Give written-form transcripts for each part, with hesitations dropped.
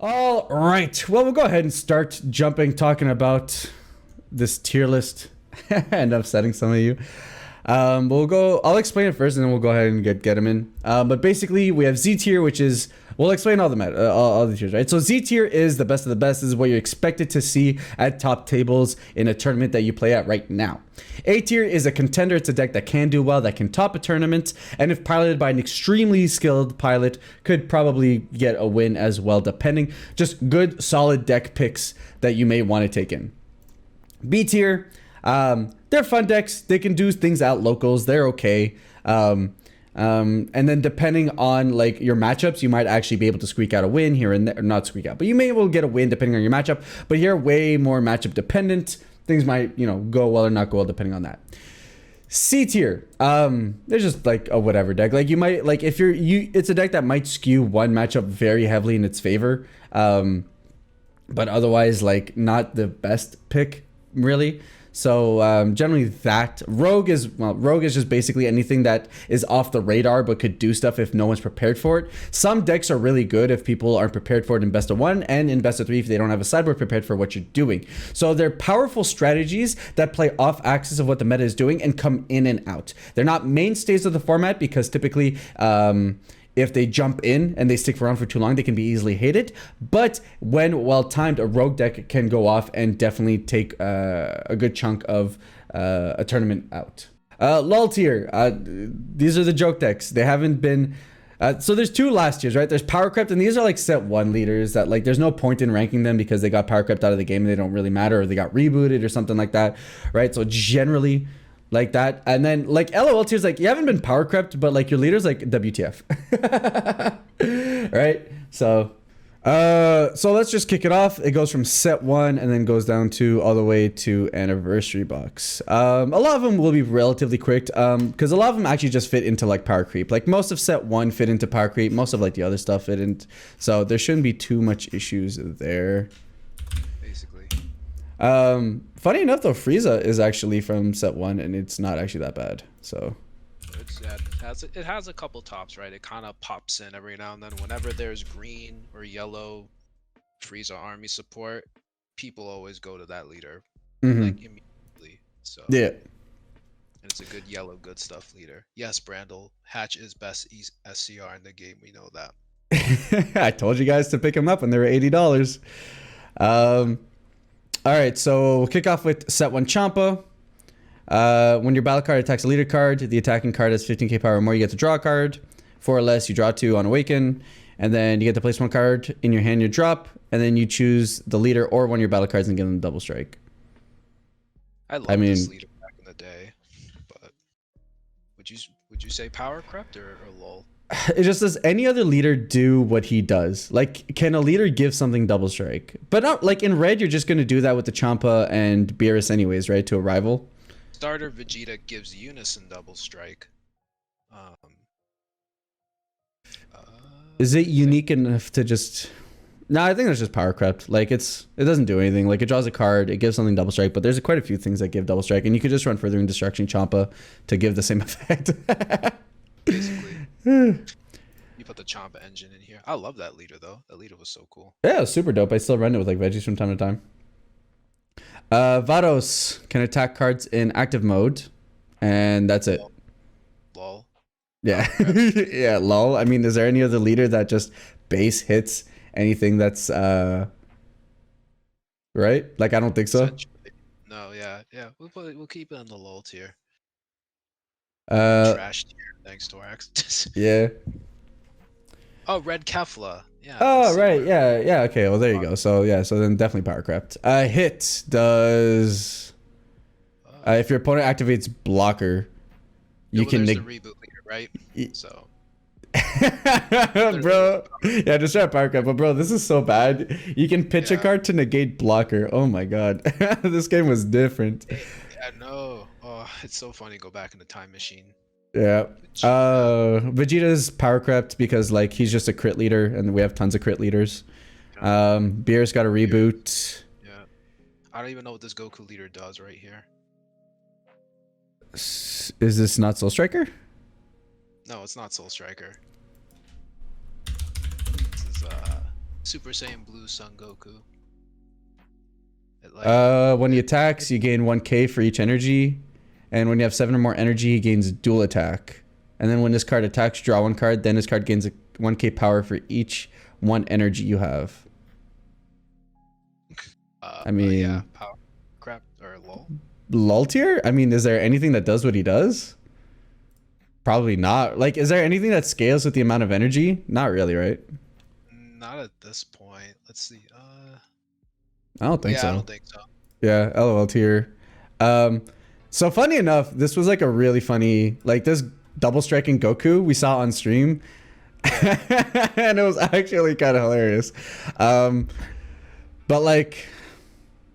All right. Well, we'll go ahead and start talking about this tier list. End up setting some of you. I'll explain it first and then we'll go ahead and get them in. But basically we have Z tier, which is, we'll explain all the tiers, right? So Z tier is the best of the best. This is what you're expected to see at top tables in a tournament that you play at right now. A tier is a contender. It's a deck that can do well, that can top a tournament, and if piloted by an extremely skilled pilot, could probably get a win as well, depending. Just good, solid deck picks that you may want to take in. B tier, they're fun decks. They can do things out locals. They're okay. And then depending on like your matchups, you might actually be able to squeak out a win here and there. Not squeak out, but you may be able to get a win depending on your matchup. But here, way more matchup dependent. Things might, go well or not go well depending on that. C tier, there's just like a whatever deck. Like you might, like if it's a deck that might skew one matchup very heavily in its favor. But otherwise, like not the best pick really. So generally that rogue is just basically anything that is off the radar but could do stuff if no one's prepared for it. Some decks are really good if people aren't prepared for it in best of 1, and in best of 3 if they don't have a sideboard prepared for what you're doing. So they're powerful strategies that play off axis of what the meta is doing and come in and out. They're not mainstays of the format because typically if they jump in and they stick around for too long, they can be easily hated. But when well timed, a rogue deck can go off and definitely take a good chunk of a tournament out. Lull tier. These are the joke decks. They haven't been. So there's 2 last tiers, right? There's power crept, and these are like set 1 leaders that like there's no point in ranking them because they got power crept out of the game and they don't really matter, or they got rebooted or something like that, right? So generally like that. And then like LOL tiers, like you haven't been power crept, but like your leader's like WTF. Right? So let's just kick it off. It goes from set 1 and then goes down to all the way to anniversary box. A lot of them will be relatively quick because a lot of them actually just fit into like power creep. Like most of set 1 fit into power creep, most of like the other stuff fit in, so there shouldn't be too much issues there. Basically. Funny enough though, Frieza is actually from set 1 and it's not actually that bad. So it has a couple tops, right? It kind of pops in every now and then. Whenever there's green or yellow Frieza army support, people always go to that leader like immediately. So yeah. And it's a good yellow good stuff leader. Yes, Brandel, Hatch is best SCR in the game. We know that. I told you guys to pick him up when they were $80. All right, so we'll kick off with set 1 Champa. When your battle card attacks a leader card, the attacking card has 15k power or more, you get to draw a card. 4 or less, you draw 2 on Awaken. And then you get to place 1 card in your hand, you drop. And then you choose the leader or one of your battle cards and give them double strike. I mean, this leader back in the day, but would you say power crept or lol? It just says any other leader do what he does. Like, can a leader give something double strike? But not like in red, you're just going to do that with the Champa and Beerus anyways, right? To a rival. Starter Vegeta gives Unison double strike. Is it unique enough to just... No, I think that's just power crept. Like it doesn't do anything. Like it draws a card, it gives something double strike, but there's quite a few things that give double strike, and you could just run Furthering Destruction Champa to give the same effect. Basically. You put the Champa engine in here. I love that leader though. That leader was so cool. Yeah, it was super dope. I still run it with like veggies from time to time. Vados can attack cards in active mode, and that's it. Lol. Yeah. Yeah, lol. I mean, is there any other leader that just base hits anything that's right? Like I don't think so. No, yeah. We'll keep it on the lol tier. Trash tier, thanks Torax. Yeah. Oh, red Kefla. Yeah. Oh, right. Yeah. Okay. Well, there you go. So yeah. So then definitely power crept. Hit does. If your opponent activates blocker, you can the reboot leader, right? So. Bro, yeah, just try power crept. But bro, this is so bad. You can pitch a card to negate blocker. Oh my god, this game was different. Yeah, no. Oh, it's so funny. Go back in the time machine. Yeah. Vegeta's power crept because like he's just a crit leader, and we have tons of crit leaders. Beerus got a reboot. Yeah. I don't even know what this Goku leader does right here. Is this not Soul Striker? No, it's not Soul Striker. This is Super Saiyan Blue Son Goku. It, When he attacks, you gain 1k for each energy. And when you have 7 or more energy, he gains dual attack. And then when this card attacks, draw 1 card. Then this card gains 1k power for each 1 energy you have. I mean... yeah, power crap, or lol. Lol tier? I mean, is there anything that does what he does? Probably not. Like, is there anything that scales with the amount of energy? Not really, right? Not at this point. Let's see. I don't think so. I don't think so. Yeah, LOL tier. So funny enough, this was like a really funny, like this double striking Goku we saw on stream. And it was actually kind of hilarious. But like...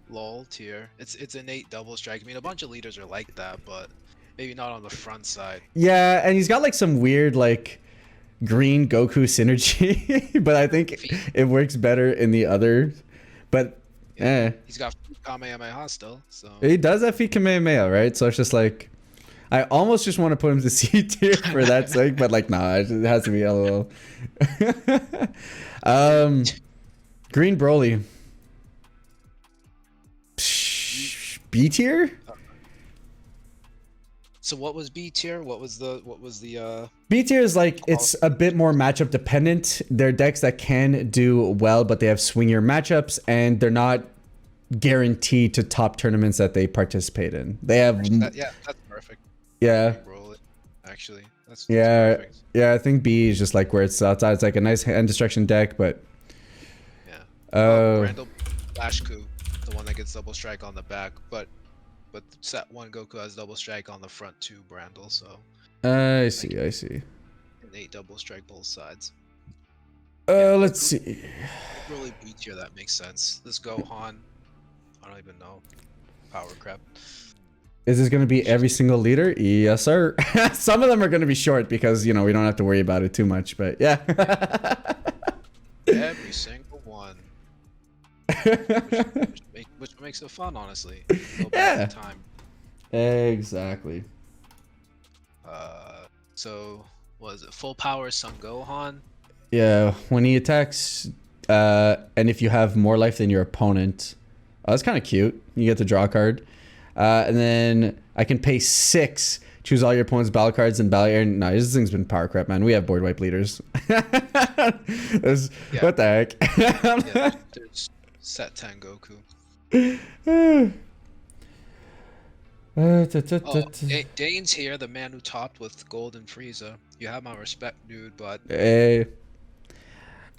Lol tier. It's innate double strike. I mean, a bunch of leaders are like that, but maybe not on the front side. Yeah, and he's got like some weird like green Goku synergy, but I think it works better in the other. But yeah, he's got Kamehameha still, so he does have feet Kamehameha, right? So it's just like I almost just want to put him to C tier for that sake, but like nah, it has to be LOL. Green Broly. B tier? So what was B tier? What was the B tier is like it's a bit more matchup dependent. They're decks that can do well, but they have swingier matchups and they're not guaranteed to top tournaments that they participate in. They have yeah, that's perfect. Yeah. Actually, that's perfect. Yeah, I think B is just like where it's outside. It's like a nice hand destruction deck, but Randall Flash Coup, the one that gets double strike on the back, but set 1 Goku has double strike on the front 2 Brandle, so I see. Innate double strike both sides. Let's see. Really B tier, that makes sense. This Gohan, I don't even know. Power crap. Is this going to be every single leader? Yes, sir. Some of them are going to be short because, you know, we don't have to worry about it too much, but yeah. Every single one. Which makes it fun, honestly. Go back in time. Exactly. So, what is it? Full power Son Gohan? Yeah, when he attacks, and if you have more life than your opponent. Oh, that's kind of cute. You get to draw a card. And then I can pay 6, choose all your opponent's battle cards and battle area. No, this thing's been power crap, man. We have board wipe leaders. What the heck? Yeah, there's set 10 Goku. Dane's here, the man who topped with Golden Frieza. You have my respect, dude, but... Hey.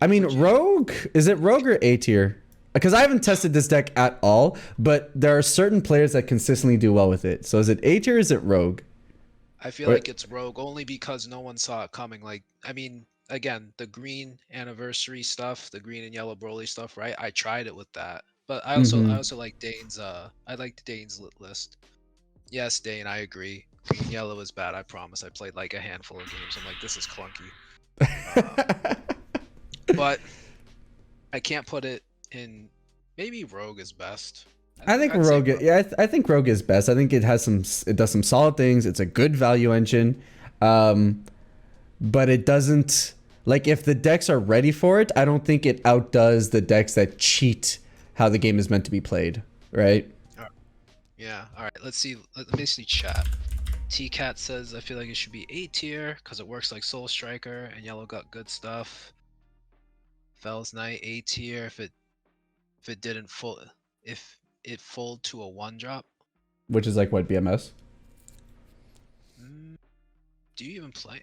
I mean, Rogue? Is it Rogue or A tier? Because I haven't tested this deck at all, but there are certain players that consistently do well with it. So is it A tier or is it Rogue? I feel like it's Rogue only because no one saw it coming. Like, I mean, again, the green anniversary stuff, the green and yellow Broly stuff, right? I tried it with that. But I also like Dane's I liked Dane's list. Yes, Dane, I agree. Green yellow is bad, I promise. I played like a handful of games. I'm like, this is clunky. But I can't put it in. Maybe Rogue is best. I think Rogue. Yeah, I think Rogue is best. I think it has some. It does some solid things. It's a good value engine, but it doesn't. Like if the decks are ready for it, I don't think it outdoes the decks that cheat how the game is meant to be played. Right. Yeah. All right. Let's see. Let me see chat. T-Cat says I feel like it should be A tier because it works like Soul Striker and yellow got good stuff. Fells Knight A tier if it didn't fold to a 1-drop. Which is like what, BMS? Do you even play?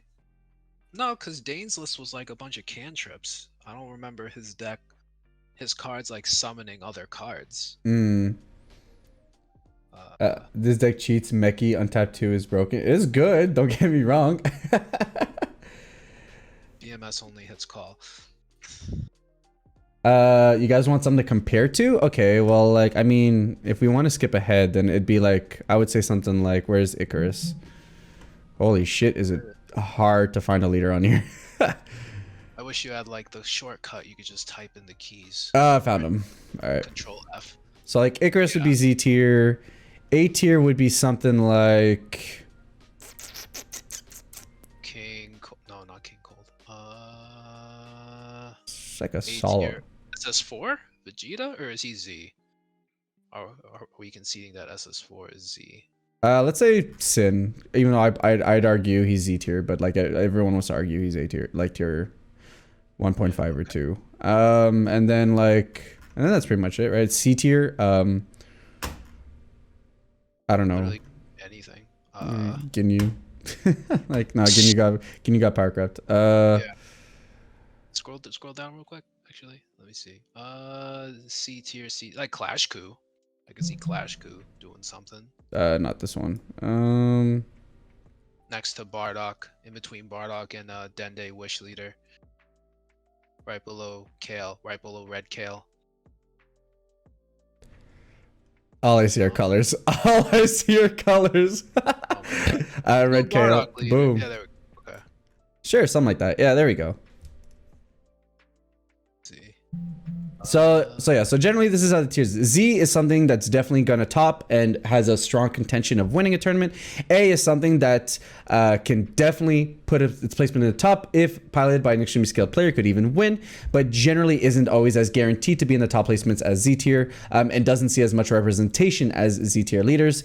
No, because Dane's list was like a bunch of cantrips. I don't remember his deck, his cards like summoning other cards. This deck cheats. Meki Untapped 2 is broken. It is good, don't get me wrong. BMS only hits call. You guys want something to compare to? Okay, well, like, I mean, if we want to skip ahead, then it'd be like, I would say something like, where's Icarus? Holy shit, is it hard to find a leader on here? I wish you had like the shortcut. You could just type in the keys. I found him. All right. Control F. So like Icarus would be Z tier. A tier would be something like No, not King Cold. it's like a solid. SS4 Vegeta, or is he Z? Are we conceding that SS4 is Z? Let's say Sin. Even though I'd argue he's Z tier, but like everyone wants to argue he's A tier, like tier 1.5 or 2. And then that's pretty much it, right? C tier. I don't know. Literally anything. Ginyu. Ginyu got power crept. Yeah. Scroll down real quick. Actually, let me see. C tier, C, like Clash Coup. I can see Clash Coup doing something. Not this one. Next to Bardock, in between Bardock and Dende Wish Leader. Right below Kale, right below Red Kale. All I see are colors. All I see are colors. Red Kale. Boom. Yeah, there we go. Okay. Sure, something like that. Yeah, there we go. So generally this is how the tiers. Z is something that's definitely gonna top and has a strong contention of winning a tournament. A is something that can definitely put its placement in the top if piloted by an extremely skilled player, could even win, but generally isn't always as guaranteed to be in the top placements as Z tier, and doesn't see as much representation as Z tier leaders.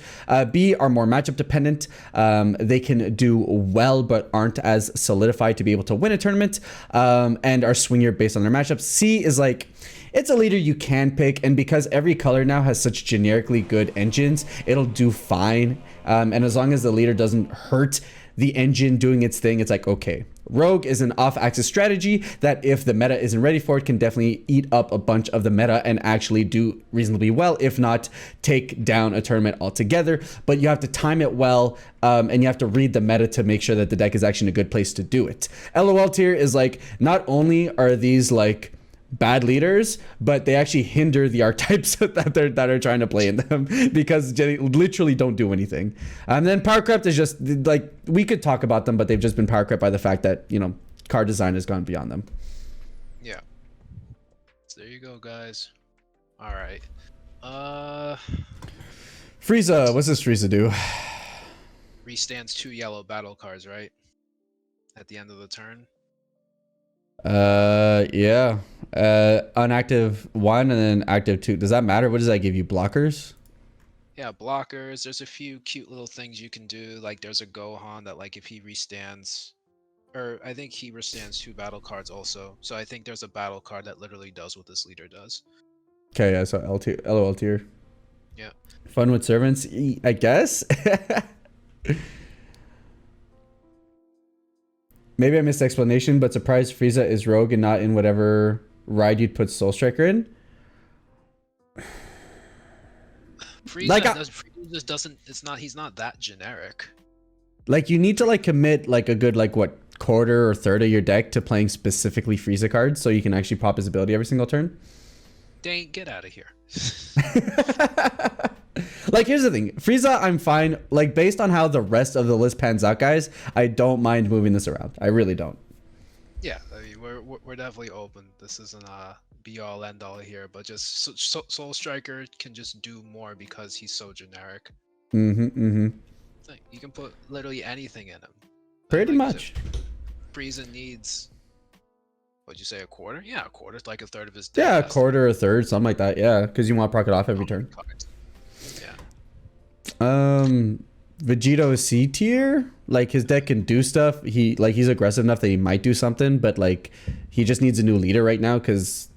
B are more matchup dependent. They can do well but aren't as solidified to be able to win a tournament, and are swingier based on their matchups. C is like, it's a leader you can pick, and because every color now has such generically good engines, it'll do fine. And as long as the leader doesn't hurt the engine doing its thing, it's like, okay. Rogue is an off-axis strategy that if the meta isn't ready for it, can definitely eat up a bunch of the meta and actually do reasonably well, if not take down a tournament altogether. But you have to time it well, and you have to read the meta to make sure that the deck is actually in a good place to do it. LOL tier is like, not only are these like bad leaders, but they actually hinder the archetypes that are trying to play in them, because they literally don't do anything. And then power crept is just like, we could talk about them, but they've just been power crept by the fact that, you know, card design has gone beyond them. Yeah. So there you go, guys. All right. Frieza, what's this Frieza do? Restands 2 yellow battle cards, right? At the end of the turn. Yeah. Unactive 1 and then active 2. Does that matter? What does that give you? Blockers? Yeah, blockers. There's a few cute little things you can do. Like there's a Gohan that, like, if he restands, or I think he restands 2 battle cards also. So I think there's a battle card that literally does what this leader does. Okay, yeah, so LOL tier. Yeah. Fun with servants, I guess. Maybe I missed the explanation, but surprised Frieza is rogue and not in whatever ride you'd put Soul Striker in. Frieza, like, Frieza just doesn't. He's not that generic. Like, you need to like commit like a good like what, quarter or third of your deck to playing specifically Frieza cards, so you can actually pop his ability every single turn. Dang, get out of here. Like, here's the thing, Frieza, I'm fine. Like, based on how the rest of the list pans out, guys, I don't mind moving this around. I really don't. Yeah, I mean, we're definitely open. This isn't a be all end all here, but just Soul Striker can just do more because he's so generic. You can put literally anything in him. Pretty much. Frieza needs, what'd you say, a quarter? Yeah, a quarter. It's like a third of his deck. Yeah, a quarter, a third, something like that. Yeah, because you want to proc it off every turn. Cards. Yeah. Vegito is C tier. Like, his deck can do stuff. He's aggressive enough that he might do something, but like, he just needs a new leader right now because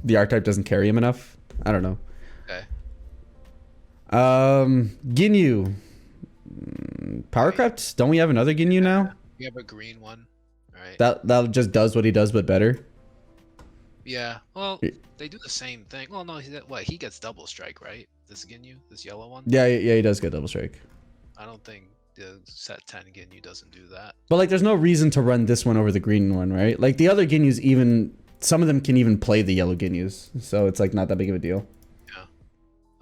the archetype doesn't carry him enough. I don't know. Okay. Ginyu. Power crept? Don't we have another Ginyu now? We have a green one. Right. That just does what he does, but better. Yeah. Well, they do the same thing. Well, no, he gets double strike, right? This Ginyu, this yellow one. Yeah, he does get double strike. I don't think the set 10 Ginyu doesn't do that. But like, there's no reason to run this one over the green one, right? Like, the other Ginyus, even some of them can even play the yellow Ginyus, so it's like not that big of a deal.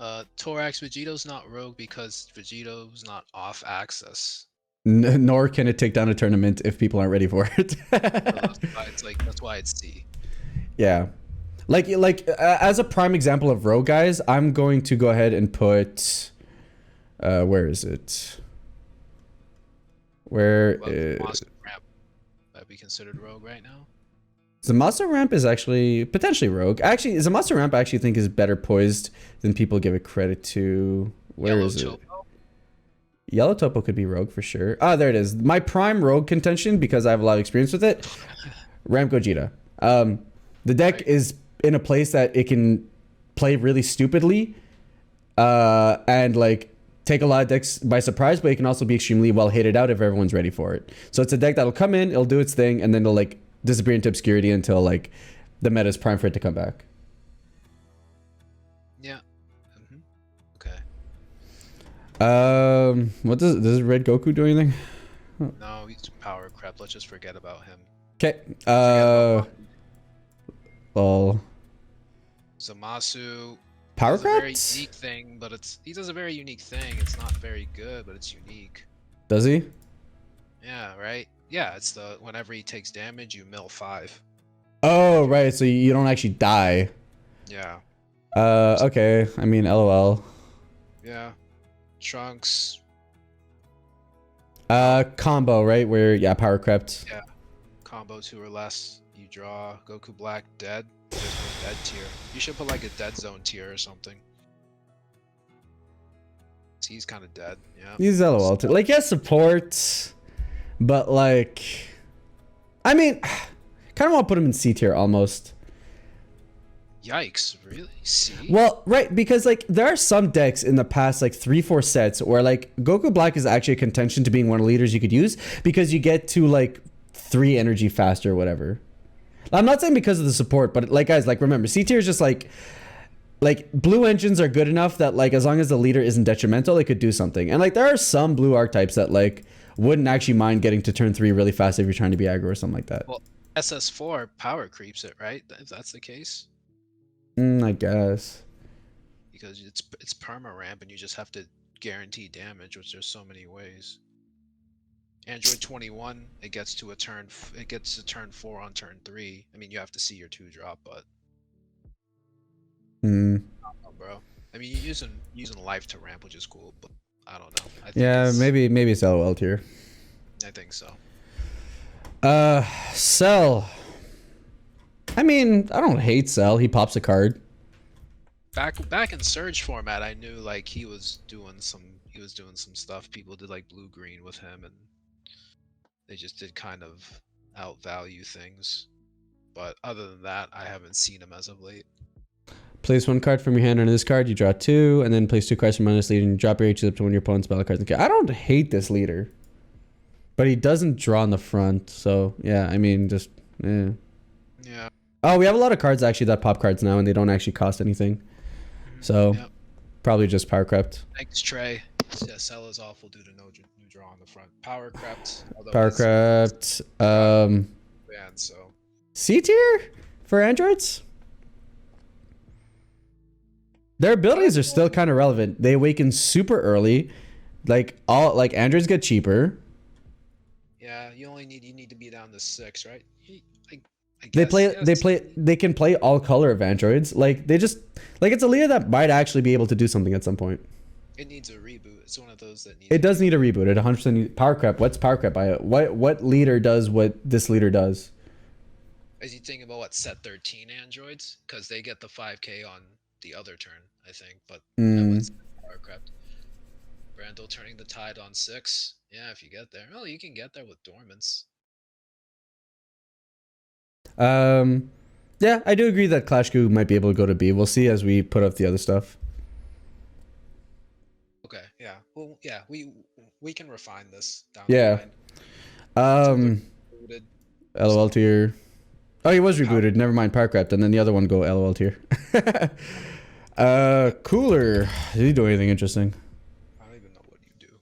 Yeah. Thorax, Vegito's not rogue because Vegito's not off axis. Nor can it take down a tournament if people aren't ready for it. That's why it's C. Yeah. Like as a prime example of rogue, guys, I'm going to go ahead and put where is it? Where is Monster Ramp that be considered rogue right now? Zamasu ramp is actually potentially rogue. Actually, Zamasu ramp I actually think is better poised than people give it credit to. Where is it? Yellow Topo could be rogue for sure. Ah, there it is. My prime rogue contention, because I have a lot of experience with it. Ramp Gogeta. The deck is in a place that it can play really stupidly, and like take a lot of decks by surprise, but it can also be extremely well hated out if everyone's ready for it. So it's a deck that'll come in, it'll do its thing, and then it'll like disappear into obscurity until like the meta is prime for it to come back. Yeah. Okay. What does Red Goku do anything? No, he's power crap. Let's just forget about him. Okay. Lol. Zamasu. Power does a very crafts? unique thing, but he does a very unique thing. It's not very good, but it's unique. Does he? Yeah, right? Yeah, it's the whenever he takes damage, you mill 5. Oh, right. So you don't actually die. Yeah. Okay. I mean, LOL. Yeah. Trunks. Combo, right? Where, yeah, power crept. Yeah. Combo 2 or less. You draw Goku Black dead. There's no dead tier. You should put like a dead zone tier or something. He's kind of dead. Yeah. He's LOL too. Like, yes, support, but like, I mean, kind of want to put him in C tier almost. Yikes! Really? C? Well, right, because like there are some decks in the past like 3-4 sets where like Goku Black is actually a contention to being one of the leaders you could use because you get to like 3 energy faster or whatever. I'm not saying because of the support, but like guys, like remember C tier is just like blue engines are good enough that like as long as the leader isn't detrimental, it could do something. And like there are some blue archetypes that like wouldn't actually mind getting to turn 3 really fast if you're trying to be aggro or something like that. Well, SS4 power creeps it, right? If that's the case. I guess. Because it's perma ramp and you just have to guarantee damage, which there's so many ways. Android 21, it gets to turn 4 on turn 3. I mean, you have to see your 2 drop, but I don't know, bro. I mean, you're using life to ramp, which is cool, but I don't know. I think Yeah, maybe it's LOL tier. I think so. Cell. I mean, I don't hate Cell. He pops a card. Back in Surge format, I knew like he was doing some stuff. People did like blue green with him, and they just did kind of outvalue things. But other than that, I haven't seen him as of late. Place 1 card from your hand onto this card. You draw 2, and then place 2 cards from on this leader, and you drop your H's up to one of your opponent's battle cards. I don't hate this leader, but he doesn't draw in the front. So yeah, I mean, just yeah. Yeah. Oh, we have a lot of cards actually that pop cards now, and they don't actually cost anything. So probably just power crept. Thanks, Trey. Yeah, Cell is awful due to no draw on the front. Power crept. Power crept. And so C tier for androids. Their abilities are still kind of relevant. They awaken super early. Like androids get cheaper. Yeah, you need to be down to 6, right? I guess, They can play all color of androids. Like they just like it's a leader that might actually be able to do something at some point. It needs a reboot. It's one of those that needs. It does need a reboot. It 100% needs power crep. What's power crep? What leader does what this leader does? Is he thinking about what set 13 androids? Because they get the 5k on the other turn, I think. But that was power crept. Brando turning the tide on 6. Yeah, if you get there. Well, you can get there with dormants. Yeah, I do agree that Clash Goo might be able to go to B. We'll see as we put up the other stuff. Okay, yeah. Well, yeah, we can refine this down the line. LOL tier. Oh, he was rebooted. Never mind, power crept, and then the other one go LOL tier. Cooler. Did he do anything interesting? I don't even know what you do.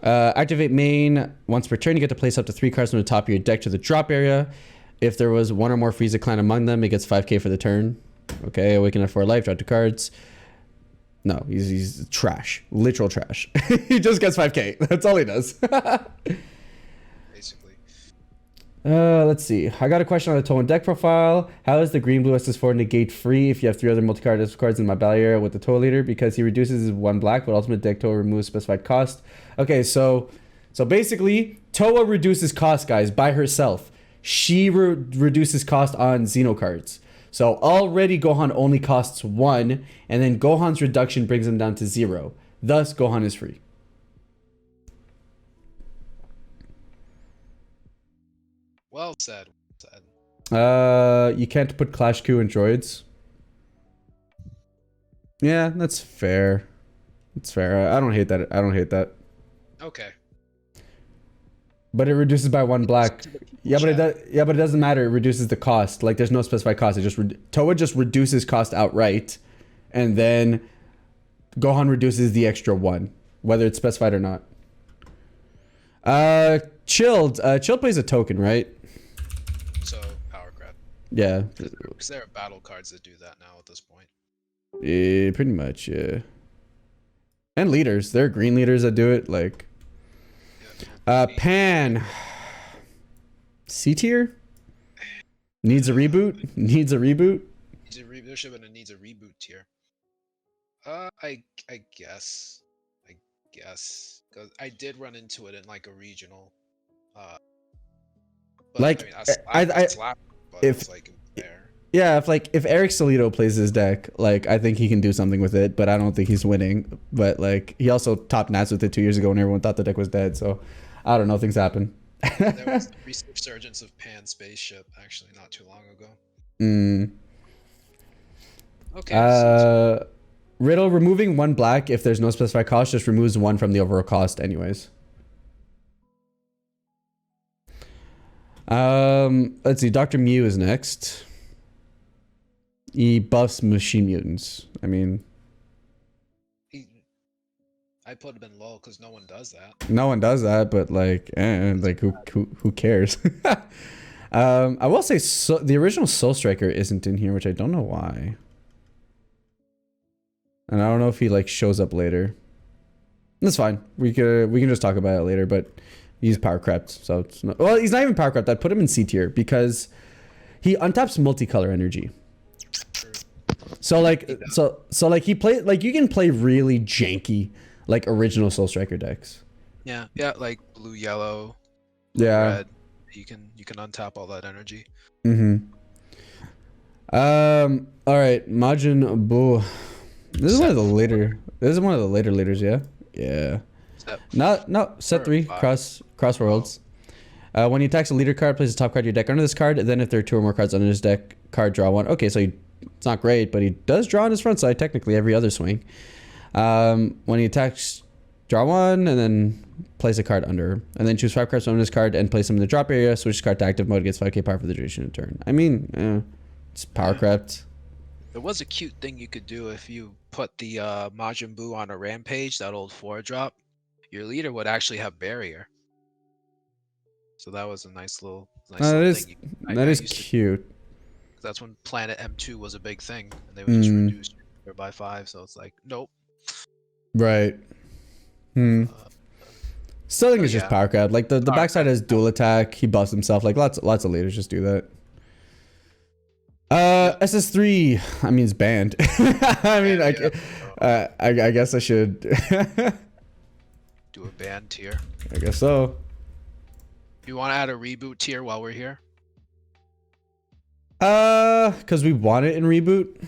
Activate main. Once per turn, you get to place up to 3 cards from the top of your deck to the drop area. If there was 1 or more Frieza clan among them, it gets 5k for the turn. Okay, awaken at 4 life, draw 2 cards. No, he's trash. Literal trash. He just gets 5k. That's all he does. Basically. Let's see. I got a question on the Toa deck profile. How is the green blue SS4 negate free if you have 3 other multi-card SS cards in my battle area with the Toa leader? Because he reduces his 1 black, but ultimate deck Toa removes specified cost. Okay, so basically, Toa reduces cost, guys, by herself. she reduces cost on Zeno cards. So already Gohan only costs 1, and then Gohan's reduction brings him down to 0. Thus, Gohan is free. Well said. Well said. You can't put Clash Q in droids. Yeah, that's fair. It's fair. I don't hate that. I don't hate that. Okay. But it reduces by 1 black. Yeah, but it doesn't matter. It reduces the cost. Like there's no specified cost. It just Toa just reduces cost outright, and then Gohan reduces the extra 1, whether it's specified or not. Chilled plays a token, right? So power grab. Yeah. Because there are battle cards that do that now at this point. Yeah, pretty much. Yeah. And leaders. There are green leaders that do it. Like. Pan. C tier? Needs a reboot? Needs a reboot? There should have been a needs a reboot tier. I guess. Because I did run into it in like a regional. But, like, I slapped, but if, it's like there. Yeah, if Eric Salido plays his deck, like, I think he can do something with it, but I don't think he's winning. But, like, he also topped Nats with it 2 years ago when everyone thought the deck was dead, so I don't know, things happen. There was the resurgence of Pan Spaceship, actually, not too long ago. Okay. Riddle, removing 1 black if there's no specified cost just removes 1 from the overall cost anyways. Let's see, Dr. Mew is next. He buffs machine mutants. I mean, I put him in low because no one does that. No one does that, but like who cares? I will say the original Soul Striker isn't in here, which I don't know why. And I don't know if he like shows up later. That's fine. We can just talk about it later, but he's power crept, so it's not, well, he's not even power crept. I'd put him in C tier because he untaps multicolor energy. So like he play like you can play really janky like original Soul Striker decks. Yeah, like blue, yellow, red. You can untap all that energy. All right, Majin Buu. This is one of the later leaders, yeah. Yeah. Set 3 cross worlds. When he attacks a leader card, places the top card of your deck under this card. Then if there are 2 or more cards under his deck, draw 1. Okay, so it's not great, but he does draw on his front side technically every other swing. When he attacks, draw 1 and then place a card under, and then choose 5 cards from this card and place them in the drop area. Switch card to active mode, gets 5k power for the duration of turn. I mean, it's power crept. There was a cute thing you could do if you put the Majin Buu on a rampage, that old 4-drop. Your leader would actually have barrier. So that was a nice little thing. That is cute. That's when Planet M2 was a big thing, and they would just reduce your by 5. So it's like, nope. Right. Still think it's just power grab. Like the backside has dual attack. He buffs himself. Like lots of leaders just do that. SS3. I mean, it's banned. I mean, I guess I should do a ban tier. I guess so. You want to add a reboot tier while we're here? Because we want it in reboot.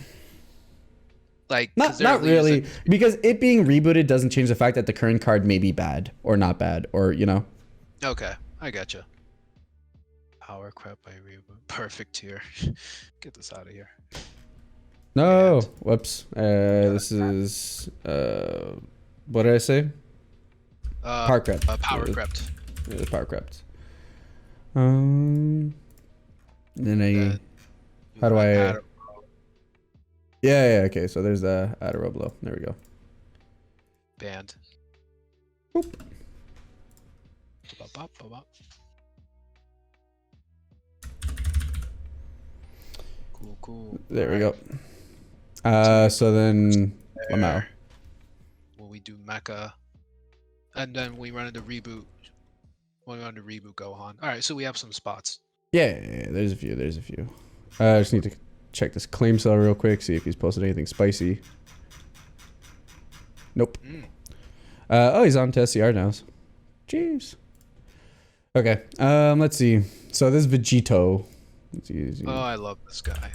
Like, not really, because it being rebooted doesn't change the fact that the current card may be bad or not bad, or you know. Okay, I gotcha. Power crap by reboot. Perfect tier. Get this out of here. No, and whoops. This is what did I say? Power crept. Power crept. Yeah, power crept. Then how do I? Yeah, okay, so there's the add a row below. There we go. Banned. Boop. Cool. There we go. So then I'm out. Well, we do mecha, and then we run into reboot. When we run into reboot Gohan. All right, so we have some spots. Yeah, there's a few. I just need to check this claim cell real quick, see if he's posted anything spicy. Nope. Oh, he's on to SCR now. Jeez. Okay. Let's see. So this is Vegito. Oh, I love this guy.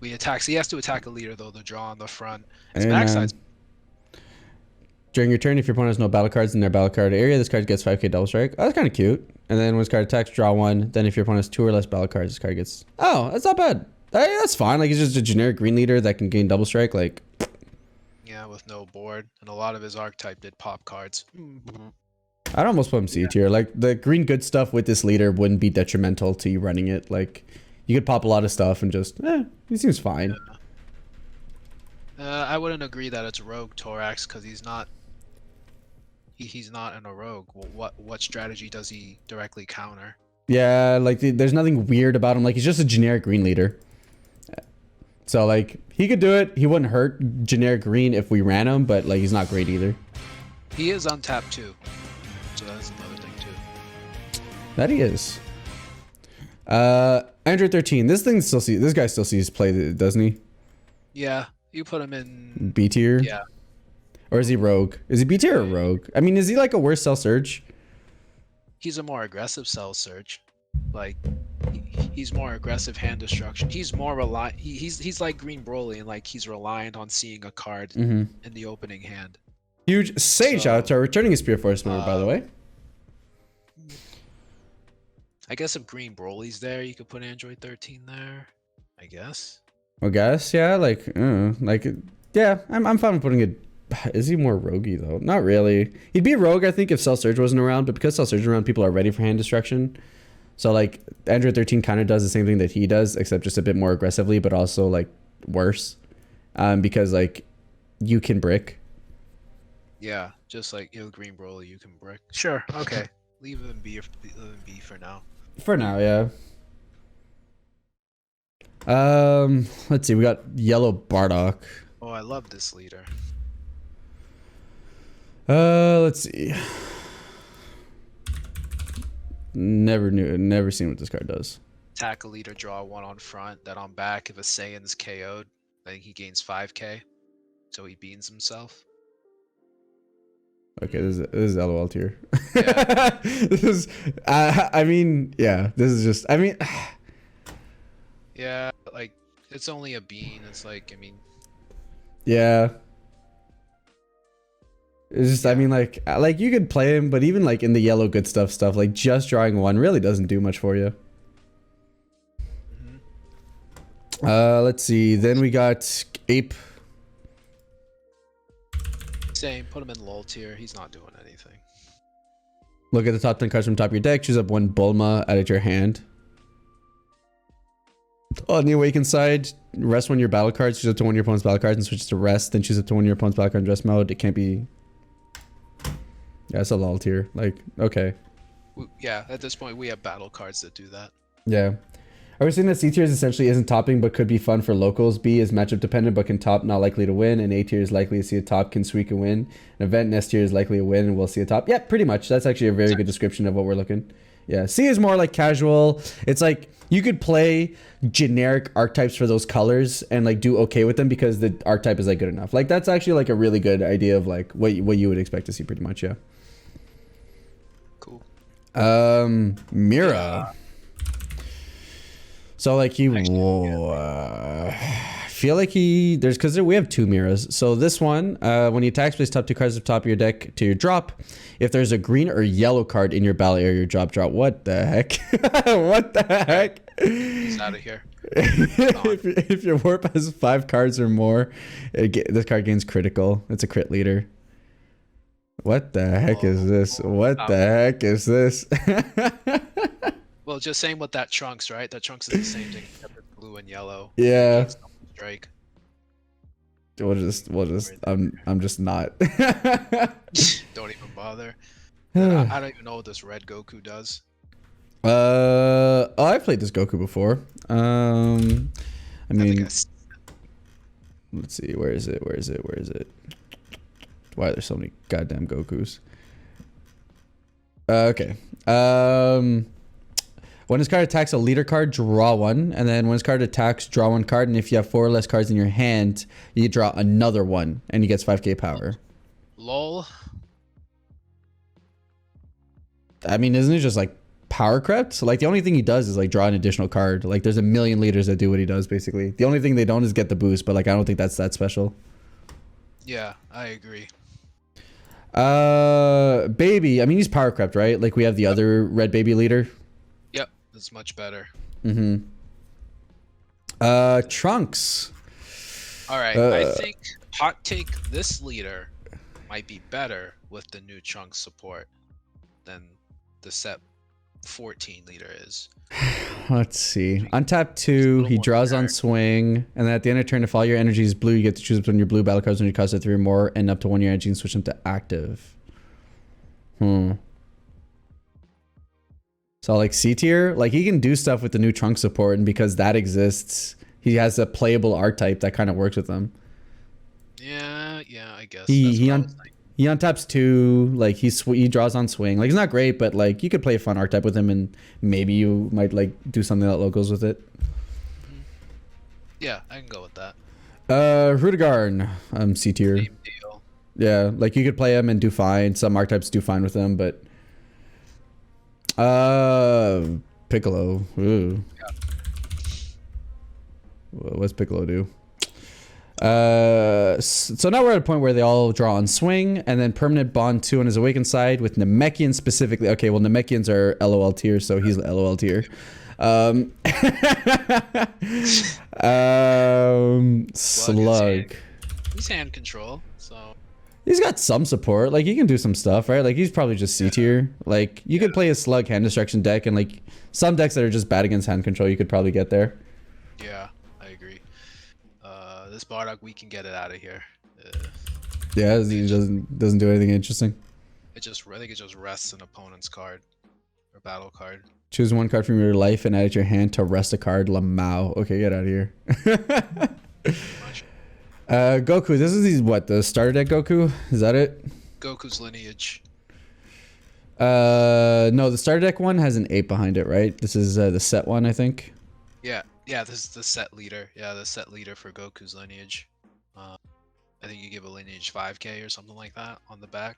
We attack. So he has to attack a leader though. The draw on the front. His And backside's during your turn, if your opponent has no battle cards in their battle card area, this card gets 5k double strike. Oh, that's kind of cute. And then when this card attacks, draw one. Then if your opponent has 2 or less battle cards, this card gets... Oh, that's not bad. Hey, that's fine. Like, he's just a generic green leader that can gain double strike. Like... yeah, with no board. And a lot of his archetype did pop cards. I'd almost put him C tier. Like, the green good stuff with this leader wouldn't be detrimental to you running it. Like, you could pop a lot of stuff and just... he seems fine. I wouldn't agree that it's rogue Thorax because he's not... He's not in a rogue. Well, what strategy does he directly counter? Yeah, like there's nothing weird about him. Like he's just a generic green leader. So like he could do it. He wouldn't hurt generic green if we ran him, but like he's not great either. He is untapped too, so that's another thing too. That he is. Android 13. This guy still sees play, doesn't he? Yeah, you put him in B tier. Yeah. Or is he rogue? Is he B tier or rogue? I mean, is he like a worse cell surge? He's a more aggressive cell surge. Like he's more aggressive hand destruction. He's more he's like Green Broly and like he's reliant on seeing a card in the opening hand. Huge shout out to our returning Spear Force member, by the way. I guess if Green Broly's there, you could put Android 13 there. I guess. Yeah, yeah, I'm fine with putting it. Is he more roguey though? Not really. He'd be rogue, I think, if Cell Surge wasn't around, but because Cell Surge is around, people are ready for hand destruction. So like Android 13 kind of does the same thing that he does, except just a bit more aggressively, but also like worse. Because like you can brick. Yeah, just like Green Broly, you can brick. Sure, okay. Leave him be for now. For now, yeah. Let's see, we got yellow Bardock. Oh, I love this leader. Let's see. Never seen what this card does. Attack a leader, draw one on front. Then on back, if a Saiyan's KO'd, then he gains 5k. So he beans himself. Okay, this is LOL tier. Yeah. This is, I mean, yeah, this is just, I mean. Yeah, like, it's only a bean. It's like, I mean. Yeah. It's just, I mean, like you could play him, but even like in the yellow good stuff, like just drawing one really doesn't do much for you. Let's see. Then we got Ape. Same. Put him in lull tier. He's not doing anything. Look at the top 10 cards from the top of your deck. Choose up one Bulma, add it to your hand. On the awakened side, rest one of your battle cards. Choose up to one of your opponent's battle cards and switch it to rest. Then choose up to one of your opponent's battle card in rest mode. It can't be. Yeah, it's a lull tier. Like, okay. Yeah, at this point, we have battle cards that do that. Yeah. Are we saying that C tier is essentially isn't topping but could be fun for locals? B is matchup dependent but can top, not likely to win. And A tier is likely to see a top, can squeak a win. An event and S tier is likely to win and we'll see a top. Yeah, pretty much. That's actually a very good description of what we're looking. Yeah, C is more like casual. It's like you could play generic archetypes for those colors and like do okay with them because the archetype is like good enough. Like that's actually like a really good idea of like what you would expect to see pretty much. Yeah. Cool. Mira. So like I feel like because we have 2 Miras. So this one, when he attacks, place top 2 cards at the top of your deck to your drop. If there's a green or yellow card in your battle area, your drop. What the heck? What the heck? He's out of here. if your warp has 5 cards or more, this card gains critical. It's a crit leader. What the heck is this? What the heck is this? Well, just same with that Trunks, right? That Trunks is the same thing, except it's blue and yellow. Yeah. Strike. We'll just. I'm just not. Don't even bother. I don't even know what this red Goku does. I've played this Goku before. I mean, let's see. Where is it? Why are there so many goddamn Gokus? Okay. When this card attacks a leader card, draw one. And then when this card attacks, draw one card. And if you have 4 or less cards in your hand, you draw another one. And he gets 5k power. Lol. I mean, isn't it just like power crept? Like the only thing he does is like draw an additional card. Like there's a million leaders that do what he does basically. The only thing they don't is get the boost, but like I don't think that's that special. Yeah, I agree. Baby, I mean he's power crept, right? Like we have the other red baby leader. Yep, it's much better. Mm-hmm. Trunks. All right, I think hot take, this leader might be better with the new Trunks support than the set 14 leader is. Let's see. On tap 2, he draws on swing, and then at the end of turn, if all your energy is blue, you get to choose between your blue battle cards when you cost 3 or more, and up to 1 your energy and switch them to active. So like C tier, like he can do stuff with the new Trunk support, and because that exists, he has a playable archetype that kind of works with them. Yeah, I guess. He untaps 2, like he draws on swing. Like it's not great, but like you could play a fun archetype with him, and maybe you might like do something that locals with it. Yeah, I can go with that. Rudigarn, C tier. Same deal. Yeah, like you could play him and do fine. Some archetypes do fine with him, but Piccolo. Ooh. Yeah. What's Piccolo do? So now we're at a point where they all draw on swing, and then permanent bond 2 on his awakened side with Namekian specifically. Okay, well Namekians are LOL tier, so he's LOL tier. Slug. He's hand control, so he's got some support. Like he can do some stuff, right? Like he's probably just C tier. Like you could play a slug hand destruction deck, and like some decks that are just bad against hand control, you could probably get there. Yeah, I agree. This Bardock, we can get it out of here. Yeah, he doesn't do anything interesting. I think it just rests an opponent's card or battle card. Choose 1 card from your life and add it to your hand to rest a card. Lamau. Okay, get out of here. Goku. This is the starter deck Goku? Is that it? Goku's lineage. No, the starter deck one has an 8 behind it, right? This is the set one, I think. Yeah, this is the set leader. Yeah, the set leader for Goku's lineage. I think you give a lineage 5k or something like that on the back.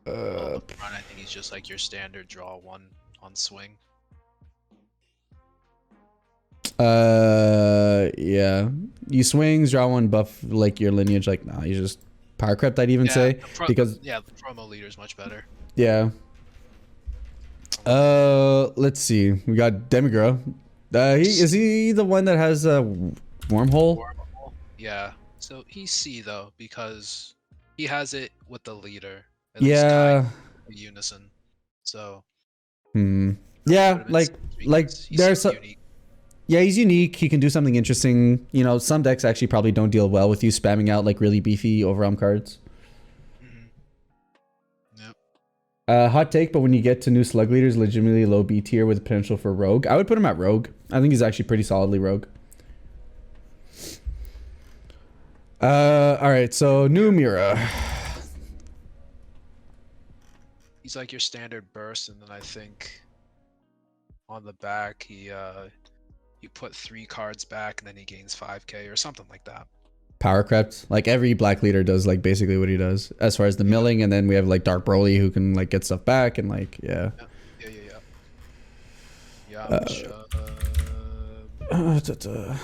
On the front, I think he's just like your standard draw 1 on swing. Yeah. You swings, draw 1, buff like your lineage. Like, nah, you just power crept, I'd even say. Because the promo leader is much better. Yeah. Let's see. We got Demigra. Is he the one that has a wormhole? Yeah. So he's C though because he has it with the leader. Yeah. Unison. So. Yeah, like there's a. Yeah, he's unique. He can do something interesting. You know, some decks actually probably don't deal well with you spamming out like really beefy overwhelm cards. Hot take, but when you get to new slug leaders, legitimately low B tier with potential for rogue. I would put him at rogue. I think he's actually pretty solidly rogue. All right, so new Mira. He's like your standard burst, and then I think on the back he you put 3 cards back, and then he gains 5k or something like that. Power crept, like every black leader does like basically what he does as far as the milling, and then we have like Dark Broly who can like get stuff back and like yeah.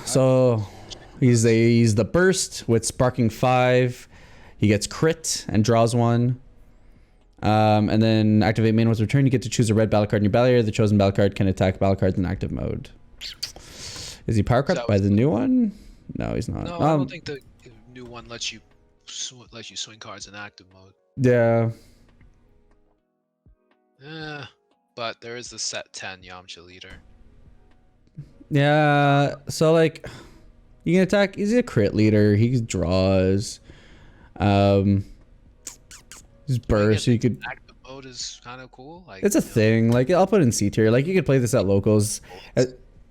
So he's the burst with sparking 5. He gets crit and draws 1. And then activate main with return. You get to choose a red battle card in your battle area. The chosen battle card can attack battle cards in active mode. Is he power crept by the new one? No, he's not. No, I don't think the new one lets you swing cards in active mode. Yeah. Yeah, but there is the set 10 Yamcha Leader. Yeah, so like you can attack. He's a crit leader. He draws. His burst. So you could. Active mode is kind of cool. Like it's a thing. Like I'll put in C tier. Like you could play this at locals.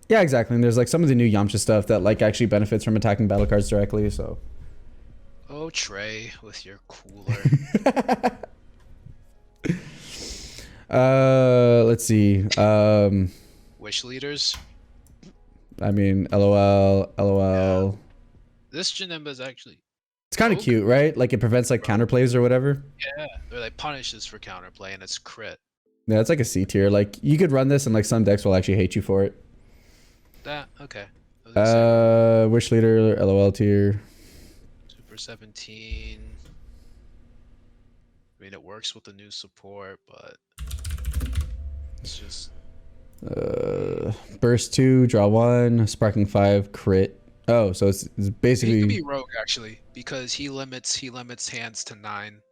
Yeah, exactly. And there's like some of the new Yamcha stuff that like actually benefits from attacking battle cards directly. So. Oh, Trey, with your cooler. Let's see. Wish leaders. I mean, LOL. Yeah. This Janemba is actually. It's kind of cute, right? Like it prevents like counterplays or whatever. Yeah, they're like punishes for counterplay, and it's crit. Yeah, it's like a C tier. Like you could run this and like some decks will actually hate you for it. That okay. Wish leader, LOL tier. Super 17. I mean, it works with the new support, but it's just. Burst 2, draw 1, sparking 5, crit. Oh, so it's basically. He could be rogue actually, because he limits hands to 9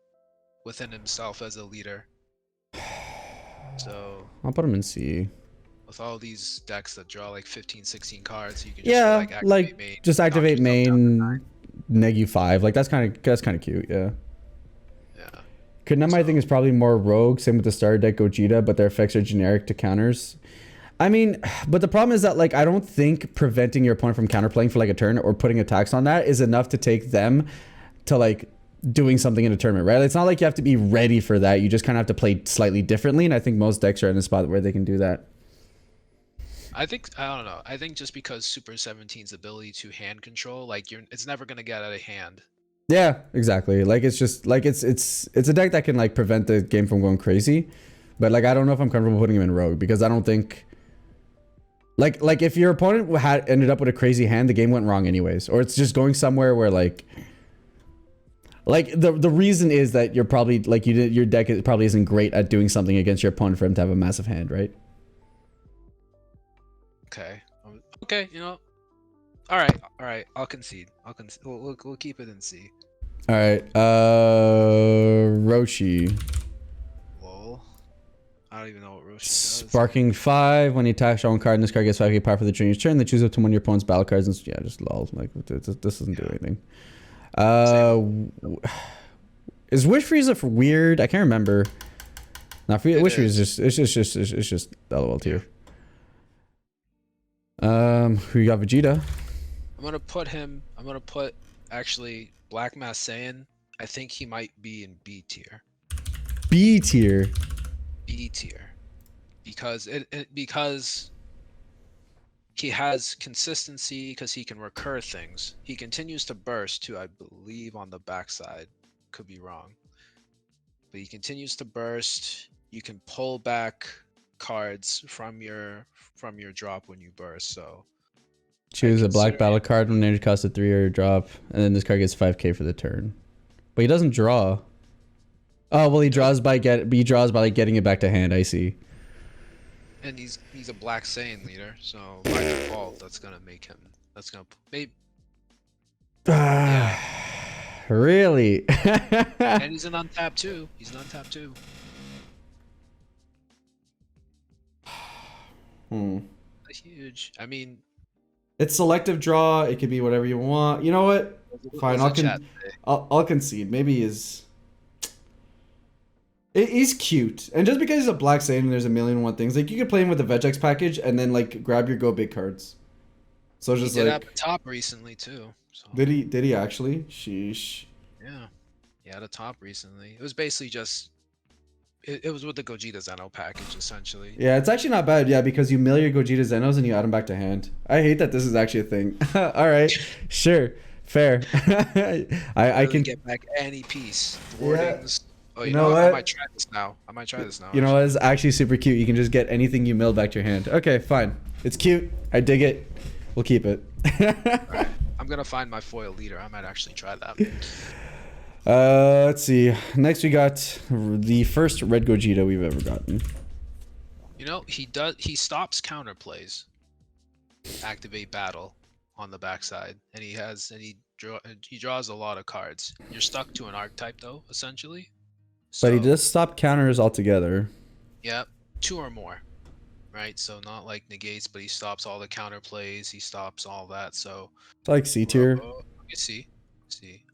within himself as a leader. So I'll put him in C. with all these decks that draw like 15, 16 cards, you can just activate main, just activate main, neg 5. Like that's kind of cute. Yeah. Yeah. Kunama, I think, is probably more rogue. Same with the starter deck Gogeta, but their effects are generic to counters. I mean, but the problem is that like I don't think preventing your opponent from counterplaying for like a turn or putting attacks on that is enough to take them to like doing something in a tournament, right? It's not like you have to be ready for that. You just kind of have to play slightly differently, and I think most decks are in a spot where they can do that. I don't know. I think just because Super 17's ability to hand control, like it's never gonna get out of hand. Yeah, exactly. Like it's just like it's a deck that can like prevent the game from going crazy, but like I don't know if I'm comfortable putting him in rogue because I don't think. Like if your opponent had ended up with a crazy hand, the game went wrong anyways, or it's just going somewhere where like the reason is that you're probably like your deck probably isn't great at doing something against your opponent for him to have a massive hand, right? Okay. Okay. You know. All right. I'll concede. We'll keep it in C. All right. Roshi. Lol. I don't even know what Roshi does. Sparking 5. When you attack your own card, and this card gets 5k power for the training's turn. Then choose up to one of your opponent's battle cards. And yeah, just lol. Like this doesn't do anything. Is Wish Frieza for weird? I can't remember. Not Frieza. Wish Frieza is just LOL tier. Who you got? Vegeta. I'm gonna put actually Black Mass Saiyan. I think he might be in B tier. B tier. B tier. Because because he has consistency, because he can recur things. He continues to burst too, I believe, on the backside. Could be wrong. But he continues to burst. You can pull back cards from your drop when you burst, so choose a black battle card when energy costs a 3 or a drop, and then this card gets 5k for the turn. But he doesn't draw. Oh well, he draws by like getting it back to hand. I see. And he's a Black Saiyan leader, so by default, that's gonna make him. That's gonna maybe. Yeah. Really? And he's an untapped too. He's an untapped too. Huge. I mean, it's selective draw. It could be whatever you want. You know what? Fine. I'll concede. Maybe he's cute, and just because he's a Black Saiyan, there's a million and one things. Like you could play him with the Vegex package, and then like grab your Go Big cards. So just he did like have a top recently too. So. Did he actually? Sheesh. Yeah, he had a top recently. It was basically just. It was with the Gogeta Zeno package, essentially. Yeah, it's actually not bad. Yeah, because you mill your Gogeta Zenos and you add them back to hand. I hate that this is actually a thing. All right, sure, fair. I can get back any piece. Wardings. Yeah. Oh, you know what? I might try this now. You know what? It's actually super cute. You can just get anything you mill back to your hand. Okay, fine. It's cute. I dig it. We'll keep it. Right. I'm gonna find my foil leader. I might actually try that. Let's see. Next we got the first red Gogeta we've ever gotten. You know, he stops counterplays. Activate battle on the backside, and he draws a lot of cards. You're stuck to an archetype though, essentially. So, but he does stop counters altogether. Yep, 2 or more. Right? So not like negates, but he stops all the counterplays, he stops all that, so it's like C tier. C,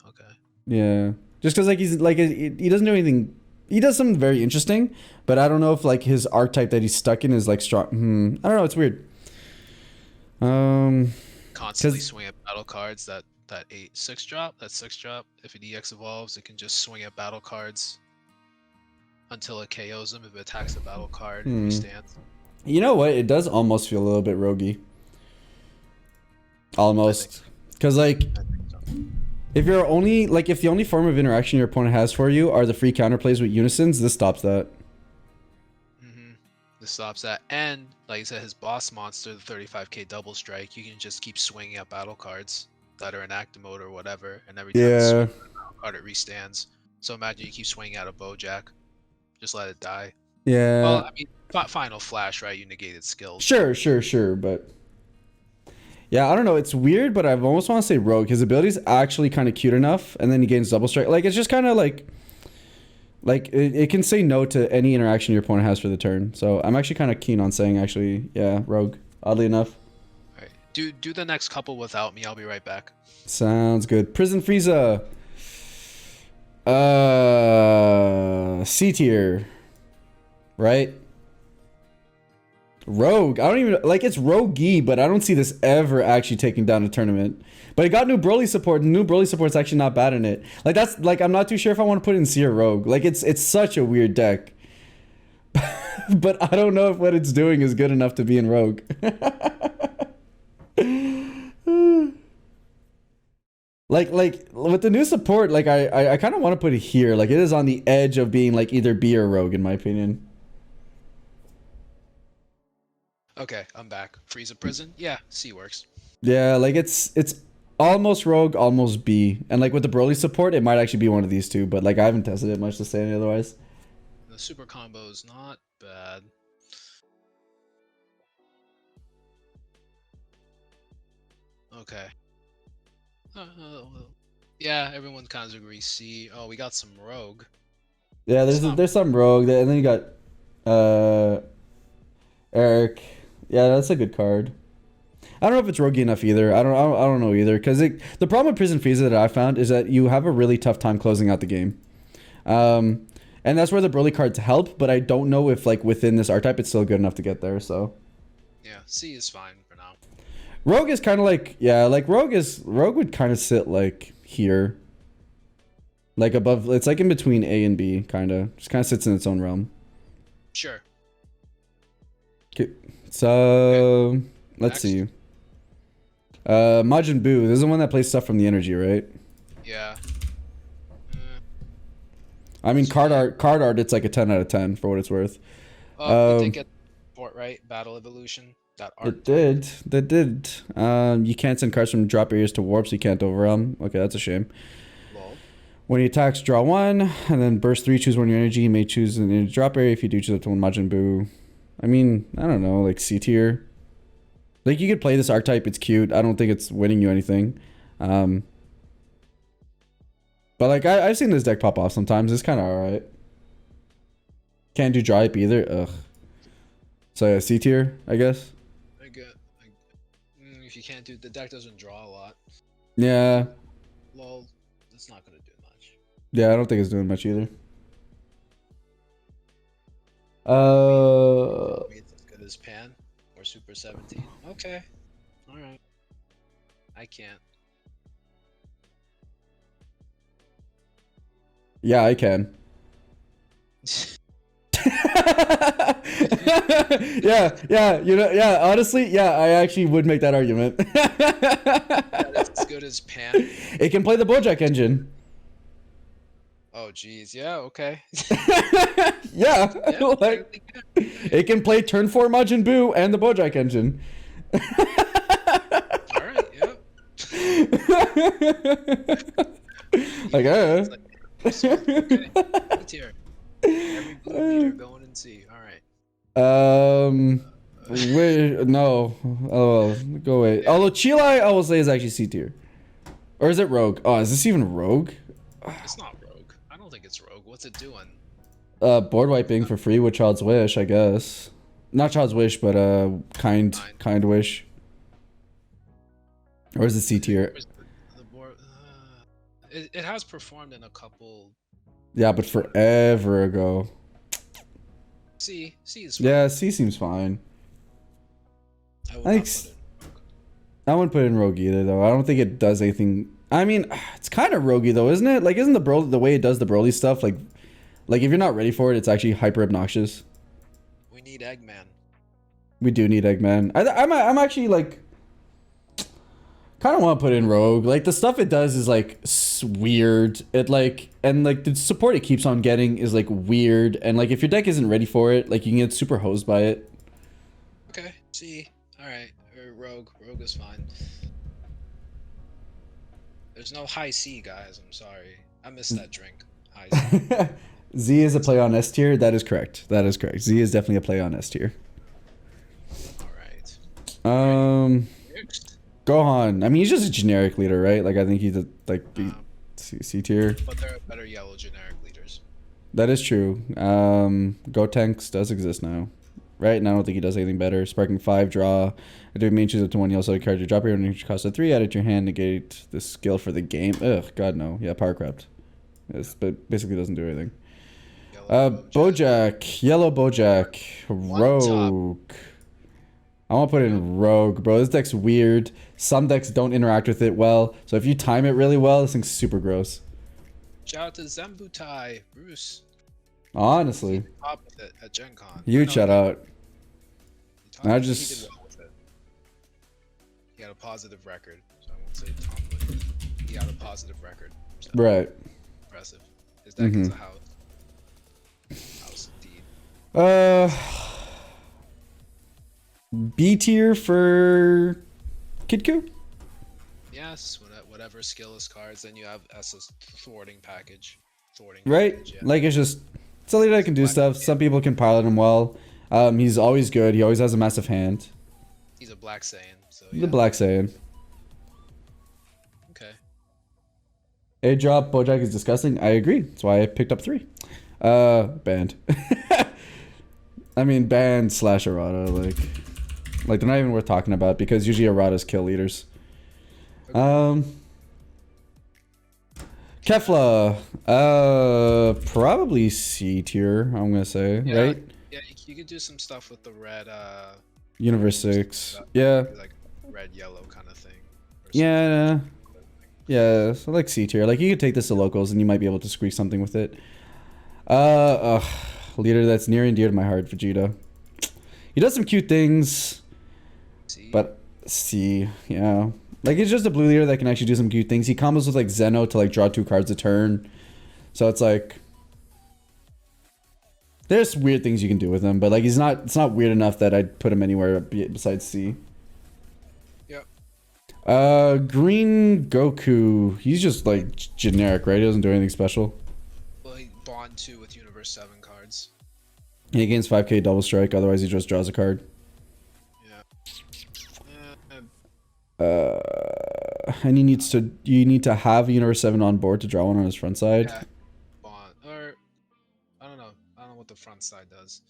okay. Yeah, just because like he's like he doesn't do anything. He does something very interesting, but I don't know if like his archetype that he's stuck in is like strong. I don't know. It's weird. Constantly swing at battle cards. That 6 drop. If it EX evolves, it can just swing at battle cards until it KOs him. If it attacks a battle card, it restands. You know what? It does almost feel a little bit roguey. Almost, because like. If the only form of interaction your opponent has for you are the free counterplays with unisons, this stops that. This stops that. And, like I said, his boss monster, the 35k double strike, you can just keep swinging at battle cards that are in active mode or whatever. And every time you Yeah. swing at a battle card, it restands. So imagine you keep swinging at a Bojack. Just let it die. Yeah. Well, I mean, final flash, right? You negated skills. Sure, but yeah, I don't know. It's weird, but I almost want to say Rogue. His ability is actually kind of cute enough, and then he gains double strike. Like, it's just kind of like it can say no to any interaction your opponent has for the turn. So I'm actually kind of keen on saying actually, yeah, Rogue. Oddly enough. All right, do the next couple without me. I'll be right back. Sounds good. Prison Frieza. C tier. Right? Rogue. I don't even like it's roguey, but I don't see this ever actually taking down a tournament. But it got new Broly support, and new Broly support's actually not bad in it. Like that's like I'm not too sure if I want to put in C or Rogue. Like it's such a weird deck. But I don't know if what it's doing is good enough to be in Rogue. Like with the new support, like I kind of want to put it here. Like it is on the edge of being like either B or Rogue in my opinion. Okay, I'm back. Frieza prison? Yeah, C works. Yeah, like it's almost Rogue, almost B. And like with the Broly support, it might actually be one of these two, but like I haven't tested it much to say any otherwise. The super combo is not bad. Okay. Yeah, everyone kind of agrees C. Oh, we got some Rogue. Yeah, there's some Rogue, and then you got Eric. Yeah, that's a good card. I don't know if it's roguey enough either. I don't know either, because the problem with Prison Frieza that I found is that you have a really tough time closing out the game. And that's where the Broly cards help, but I don't know if like within this archetype it's still good enough to get there. So yeah, C is fine for now. Rogue is kind of like, yeah, like Rogue would kind of sit like here, like above. It's like in between A and B, kind of just kind of sits in its own realm. Sure. Okay, so let's see. Majin Buu. This is the one that plays stuff from the energy, right? Yeah. I mean, card art. It's like a 10 out of 10 for what it's worth. Oh, we did get support, right? Battle evolution. That art. It did. That did. You can't send cards from drop areas to warp, so you can't overwhelm. Okay, that's a shame. Lol. When he attacks, draw one, and then burst 3. Choose one of your energy. You may choose an energy drop area if you do choose up to one Majin Buu. I mean, I don't know, like C tier. Like you could play this archetype. It's cute. I don't think it's winning you anything. But like I've seen this deck pop off sometimes. It's kind of alright. Can't do dry up either. Ugh. So yeah, C tier, I guess. If you can't do the deck doesn't draw a lot. Yeah. Lol, it's not gonna do much. Yeah, I don't think it's doing much either. It's as good as Pan or Super 17. Okay. Alright. I can't. Yeah, I can. yeah, you know, yeah, honestly, yeah, I actually would make that argument. It's as good as Pan. It can play the Bojack engine. Oh geez, yeah, okay. Yeah, Yeah, like, it can play turn 4 Majin Buu and the Bojack engine. Alright, yeah. Like, Okay. Tier. Every blue leader going and see. Alright. Wait, no. Oh, go away. Although Chilai, I will say, is actually C tier. Or is it Rogue? Oh, is this even Rogue? It's not Rogue. I don't think it's Rogue. What's it doing? Board wiping for free with Child's Wish, I guess. Not Child's Wish, but kind wish. Or is it C tier? The board, it has performed in a couple. Yeah, but forever ago. C is fine. Yeah, C seems fine. I wouldn't put it in Rogue Rogue either, though. I don't think it does anything. I mean, it's kind of roguey though, isn't it? Like, isn't the way it does the Broly stuff like if you're not ready for it, it's actually hyper obnoxious. We need Eggman. We do need Eggman. I'm actually like Kind of want to put in Rogue. Like the stuff it does is like weird. It like and like the support it keeps on getting is like weird. And like if your deck isn't ready for it, like you can get super hosed by it. Okay, C. All right, or Rogue. Rogue is fine. There's no high C, guys. I'm sorry. I missed that drink. High C. Z is a play on S tier. That is correct. That is correct. Z is definitely a play on S tier. All right. Next. Gohan. I mean, he's just a generic leader, right? Like I think he's a C tier. But there are better yellow generic leaders. That is true. Gotenks does exist now, right? And I don't think he does anything better. Sparking 5, draw. I do main choose up to 1 yellow side card. You drop your energy cost of 3. Add it to your hand. Negate the skill for the game. Ugh, God no. Yeah, power crept. Yes, but basically doesn't do anything. Bojack. Yellow Bojack. Rogue. I want to put in Rogue, bro. This deck's weird. Some decks don't interact with it well. So if you time it really well, this thing's super gross. Shout out to Zembutai, Bruce. Honestly. Top with it at Gen Con. Huge shout out. He did well with it. He had a positive record. So I won't say top, but he had a positive record. So Right. Impressive. His deck is a house. House indeed. B tier for Kidku? Yes, whatever skillless cards, then you have S's thwarting package. Right? Package, yeah. Like it's a leader that can do stuff. Some people can pilot him well. He's always good. He always has a massive hand. He's a Black Saiyan, so The Black Saiyan. Okay. A drop Bojack is disgusting. I agree. That's why I picked up 3. Banned. I mean banned / errata, like they're not even worth talking about because usually erratas kill leaders. Okay. Kefla, probably C tier, I'm gonna say, Yeah, right? Yeah, you could do some stuff with the red Universe 6. Yeah. Like red yellow kind of thing. Yeah. Yeah, so like C tier. Like you could take this to locals and you might be able to squeak something with it. Leader that's near and dear to my heart, Vegeta. He does some cute things. C. But C, yeah. Like it's just a blue leader that can actually do some cute things. He combos with like Zeno to like draw 2 cards a turn. So it's like there's weird things you can do with him, but like it's not weird enough that I'd put him anywhere besides C. Yep. Green Goku. He's just like generic, right? He doesn't do anything special. Well, he bond 2 with Universe 7 cards. He gains 5k double strike, otherwise he just draws a card. And you need to have Universe 7 on board to draw one on his front side. Yeah. Bond, or I don't know what the front side does.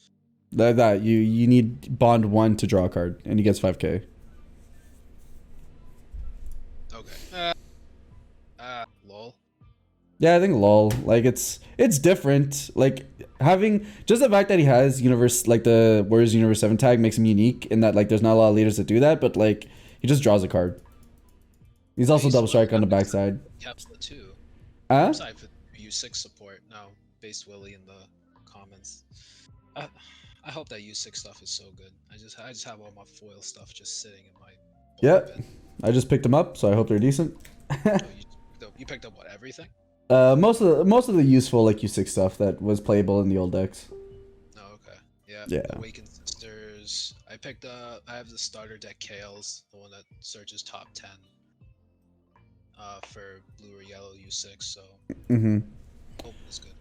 That you need bond 1 to draw a card, and he gets 5k. Okay. Lol. Yeah, I think lol. Like it's different. Like having just the fact that he has universe like the Warriors Universe 7 tag makes him unique in that like there's not a lot of leaders that do that, but like he just draws a card. He's also double strike on the backside. Kefla too. Huh? Sorry for U6 support. No, base Willie in the comments. I hope that U6 stuff is so good. I just have all my foil stuff just sitting in my. Yeah, I just picked them up, so I hope they're decent. You picked up what, everything? Most of the useful like U6 stuff that was playable in the old decks. Oh, okay. Yeah. Yeah. Awakened Sisters. I have the starter deck Kales, the one that searches top 10. For blue or yellow U6, so. Mm-hmm. Open is good.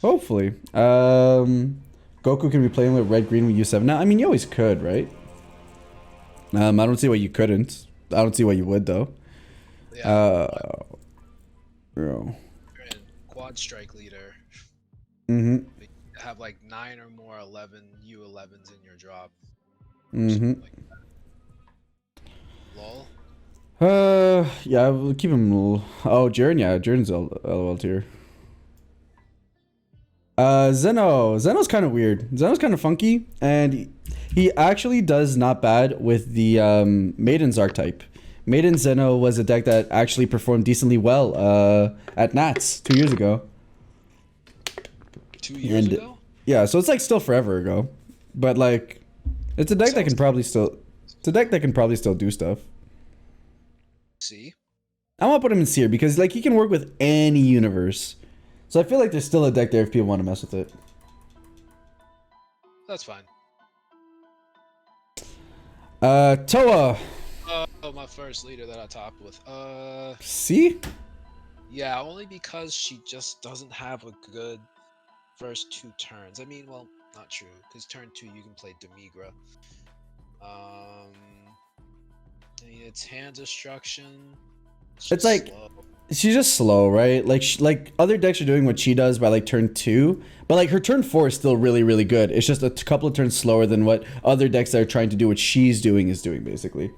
Hopefully. Goku can be playing with red green with U7 now. I mean, you always could, right? I don't see why you couldn't. I don't see why you would though. Yeah. Bro. You're in quad strike leader. Mm-hmm. You have like 9 or more 11 U11s in your drop. Mm-hmm. Like that. Lol. Yeah, we'll keep him. Oh, Jiren, yeah, Jiren's LOL tier. Zeno's kind of weird. Zeno's kind of funky, and he actually does not bad with the Maiden's archetype. Maiden Zeno was a deck that actually performed decently well at Nats 2 years ago. 2 years ago? Yeah, so it's like still forever ago, but like it's a deck that can probably still do stuff. C. I want to put him in C because like he can work with any universe. So I feel like there's still a deck there if people want to mess with it. That's fine. Toa. Oh, my first leader that I topped with. C? Yeah, only because she just doesn't have a good first 2 turns. I mean, well, not true, because turn 2 you can play Demigra. I mean, it's hand destruction. It's like slow. She's just slow, right? Like like other decks are doing what she does by like turn 2, but like her turn 4 is still really, really good. It's just a couple of turns slower than what other decks that are trying to do what she's doing is doing, basically.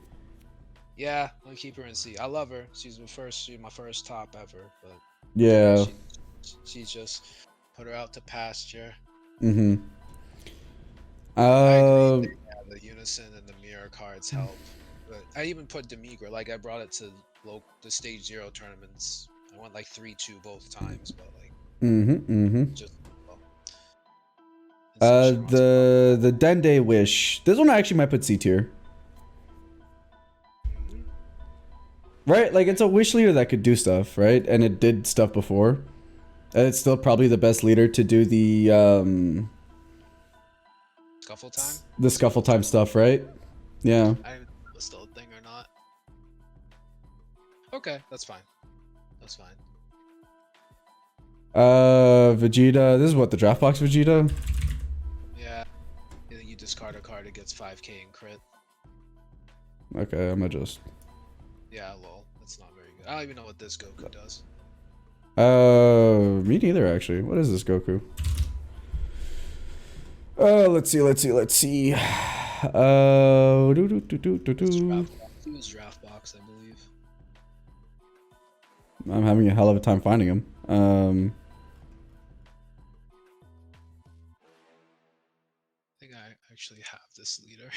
Yeah, I'll keep her in C. I love her. She's my first top ever, but yeah, she's just put her out to pasture. Mm-hmm. The Unison and the Mira cards help, but I even put Demigra. Like I brought it to the stage 0 tournaments. I went like 3-2 both times, but like just the Dende Wish. This one I actually might put C tier. Right, like it's a wish leader that could do stuff, right? And it did stuff before. And it's still probably the best leader to do the Scuffle time? The scuffle time stuff, right? Yeah. I don't know if it's still a thing or not. Okay, that's fine. That's fine. Vegeta. This is what, the draft box Vegeta? Yeah. You discard a card, it gets 5k in crit. Okay, I'm gonna just. Yeah, lol. That's not very good. I don't even know what this Goku does. Me neither, actually. What is this Goku? Let's see. It was draft box, I believe. I'm having a hell of a time finding him. I think I actually have this leader.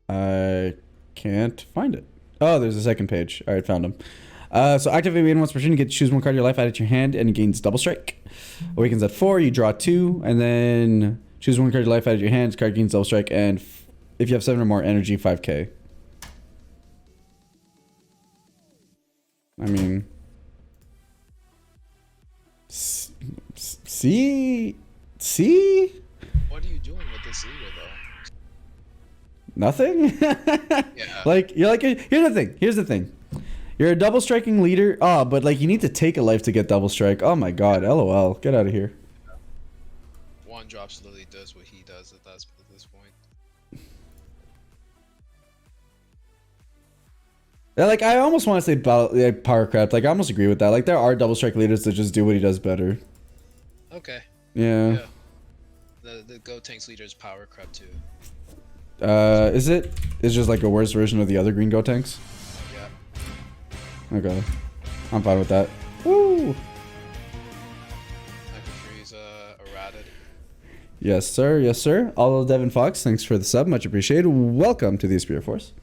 I can't find it. Oh, there's a second page. All right, found him. So activate Maiden once per turn. You get to choose one card of your life, add it to your hand, and it gains double strike. Awakens at 4. You draw 2, and then choose one card of your life, add it to your hand. This card gains double strike, and if you have 7 or more energy, 5k. I mean, see. What are you doing with this leader, though? Nothing. Yeah. Like you're like here's the thing. You're a double striking leader. Oh, but like you need to take a life to get double strike. Oh my god, LOL. Get out of here. One drops literally does what he does at this point. Yeah, like I almost want to say power crap. Like I almost agree with that. Like there are double strike leaders that just do what he does better. Okay. Yeah. The Gotenks leader is power crap too. Is it? It's just like a worse version of the other green Gotenks? Yeah. Okay. I'm fine with that. Woo! Frieza, errated. Yes, sir. Yes, sir. All Devin Fox, thanks for the sub. Much appreciated. Welcome to the Spirit Force.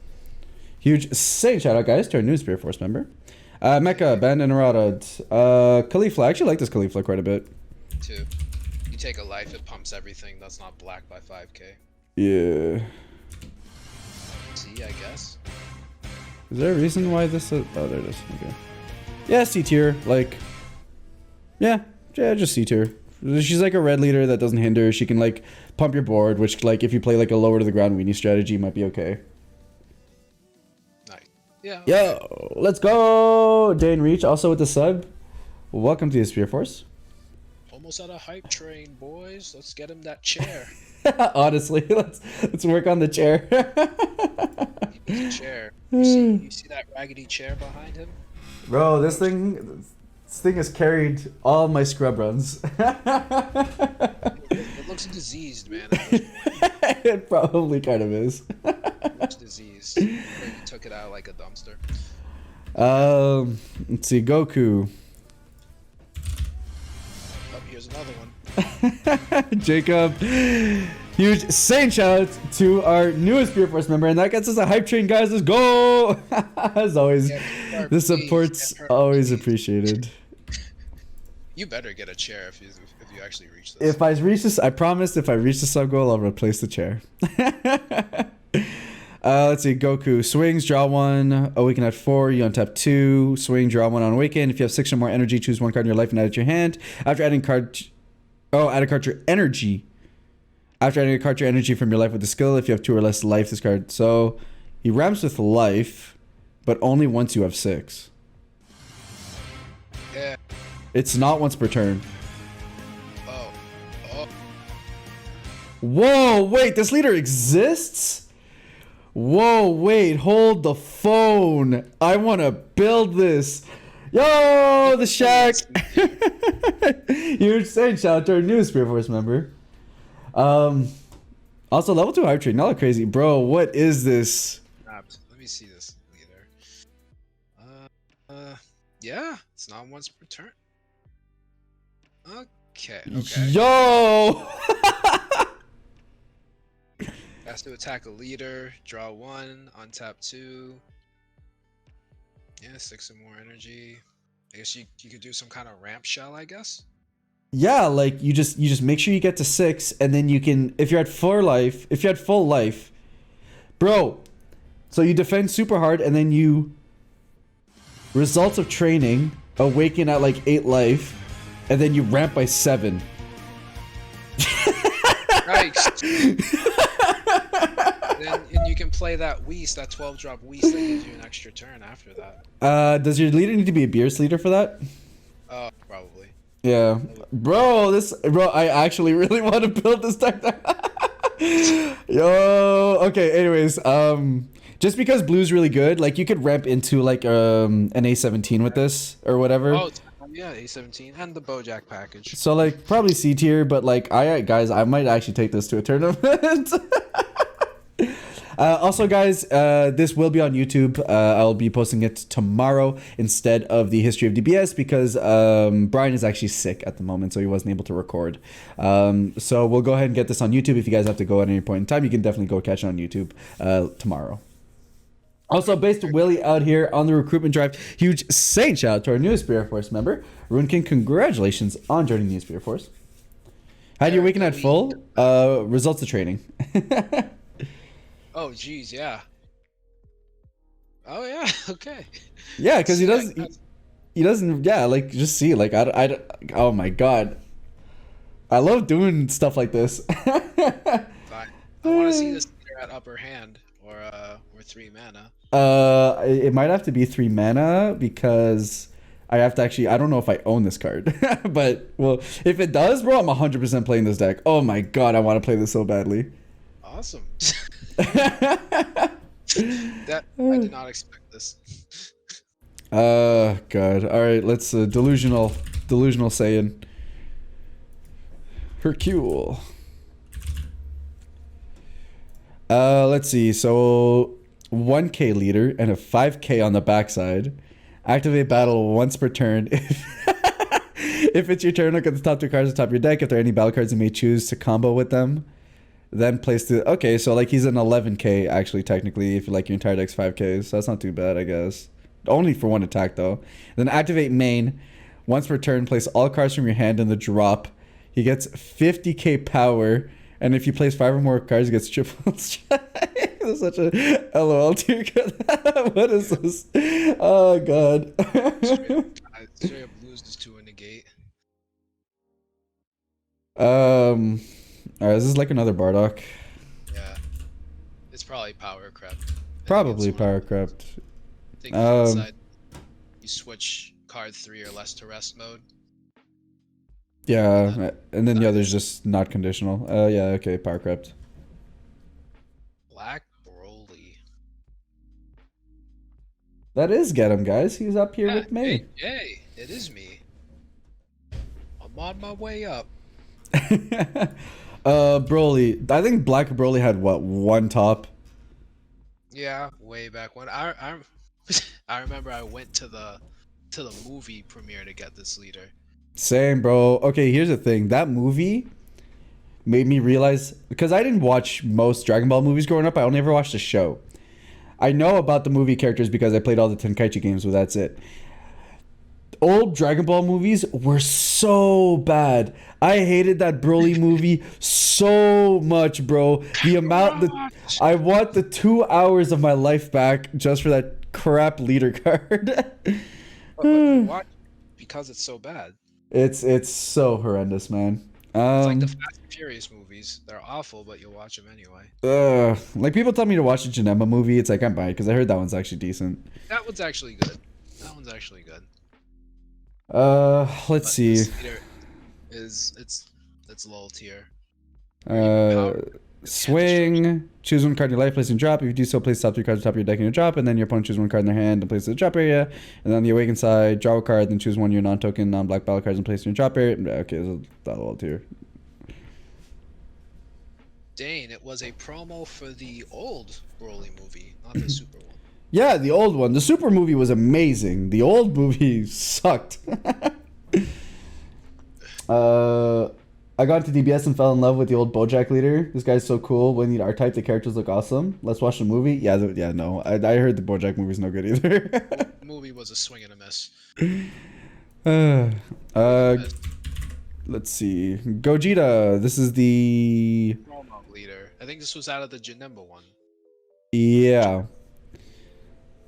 Huge saying shout out, guys, to our new Spirit Force member. Mecha, Ben, and Arad. Kefla. I actually like this Kefla quite a bit. Too. You take a life, it pumps everything that's not black by 5k. Yeah. C, I guess. Is there a reason why this is... Oh, there it is. Okay. Yeah, C tier. Like... Yeah, just C tier. She's like a red leader that doesn't hinder. She can, like, pump your board, which, like, if you play, like, a lower to the ground weenie strategy, might be okay. Nice. Yeah. Okay. Yo, let's go! Dane Reach, also with the sub. Welcome to the Spirit Force. Almost at a hype train, boys. Let's get him that chair. Honestly, let's work on the chair. He needs a chair. You see that raggedy chair behind him? Bro, this thing has carried all my scrub runs. It looks diseased, man. It probably kind of is. It looks diseased. You took it out like a dumpster. Let's see, Goku. Oh, here's another one. Jacob. Huge insane shout out to our newest Spirit Force member, and that gets us a hype train, guys. Let's go! As always, the support's always appreciated. You better get a chair if you actually reach this. If I reach this, I promise. If I reach the sub goal, I'll replace the chair. Let's see. Goku swings, draw 1, awaken at 4. You untap 2, swing, draw 1 on awaken. If you have 6 or more energy, choose 1 card in your life and add it to your hand. After adding card, add a card to your energy. After adding a card to your energy from your life with the skill, if you have 2 or less life, this card. So he ramps with life, but only once you have 6. Yeah. It's not once per turn. Oh. Whoa, wait, this leader exists? Whoa, wait, hold the phone. I want to build this. Yo, the Shack. Huge saying shout out to our new Spirit Force member. Also, level 2 hype train. Not crazy. Bro, what is this? Let me see this leader. Yeah, it's not once per turn. Okay. Yo! Has to attack a leader, draw 1, untap 2. Yeah, 6 or more energy. I guess you could do some kind of ramp shell, I guess. Yeah, like you just make sure you get to 6, and then you can, if you're at full life, bro. So you defend super hard, and then you results of training awaken at like 8 life, and then you ramp by 7. Nice. And you can play that Whis, that 12-drop Whis that gives you an extra turn after that. Does your leader need to be a Beerus leader for that? Probably. Yeah, bro. I actually really want to build this deck. Yo. Okay. Anyways, just because blue's really good, like you could ramp into like an A17 with this or whatever. Oh, yeah, A17 and the Bojack package. So like probably C tier, but like I might actually take this to a tournament. Also, guys, this will be on YouTube. I'll be posting it tomorrow instead of the history of DBS because Brian is actually sick at the moment, so he wasn't able to record. So we'll go ahead and get this on YouTube. If you guys have to go at any point in time, you can definitely go catch it on YouTube tomorrow. Also, based Willie out here on the recruitment drive, huge saint shout out to our newest Spirit Force member, Rune King. Congratulations on joining the Spirit Force. Had your weekend at full? Results of training. Oh, geez, yeah. Oh, yeah, okay. Yeah, because he doesn't, yeah, like, just see, like, oh my god. I love doing stuff like this. Fine. I want to see this leader at upper hand or 3 mana. It might have to be 3 mana because I have to actually, I don't know if I own this card. But, well, if it does, bro, I'm 100% playing this deck. Oh my god, I want to play this so badly. Awesome. I did not expect this. God. All right, let's delusional Saiyan. Hercule. Let's see. So 1k leader and a 5k on the backside. Activate battle once per turn. If it's your turn, look at the top 2 cards at the top of your deck. If there are any battle cards, you may choose to combo with them. Then place the... Okay, so like he's an 11k actually technically if like your entire deck's 5k. So that's not too bad, I guess. Only for 1 attack though. Then activate main. Once per turn, place all cards from your hand in the drop. He gets 50k power. And if you place 5 or more cards, he gets triple strike. That's such a LOL tier. What is this? Oh god. Straight up loses to a negate. Alright, this is like another Bardock. Yeah. It's probably power crept. Probably power crept. I think inside you switch card 3 or less to rest mode. Yeah, and then the other's just not conditional. Yeah, okay, power crept. Black Broly. That is get him, guys. He's up here with me. Hey, it is me. I'm on my way up. Broly. I think Black Broly had what, 1 top? Yeah, way back when. I remember I went to the movie premiere to get this leader. Same, bro. Okay, here's the thing. That movie made me realize, because I didn't watch most Dragon Ball movies growing up. I only ever watched the show. I know about the movie characters because I played all the Tenkaichi games, but that's it. Old Dragon Ball movies were so bad. I hated that Broly movie so so much, bro. The amount I want the 2 hours of my life back just for that crap leader card. But you watch because it's so bad. It's so horrendous, man. It's like the Fast and Furious movies. They're awful, but you'll watch them anyway. Like people tell me to watch the Janemba movie. It's like I'm buying because I heard that one's actually decent. That one's actually good. That one's actually good. Let's see. This leader it's low tier. Swing. Choose one card in your life, place in drop. If you do so, place top 3 cards on top of your deck in your drop, and then your opponent choose one card in their hand and place it in the drop area. And then on the awakened side, draw a card, then choose one of your non-token, non-black battle cards and place it in your drop area. Okay, so that's all tier. Dane, it was a promo for the old Broly movie, not the Super one. Yeah, the old one. The Super movie was amazing. The old movie sucked. I got into DBS and fell in love with the old BoJack leader. This guy's so cool. When you R-type, the characters look awesome. Let's watch the movie. Yeah, no. I heard the BoJack movie's no good either. The movie was a swing and a miss. Let's see. Gogeta. This is the Promo leader. I think this was out of the Janemba one. Yeah.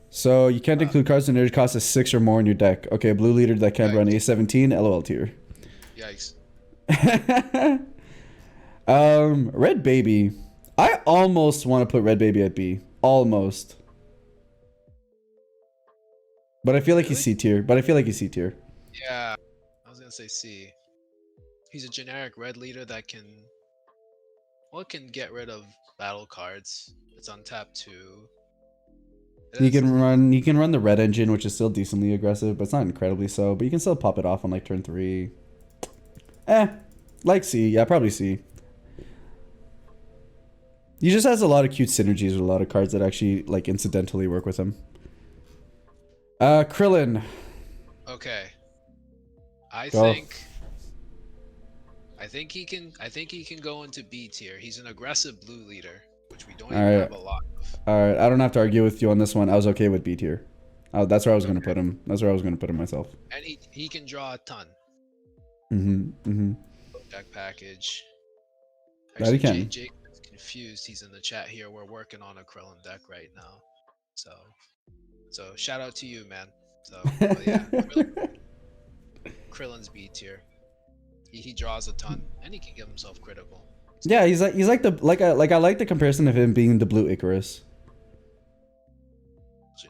So you can't include cards in there. It costs a 6 or more in your deck. Okay, blue leader that can't run A17. LOL tier. Yikes. Red Baby. I almost want to put Red Baby at B. Almost. But I feel like he's C tier. Yeah. I was gonna say C. He's a generic red leader that can get rid of battle cards. It's untapped too. He can run the red engine, which is still decently aggressive, but it's not incredibly so. But you can still pop it off on like turn 3. Like C. Yeah, probably C. He just has a lot of cute synergies with a lot of cards that actually like incidentally work with him. Krillin. Okay. I think he can go into B tier. He's an aggressive blue leader, which we don't even have a lot of. Alright, I don't have to argue with you on this one. I was okay with B tier. That's where I was gonna put him. That's where I was gonna put him myself. And he can draw a ton. Deck package. That he can. Jake is confused. He's in the chat here. We're working on a Krillin deck right now. So shout out to you, man. So yeah, Krillin's B tier. He draws a ton and he can give himself critical. So, yeah, he's like I like the comparison of him being the blue Icarus.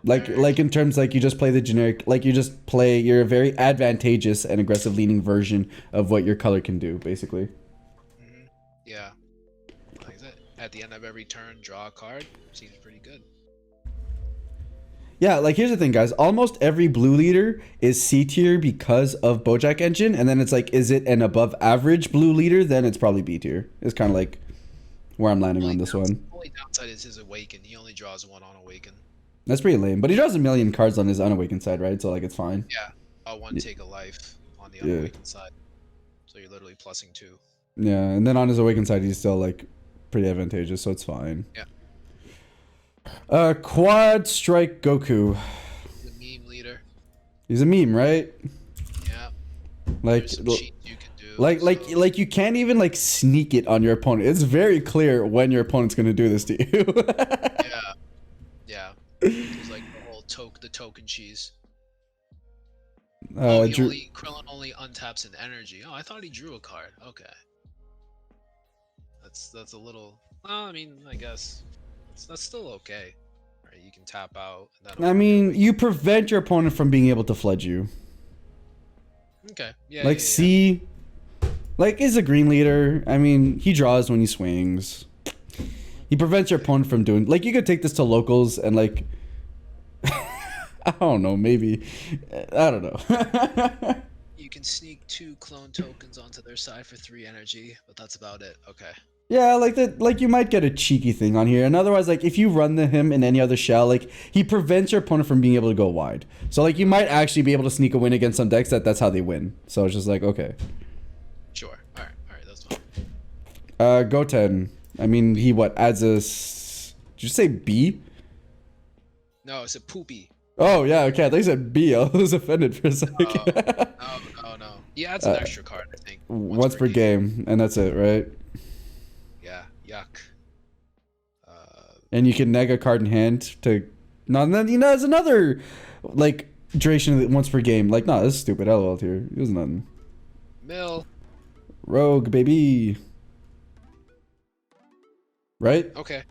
Like in terms like you just play the generic, like you're a very advantageous and aggressive leaning version of what your color can do, basically. Yeah. Like that. At the end of every turn, draw a card. Seems pretty good. Yeah, like here's the thing, guys. Almost every blue leader is C tier because of BoJack Engine, and then it's like, is it an above average blue leader? Then it's probably B tier. It's kind of like where I'm landing on this one. Only downside is his Awaken. He only draws one on Awaken. That's pretty lame, but he draws a million cards on his unawakened side, right? So like it's fine. Yeah, one take a life on the unawakened side. So you're literally plussing 2. Yeah, and then on his awakened side, he's still like pretty advantageous, so it's fine. Yeah. Quad Strike Goku. He's a meme leader. He's a meme, right? Yeah. Like, There's some cheats you can do. like you can't even like sneak it on your opponent. It's very clear when your opponent's gonna do this to you. Yeah. It's like the token cheese. Krillin only untaps an energy. Oh, I thought he drew a card. Okay. That's a little. Well, I mean, I guess that's still okay. Right? You can tap out. I mean, you prevent your opponent from being able to flood you. Okay. Yeah. Like C, like is a green leader. I mean, he draws when he swings. He prevents your opponent from doing. Like you could take this to locals and like. I don't know. Maybe. I don't know. You can sneak 2 clone tokens onto their side for 3 energy, but that's about it. Okay. Yeah, like that. Like you might get a cheeky thing on here, and otherwise, like if you run him in any other shell, like he prevents your opponent from being able to go wide. So like you might actually be able to sneak a win against some decks that's how they win. So it's just like okay. Sure. All right, that's fine. Goten. I mean, he adds a. Did you say B? No, it's a poopy. Oh yeah, okay. I thought you said B. I was offended for a second. No. He adds an extra card, I think. Once per game, and that's it, right? yuck. And you can neg a card in hand to. No, and then there's another like duration once per game. Like, no, this is stupid. LOL here. It was nothing. Mill. Rogue baby. Right? Okay.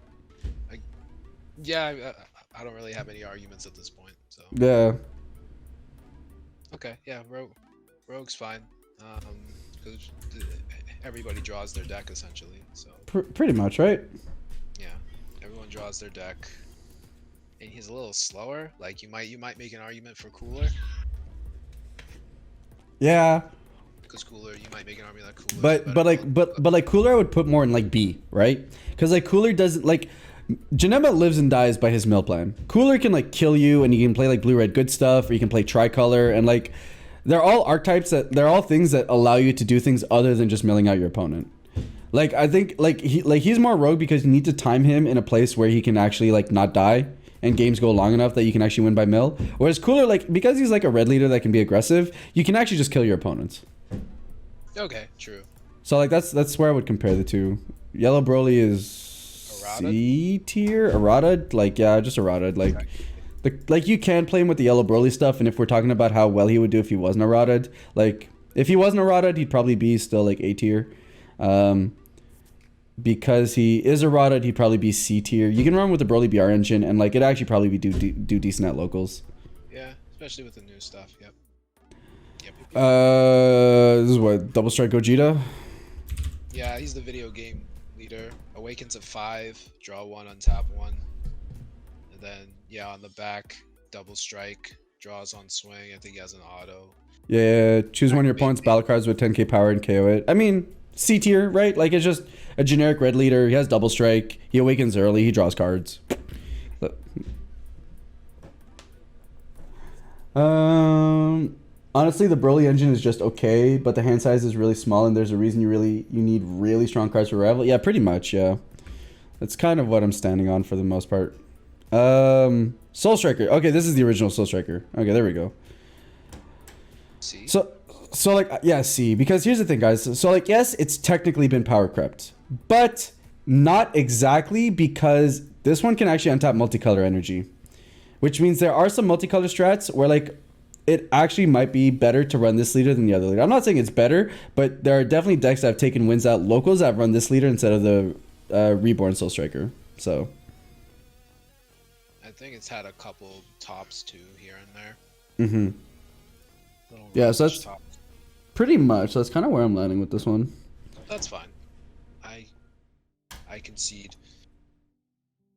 Yeah, I don't really have any arguments at this point. So. Yeah. Okay. Yeah. Rogue's fine. Because everybody draws their deck essentially. So. Pretty much, right? Yeah. Everyone draws their deck. And he's a little slower. Like you might make an argument for Cooler. Yeah. Because Cooler, you might make an argument that Cooler. But like Cooler, I would put more in like B, right? Because like Cooler doesn't like. Janemba lives and dies by his mill plan. Cooler can like kill you, and you can play like blue red good stuff, or you can play tricolor, and like they're all archetypes they're all things that allow you to do things other than just milling out your opponent. Like I think he's more rogue because you need to time him in a place where he can actually like not die and games go long enough that you can actually win by mill. Whereas Cooler, like because he's like a red leader that can be aggressive, you can actually just kill your opponents. Okay, true. So like that's where I would compare the two. Yellow Broly is C tier, errata, like yeah, just errata. Like you can play him with the Yellow Broly stuff, and if we're talking about how well he would do if he wasn't errata, like if he wasn't errata, he'd probably be still like A tier. Because he is errata, he'd probably be C tier. You can run with the Broly BR engine, and like it actually probably do decent at locals. Yeah, especially with the new stuff. Yep. This is what Double Strike Gogeta. Yeah, he's the video game leader. Awakens at 5, draw 1, untap 1. And then, yeah, on the back, double strike, draws on swing. I think he has an auto. Yeah, choose one of your opponent's battle cards with 10k power and KO it. I mean, C tier, right? Like, it's just a generic red leader. He has double strike. He awakens early. He draws cards. Honestly, the Broly engine is just okay, but the hand size is really small, and there's a reason you need really strong cards for rival. Yeah, pretty much, yeah. That's kind of what I'm standing on for the most part. Soul Striker. Okay, this is the original Soul Striker. Okay, there we go. C? So like, yeah, C. Because here's the thing, guys. So like, yes, it's technically been power crept, but not exactly, because this one can actually untap multicolor energy, which means there are some multicolor strats where like, it actually might be better to run this leader than the other leader. I'm not saying it's better, but there are definitely decks that have taken wins out locals that have run this leader instead of the Reborn Soul Striker. So I think it's had a couple tops too here and there. Mm-hmm. Yeah, so that's tops. Pretty much. That's kind of where I'm landing with this one. That's fine. I concede.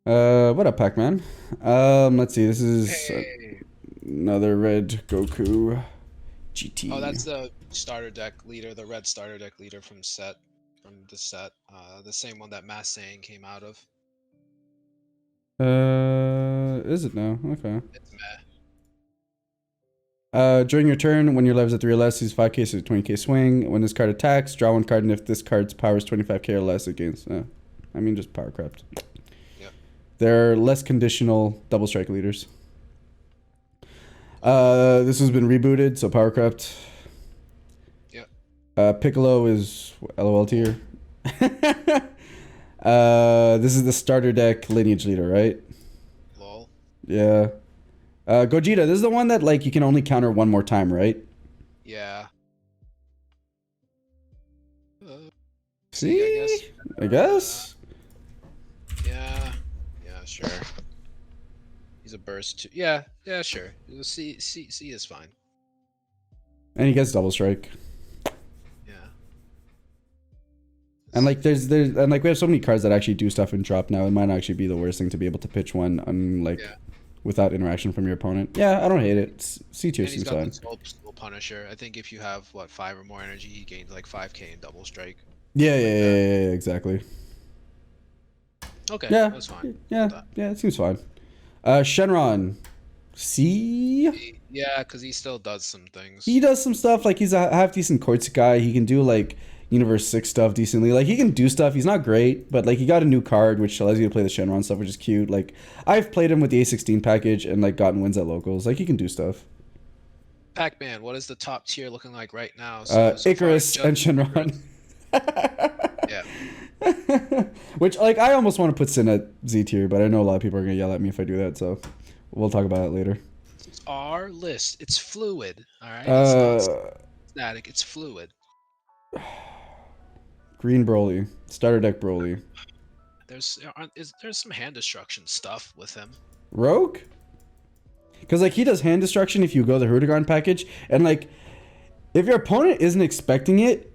What up, Pac-Man? Let's see. This is another red Goku GT. Oh, that's the starter deck leader, the red starter deck leader from the set. The same one that Mass Saiyan came out of. Is it now? Okay. It's meh. During your turn, when your level's at 3 or less, use 5k so 20k swing. When this card attacks, draw one card, and if this card's power is 25k or less, against. I mean, just power crept. Yep. They're less conditional double strike leaders. This has been rebooted, so power crept. Yep. Piccolo is LOL tier. This is the starter deck lineage leader, right? Lol. Yeah. Gogeta, this is the one that like you can only counter one more time, right? Yeah. See? I guess. Yeah, sure. He's a burst too. Yeah, sure. C is fine. And he gets double strike. Yeah. And like there's and like we have so many cards that actually do stuff in drop now. It might actually be the worst thing to be able to pitch one on like without interaction from your opponent. Yeah, I don't hate it. C tier seems fine. He's got the Soul Punisher. I think if you have 5 or more energy, he gains like 5k in double strike. Yeah, exactly. Okay, yeah, that's fine. Yeah, it seems fine. Shenron, C? Yeah, because he still does some things. He does some stuff, like he's a half decent courts guy. He can do like Universe 6 stuff decently. Like he can do stuff. He's not great, but like he got a new card which allows you to play the Shenron stuff, which is cute. Like I've played him with the A16 package and like gotten wins at locals. Like he can do stuff. Pac-Man, what is the top tier looking like right now? Icarus and Shenron. Yeah. Which, like, I almost want to put Sin at Z tier, but I know a lot of people are gonna yell at me if I do that, so we'll talk about it later. It's our list. It's fluid. All right. It's not static. It's fluid. Green Broly, starter deck Broly. There's some hand destruction stuff with him. Rogue? Because, like, he does hand destruction if you go the Hurrigan package, and, like, if your opponent isn't expecting it,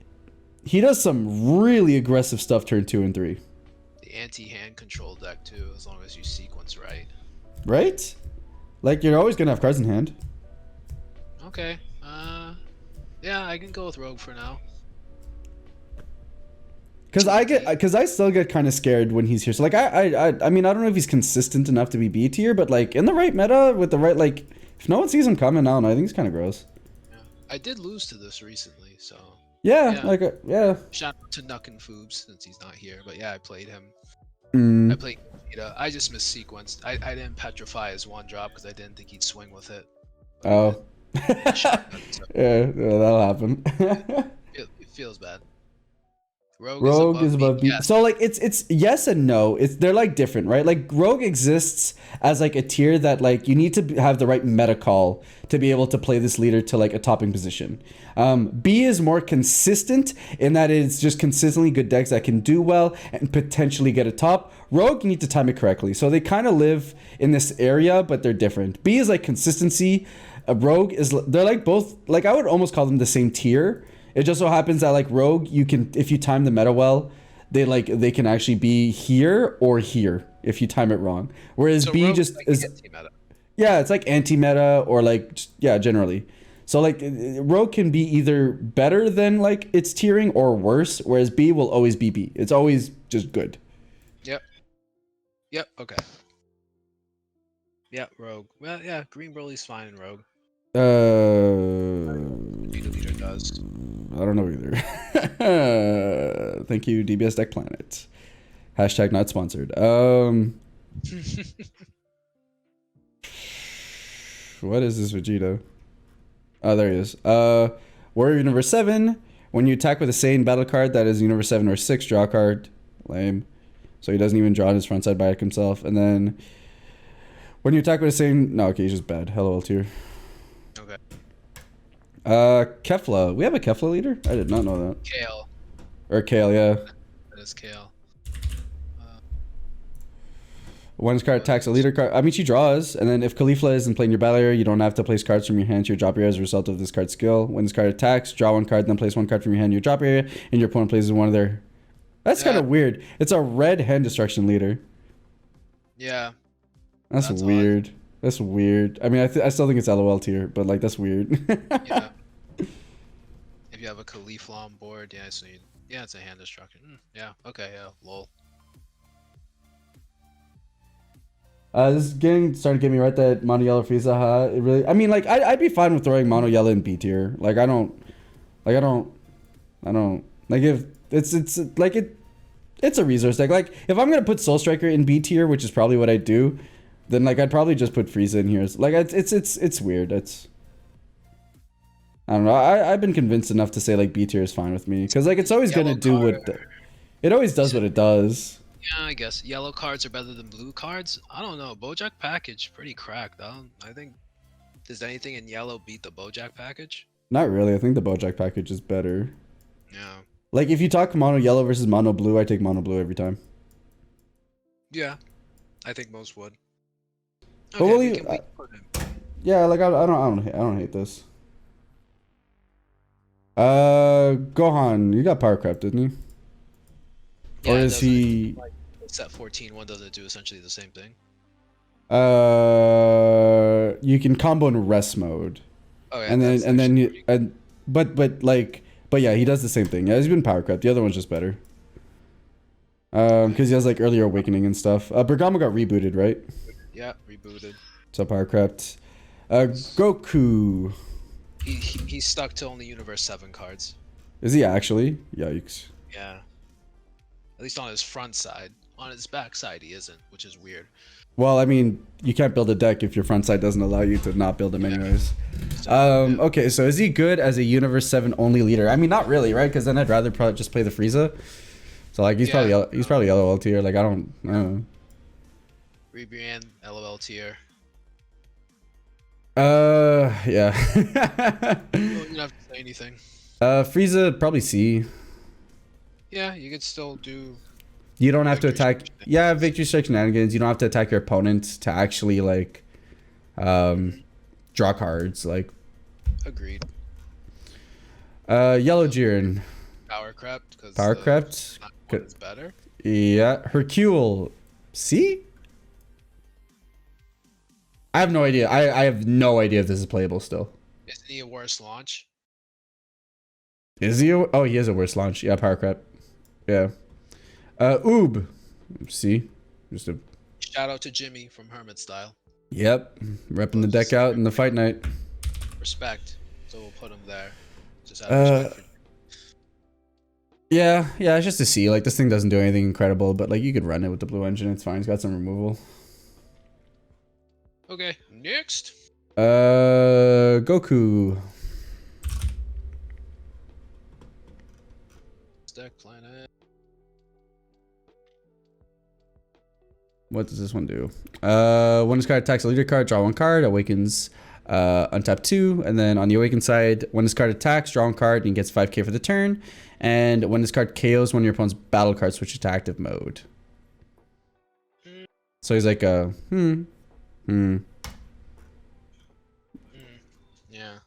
he does some really aggressive stuff turn 2 and 3. The anti-hand control deck too, as long as you sequence right. Right? Like, you're always gonna have cards in hand. Okay. Yeah, I can go with Rogue for now. Because I still get kind of scared when he's here. So, like, I mean, I don't know if he's consistent enough to be B tier, but, like, in the right meta with the right, like, if no one sees him coming, I don't know. I think he's kind of gross. Yeah. I did lose to this recently, so. Yeah. Like, yeah. Shout out to Nuck and Foobs since he's not here, but yeah, I played him. Mm. I played Gogeta. I just missequenced. I didn't petrify his one drop because I didn't think he'd swing with it. Oh. Yeah, that'll happen. It feels bad. Rogue is above B. Yes. So, like, it's yes and no. They're like different, right? Like, Rogue exists as like a tier that, like, you need to have the right meta call to be able to play this leader to, like, a topping position. B is more consistent in that it's just consistently good decks that can do well and potentially get a top. Rogue, you need to time it correctly. So they kind of live in this area, but they're different. B is like consistency. Rogue is, they're like both, like, I would almost call them the same tier. It just so happens that, like, Rogue, you can, if you time the meta well, they can actually be here or here if you time it wrong. Whereas so B Rogue just is anti-meta. Yeah, it's like anti-meta or, like, yeah, generally. So, like, Rogue can be either better than, like, its tiering or worse, whereas B will always be B. It's always just good. Yep. Okay. Yeah, Rogue. Well, yeah, Green Broly's fine in Rogue. Leader does. I don't know either. Thank you, DBS Deck Planet. Hashtag not sponsored. What is this Vegito? Oh, there he is. Warrior Universe 7. When you attack with a Saiyan battle card that is Universe 7 or 6, draw a card. Lame. So he doesn't even draw on his front side by himself. And then when you attack with a Saiyan... No, okay, he's just bad. LOL tier. Okay. Kefla. We have a Kefla leader? I did not know that. Kale. Or Kale, yeah. That is Kale. When this card attacks a leader card, I mean, she draws, and then if Kefla isn't playing your battle area, you don't have to place cards from your hand to your drop area as a result of this card's skill. When this card attacks, draw one card, then place one card from your hand to your drop area, and your opponent places one of their... That's kind of weird. It's a red hand destruction leader. Yeah. That's weird. Odd. That's weird. I mean, I still think it's LOL tier, but, like, that's weird. Yeah. If you have a Kefla on board, yeah, so yeah, it's a hand destruction. Yeah, okay, yeah, lol. This is starting to get me right that mono yellow Frieza, huh? It really, I mean, like, I'd be fine with throwing mono yellow in B tier. Like, I don't, like, if it's a resource deck. Like, if I'm gonna put Soul Striker in B tier, which is probably what I do, then, like, I'd probably just put Frieza in here. Like, it's weird. I don't know. I've been convinced enough to say, like, B tier is fine with me, because, like, it's always gonna do what it always does what it does. Yeah, I guess yellow cards are better than blue cards. I don't know. Bojack package pretty cracked. I think, does anything in yellow beat the Bojack package? Not really. I think the Bojack package is better. Yeah. Like, if you talk mono yellow versus mono blue, I take mono blue every time. Yeah, I think most would. Okay, but yeah, like, I don't hate this. Gohan, you got power crap, didn't you? Yeah, or is he? Like, set 14, one doesn't do essentially the same thing. You can combo in rest mode. Oh yeah. But yeah, he does the same thing. Yeah, he's been power crap. The other one's just better. Because he has, like, earlier awakening and stuff. Bergamo got rebooted, right? Yeah, rebooted. So power crept. Goku. He's stuck to only Universe 7 cards. Is he actually? Yikes. Yeah. At least on his front side. On his back side, he isn't, which is weird. Well, I mean, you can't build a deck if your front side doesn't allow you to not build him anyways. So, okay, so is he good as a Universe 7 only leader? I mean, not really, right? Because then I'd rather probably just play the Frieza. So like he's probably LOL tier. Like I don't know. Rebrand LOL tier. Yeah. You don't have to say anything. Frieza probably C. Yeah, you could still do. You don't have to attack. Yeah, victory strike shenanigans. You don't have to attack your opponent to actually like, draw cards. Like. Agreed. Yellow Jiren. Power crept. Because Power crept. Is better. Yeah, Hercule. C. I have no idea. I have no idea if this is playable still. Isn't he a worse launch? Is he? Oh, he is a worse launch. Yeah, power crap. Yeah. Oob. See, just a. Shout out to Jimmy from Hermit Style. Yep, repping the deck out in the fight night. Respect. So we'll put him there. Just out of respect. Yeah, it's just a C. Like this thing doesn't do anything incredible, but like you could run it with the blue engine. It's fine. It's got some removal. Okay, next. Goku. Deck planet. What does this one do? When this card attacks a leader card, draw one card, awakens, untap 2, and then on the awakened side, when this card attacks, draw one card and gets 5k for the turn. And when this card KOs one of your opponent's battle cards, switch to active mode. So he's like Yeah,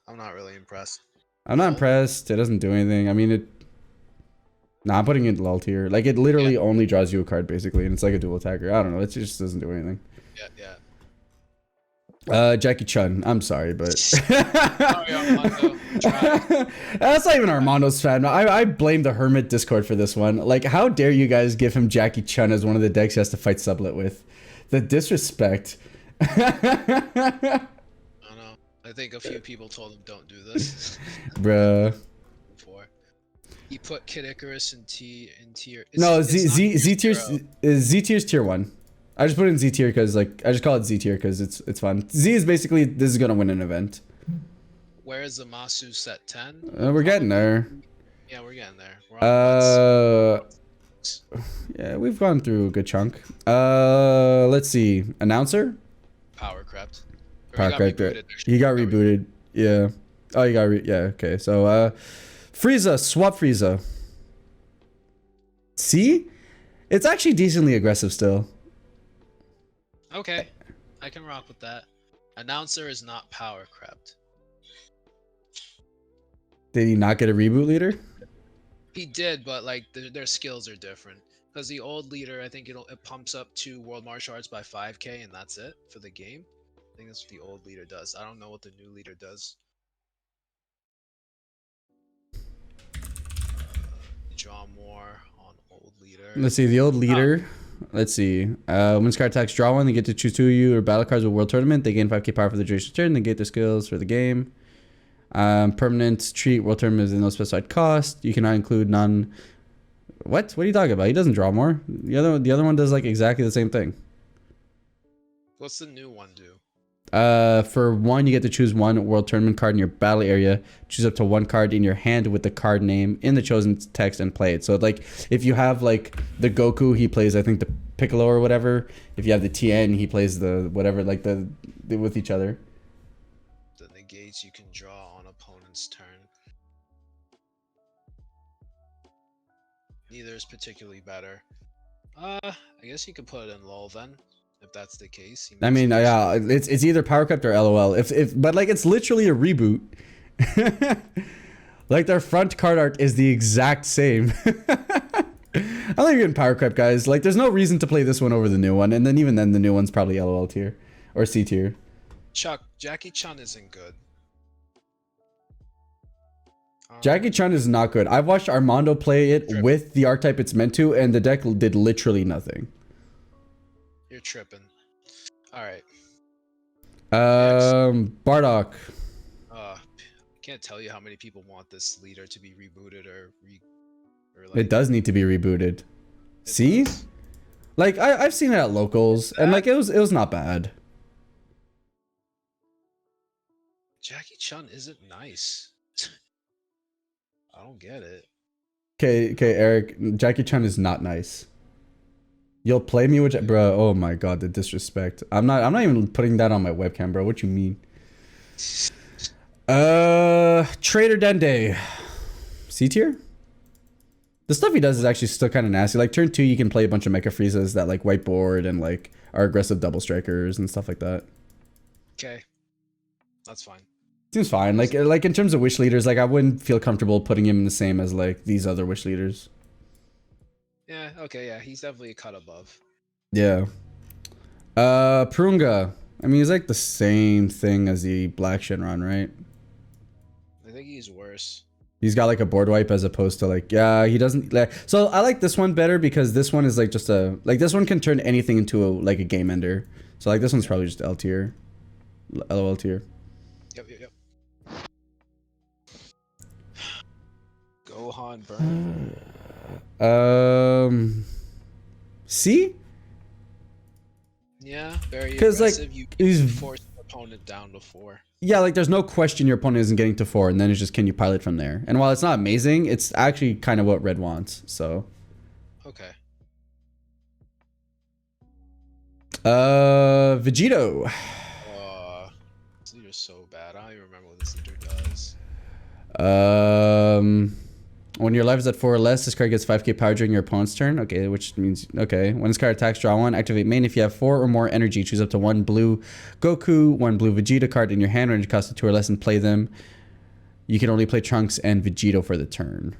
I'm not really impressed. I'm not impressed. It doesn't do anything. I mean, Nah, I'm putting it lull tier. Like, it literally only draws you a card, basically, and it's like a dual attacker. I don't know. It just doesn't do anything. Yeah. Jackie Chun. I'm sorry, but... Sorry, Armando. That's not even Armando's fan. I blame the Hermit Discord for this one. Like, how dare you guys give him Jackie Chun as one of the decks he has to fight Sublet with? The disrespect. I don't know. I think a few people told him don't do this. Bruh. Before. He put Kid Icarus in tier. No, Z tier's tier 1. I just put it in Z tier because I just call it Z tier because it's fun. Z is basically this is gonna win an event. Where is Zamasu set 10? We're getting there. Yeah, we're getting there. We're on yeah, we've gone through a good chunk. Let's see. Announcer? Power crept. Power crept. He got rebooted. Yeah. Oh, you got yeah. Okay. So Frieza, swap Frieza. See? It's actually decently aggressive still. Okay. I can rock with that. Announcer is not power crept. Did he not get a reboot leader? He did, but like their skills are different. Because the old leader, I think it pumps up 2 world martial arts by 5k and that's it for the game. I think that's what the old leader does. I don't know what the new leader does. Draw more on old leader. Let's see, the old leader. Let's see. When this card attacks, draw one. They get to choose 2 of you or battle cards with World Tournament. They gain 5k power for the duration of the turn. They get their skills for the game. Permanent treat World Tournament is no specified cost. You cannot include non. What are you talking about? He doesn't draw more. The other one does like exactly the same thing. What's the new one do? For 1, you get to choose 1 World Tournament card in your battle area. Choose up to 1 card in your hand with the card name in the chosen text and play it. So like if you have like the Goku, he plays I think the Piccolo or whatever. If you have the TN, he plays the whatever, like the with each other. The negates you can draw on opponent's turn. Neither is particularly better. I guess you could put it in LOL then. If that's the case. I mean, yeah, it's either power crept or LOL. But like it's literally a reboot. Like their front card art is the exact same. I don't think you're getting power crept, guys. Like there's no reason to play this one over the new one, and then even then the new one's probably LOL tier or C tier. Chuck, Jackie Chun isn't good. Jackie Chun is not good. I've watched Armando play it with the archetype it's meant to, and the deck did literally nothing. You're tripping. Alright. Bardock. I can't tell you how many people want this leader to be rebooted or like, it does need to be rebooted. See? Does. Like I've seen it at locals and like it was not bad. Jackie Chun isn't nice. I don't get it. Okay, Eric. Jackie Chun is not nice. You'll play me with bro. Oh my god, the disrespect. I'm not even putting that on my webcam, bro. What you mean? Trader Dende. C tier? The stuff he does is actually still kind of nasty. Like turn 2, you can play a bunch of Mecha Friezas that like whiteboard and like are aggressive double strikers and stuff like that. Okay. That's fine. Seems fine. Like in terms of wish leaders, like I wouldn't feel comfortable putting him in the same as like these other wish leaders. Yeah, okay, yeah. He's definitely a cut above. Yeah. Prunga. I mean, he's like the same thing as the Black Shenron, right? I think he's worse. He's got like a board wipe as opposed to like, yeah, he doesn't like. So I like this one better because this one is like just a, like this one can turn anything into like a game ender. So like this one's probably just L tier. LOL tier. Yep. Gohan burn. C? Yeah, very because like you force the opponent down to 4. Yeah, like there's no question your opponent isn't getting to 4, and then it's just can you pilot from there. And while it's not amazing, it's actually kind of what Red wants. So. Okay. Vegito. You're so bad. I don't even remember what this leader does. When your life is at 4 or less, this card gets 5k power during your opponent's turn. Okay, which means, okay. When this card attacks, draw 1, activate main. If you have 4 or more energy, choose up to 1 blue Goku, 1 blue Vegeta card in your hand. When it costs 2 or less and play them, you can only play Trunks and Vegito for the turn.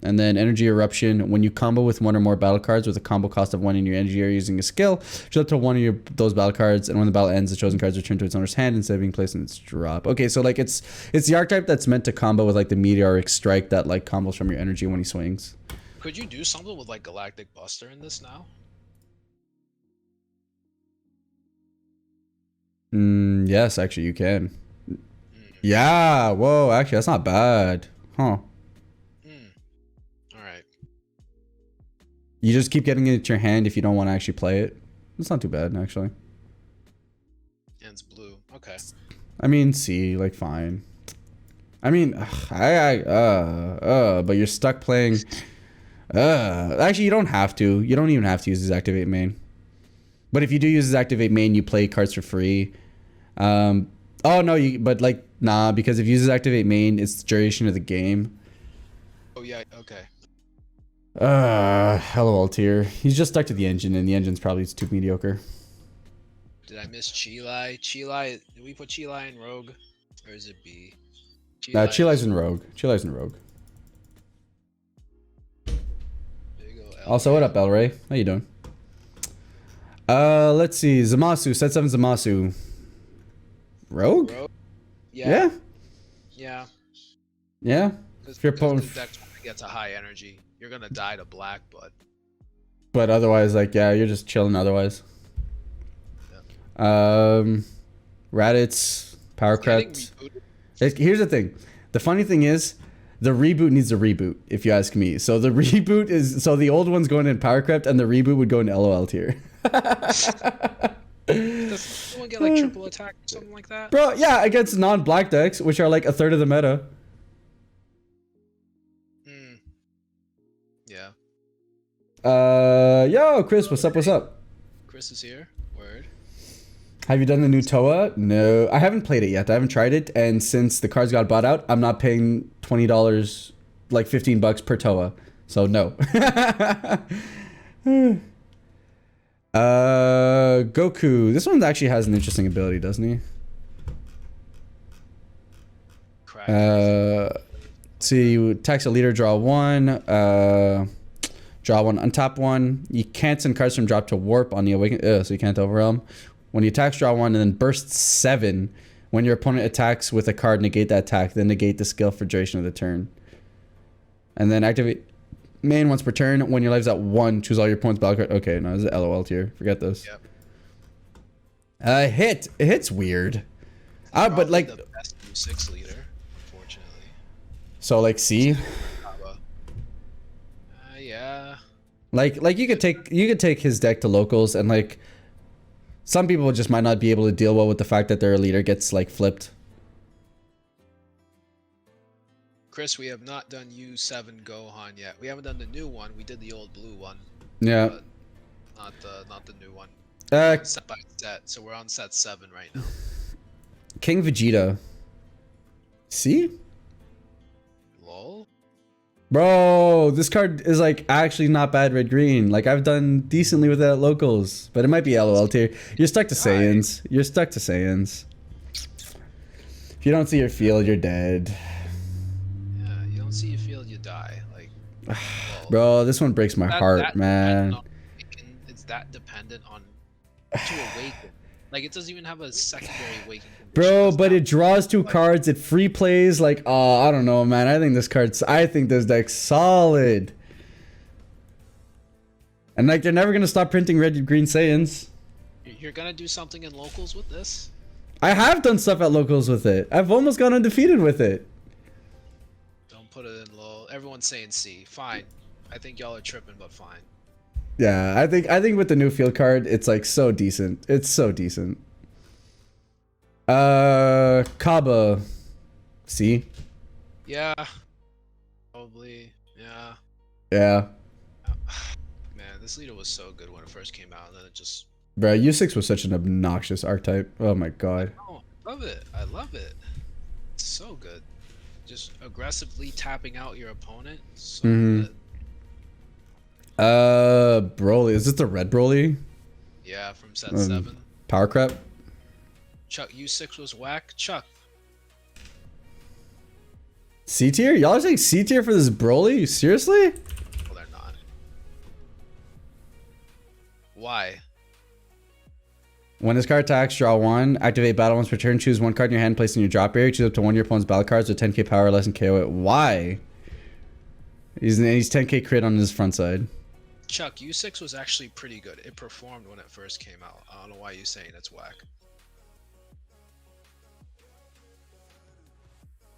And then Energy Eruption, when you combo with 1 or more battle cards with a combo cost of 1 in your energy area using a skill, choose up to 1 of those battle cards, and when the battle ends, the chosen cards return to its owner's hand instead of being placed in its drop. Okay, so like it's the archetype that's meant to combo with like the meteoric strike that like combos from your energy when he swings. Could you do something with like Galactic Buster in this now? Yes, actually you can. Yeah, whoa, actually that's not bad. Huh. You just keep getting it to your hand if you don't want to actually play it. It's not too bad, actually. And it's blue. Okay. I mean, C, like, fine. I mean, but you're stuck playing. Actually, you don't have to. You don't even have to use his activate main. But if you do use his activate main, you play cards for free. Oh no, but like, nah, because if you use his activate main, it's the duration of the game. Oh yeah, okay. LOL tier. He's just stuck to the engine, and the engine's probably too mediocre. Did I miss Chilai? Chilai, did we put Chilai in Rogue? Or is it B? Chilai's in Rogue. Chilai's in Rogue. There you go, Also, what up, El Ray? How you doing? Let's see. Zamasu, set 7 Zamasu. Rogue? Yeah. Yeah? If your opponent gets a high energy, you're gonna die to black, but otherwise, like, yeah, you're just chilling otherwise. Yeah. Raditz, Power Crept. Here's the thing. The funny thing is, the reboot needs a reboot, if you ask me. So the reboot is, so the old one's going in Power Crept, and the reboot would go in LOL tier. Does someone get like triple attack or something like that? Bro, yeah, against non-black decks, which are like a third of the meta. Yeah. Yo, Chris, what's up? What's up? Chris is here. Word. Have you done the new Toa? No, I haven't played it yet. I haven't tried it, and since the cards got bought out, I'm not paying $20, like $15 per Toa. So no. Goku. This one actually has an interesting ability, doesn't he? See, you tax a leader, draw 1, draw 1, untap 1. You can't send cards from drop to warp on the awaken, so you can't overwhelm. When you attacks, draw 1, and then burst 7. When your opponent attacks with a card, negate that attack, then negate the skill for duration of the turn. And then activate main once per turn. When your life's at 1, choose all your opponent's battle card. Okay, no, this is LOL tier. Forget this. Yep. It hits weird. But like the best 6 leader. So like C. Yeah. Like you could take his deck to locals, and like some people just might not be able to deal well with the fact that their leader gets like flipped. Chris, we have not done U7 Gohan yet. We haven't done the new one. We did the old blue one. Yeah. But not the new one. Uh, Set by set. So we're on set 7 right now. King Vegeta. See? Lol. Bro, this card is like actually not bad red green. Like I've done decently with it at locals, but it might be LOL tier. You're stuck to Saiyans. You're stuck to Saiyans. If you don't see your field, you're dead. Yeah, you don't see your field, you die. Like, well, bro, this one breaks my heart, man. It's that dependent on to awaken. Like it doesn't even have a secondary awakening. Bro, but it draws 2 cards. It free plays. Like, I don't know, man. I think this deck's solid. And like, they're never gonna stop printing red and green Saiyans. You're gonna do something in locals with this? I have done stuff at locals with it. I've almost gone undefeated with it. Don't put it in low. Everyone's saying C. Fine. I think y'all are tripping, but fine. Yeah, I think with the new field card, it's like so decent. It's so decent. Kaba. C. Yeah. Probably. Yeah. Yeah. Man, this leader was so good when it first came out, and then it just. Bro, U6 was such an obnoxious archetype. Oh my god. Oh, I love it. I love it. It's so good. Just aggressively tapping out your opponent. So good. Broly. Is this the red Broly? Yeah, from set 7. Power crap. Chuck, U6 was whack. Chuck. C tier? Y'all are saying C tier for this Broly? Seriously? Well, they're not. Why? When this card attacks, draw 1. Activate battle once per turn. Choose 1 card in your hand, place in your drop area. Choose up to 1 of your opponent's battle cards with 10k power or less and KO it. Why? He's 10k crit on his front side. Chuck, U6 was actually pretty good. It performed when it first came out. I don't know why you're saying it's whack.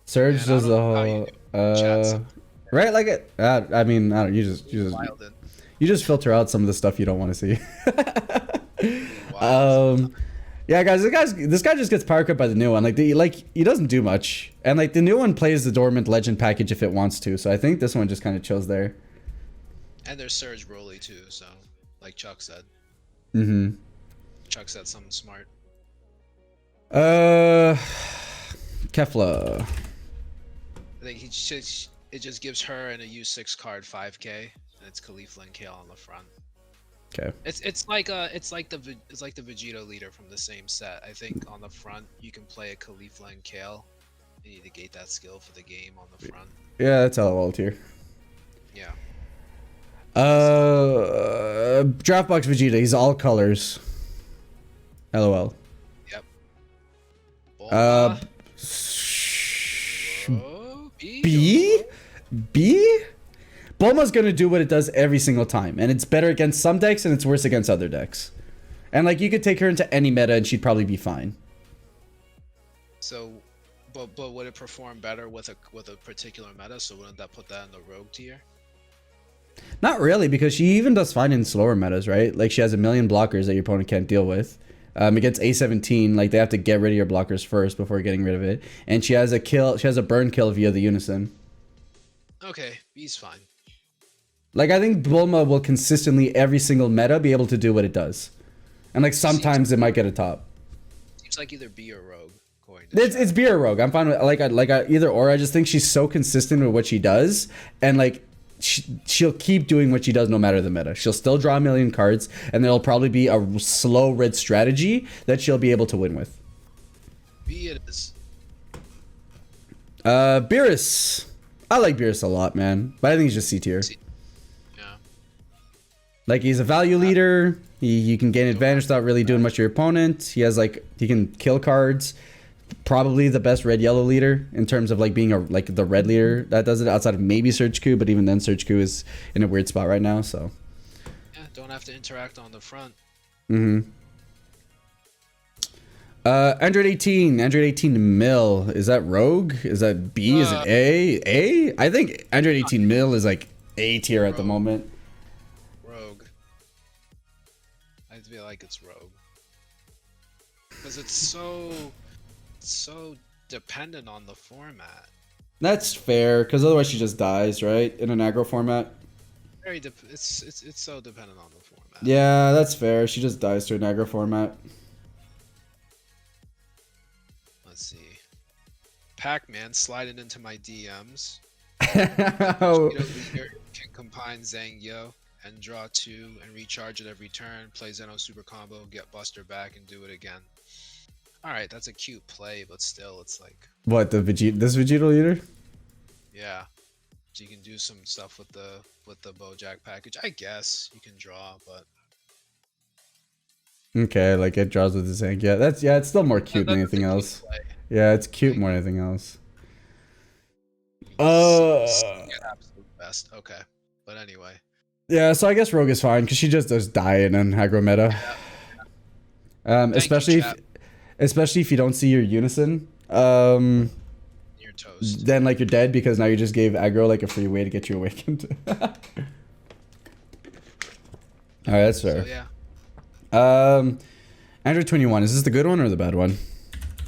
Surge does the whole right, like it. I mean, I don't. You just filter out some of the stuff you don't want to see. Yeah, guys, this guy just gets power cut by the new one. Like he doesn't do much, and like the new one plays the dormant legend package if it wants to. So I think this one just kind of chills there. And there's Surge Broly too. So, like Chuck said. Chuck said something smart. Kefla. I think it just gives her and a U6 card 5k, and it's Kefla and Kale on the front. Okay. It's like the Vegito leader from the same set. I think on the front you can play a Kefla and Kale. You need to gate that skill for the game on the front. Yeah, that's LOL tier. Yeah. Draftbox Vegeta. He's all colors. LOL. Yep. B? Bulma's gonna do what it does every single time, and it's better against some decks and it's worse against other decks. And like you could take her into any meta and she'd probably be fine. So, but would it perform better with a particular meta? So wouldn't that put that in the rogue tier? Not really, because she even does fine in slower metas, right? Like she has a million blockers that your opponent can't deal with. Against A17, like they have to get rid of your blockers first before getting rid of it. And she has a burn kill via the unison. Okay, B's fine. Like I think Bulma will consistently every single meta be able to do what it does. And like sometimes it might get a top. Seems like either B or rogue. It's B or rogue. I'm fine with either or. I just think she's so consistent with what she does, and like she'll keep doing what she does no matter the meta. She'll still draw a million cards, and there'll probably be a slow red strategy that she'll be able to win with. B it is. Beerus. I like Beerus a lot, man, but I think he's just C tier. Yeah. Like he's a value leader. You can gain advantage without really doing much to your opponent. He can kill cards. Probably the best red-yellow leader in terms of like being the red leader that does it, outside of maybe Surge Q, but even then Surge Q is in a weird spot right now. So yeah, don't have to interact on the front. Android 18 mil. Is that rogue? Is that B? Is it A? I think Android 18 mil is like A tier at the moment. Rogue. I feel like it's rogue. Because it's so dependent on the format. That's fair, because otherwise she just dies, right? In an aggro format. It's so dependent on the format. Yeah, that's fair. She just dies to an aggro format. Let's see. Pac-Man sliding into my DMs. Oh. Vegito Leader can combine Zangyo and draw 2 and recharge it every turn. Play Zeno super combo, get Buster back, and do it again. All right, that's a cute play, but still, it's like. What, the Vegeta? This Vegito Leader? Yeah. So you can do some stuff with the Bojack package. I guess you can draw, but Okay, like it draws with the Zank. Yeah, it's still more cute than anything else. Yeah, it's cute more than anything else. Absolute best. Okay, but anyway. Yeah, so I guess Rogue is fine because she just does die in an aggro meta. Yeah. Especially if you don't see your unison. You're toast. Then like you're dead because now you just gave aggro like a free way to get you awakened. Alright, that's fair. So, yeah. Android 21, is this the good one or the bad one?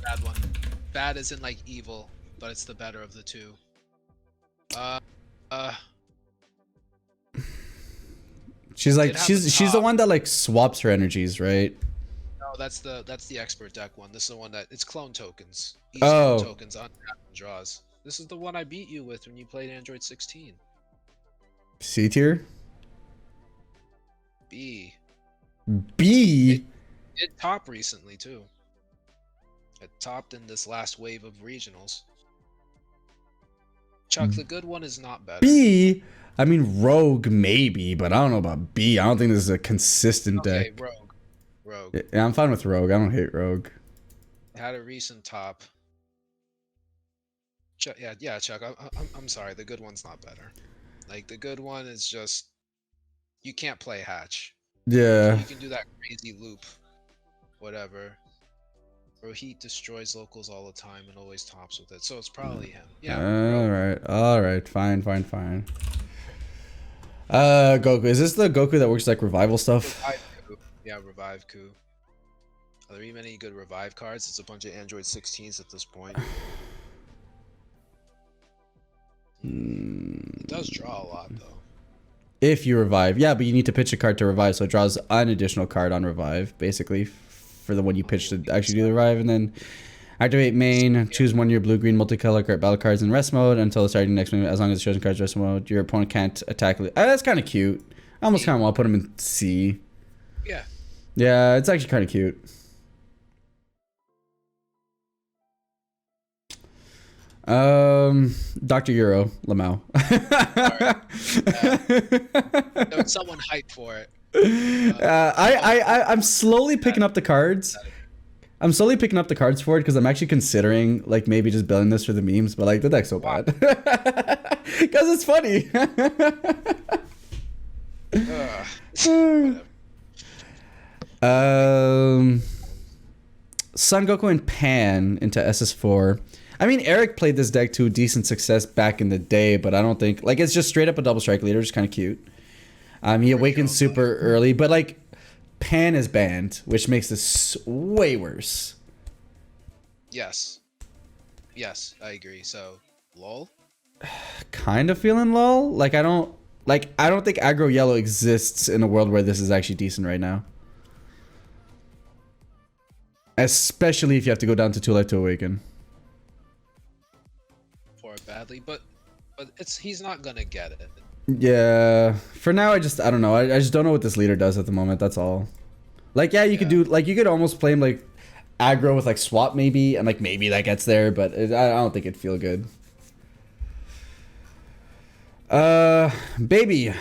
Bad one. Bad isn't like evil, but it's the better of the two. She's like she's the one that like swaps her energies, right? No, that's the expert deck one. This is the one that it's clone tokens. Each Oh. clone tokens on draws. This is the one I beat you with when you played Android 16. C tier? B. B? It topped recently too. It topped in this last wave of regionals. Chuck, the good one is not better. B? I mean, Rogue maybe, but I don't know about B. I don't think this is a consistent deck. Okay, Rogue. Yeah, I'm fine with Rogue. I don't hate Rogue. It had a recent top. Chuck, yeah, Chuck. I'm sorry. The good one's not better. Like the good one is just you can't play hatch. Yeah. You can do that crazy loop, whatever. Heat destroys locals all the time and always tops with it, so it's probably him. Yeah. All right. Fine. Goku. Is this the Goku that works like revival stuff? Revive Coup. Are there even any good revive cards? It's a bunch of Android 16s at this point. It does draw a lot though. If you revive, yeah, but you need to pitch a card to revive, so it draws an additional card on revive, basically, for the one you pitch to actually do the revive, and then activate main, choose one of your blue-green multicolor card battle cards in rest mode until the start of the next move. As long as the chosen card's rest mode, your opponent can't attack. That's kind of cute. I almost kind of want to put him in C. Yeah. Yeah, it's actually kind of cute. Dr. Euro, Lamau. There was someone hyped for it. I'm slowly picking up the cards. I'm slowly picking up the cards for it because I'm actually considering like maybe just building this for the memes, but like the deck's so bad because it's funny. Son Goku and Pan into SS4. I mean, Eric played this deck to decent success back in the day, but I don't think like it's just straight up a double strike leader, just kind of cute. He awakens super early, but like Pan is banned, which makes this way worse. Yes, I agree. So, lol. Kind of feeling lol. Like I don't think aggro yellow exists in a world where this is actually decent right now. Especially if you have to go down to 2 life to awaken. For it badly, but he's not gonna get it. Yeah. For now, I don't know. I just don't know what this leader does at the moment. That's all. Like, yeah, you could do like you could almost play him like aggro with like swap maybe, and like maybe that gets there, but I don't think it'd feel good. Baby,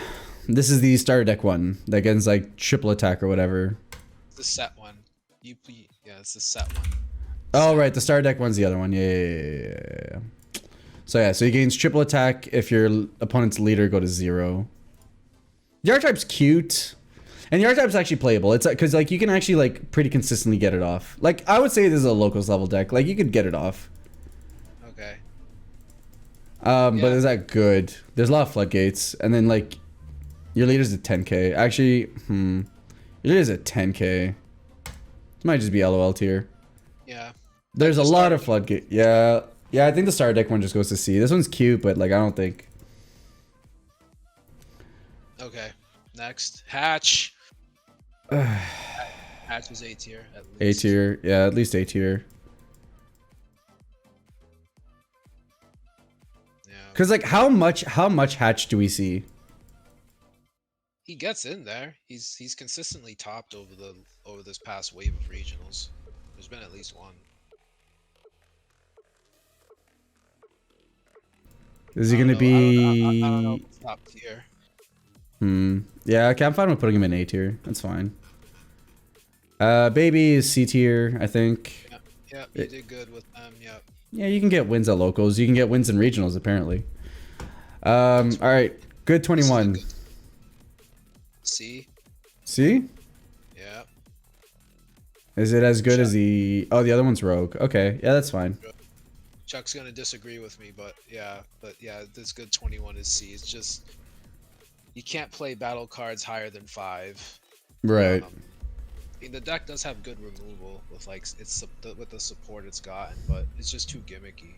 this is the starter deck one that gets like triple attack or whatever. The set one. Yeah, it's the set one. Oh right, the starter deck one's the other one. Yeah. So he gains triple attack if your opponent's leader go to 0. The archetype's cute, and the archetype's actually playable. It's because like you can actually like pretty consistently get it off. Like I would say this is a locals level deck. Like you could get it off. Okay. But is that good? There's a lot of floodgates, and then like your leader's at 10k. Actually, your leader's at 10k. This might just be LOL tier. Yeah. There's a lot of floodgate. Yeah. Yeah, I think the Star deck one just goes to C. This one's cute, but like I don't think. Okay, next Hatch. Hatch is A tier at A least. tier, yeah, at least A tier. Yeah. Cause like how much Hatch do we see? He gets in there. He's consistently topped over this past wave of regionals. There's been at least one. Is he gonna be? I don't know if it's top tier. Yeah, okay, I'm fine with putting him in A tier. That's fine. Baby is C tier, I think. Yeah, you did good with them. Yep. Yeah, you can get wins at locals. You can get wins in regionals, apparently. All right, good 21. C. C? Yeah. Is it as good Chuck. as the? Oh, the other one's Rogue. Okay, yeah, that's fine. Chuck's gonna disagree with me, but yeah, this good 21 is C. It's just you can't play battle cards higher than 5. Right. I mean, the deck does have good removal with like with the support it's gotten, but it's just too gimmicky.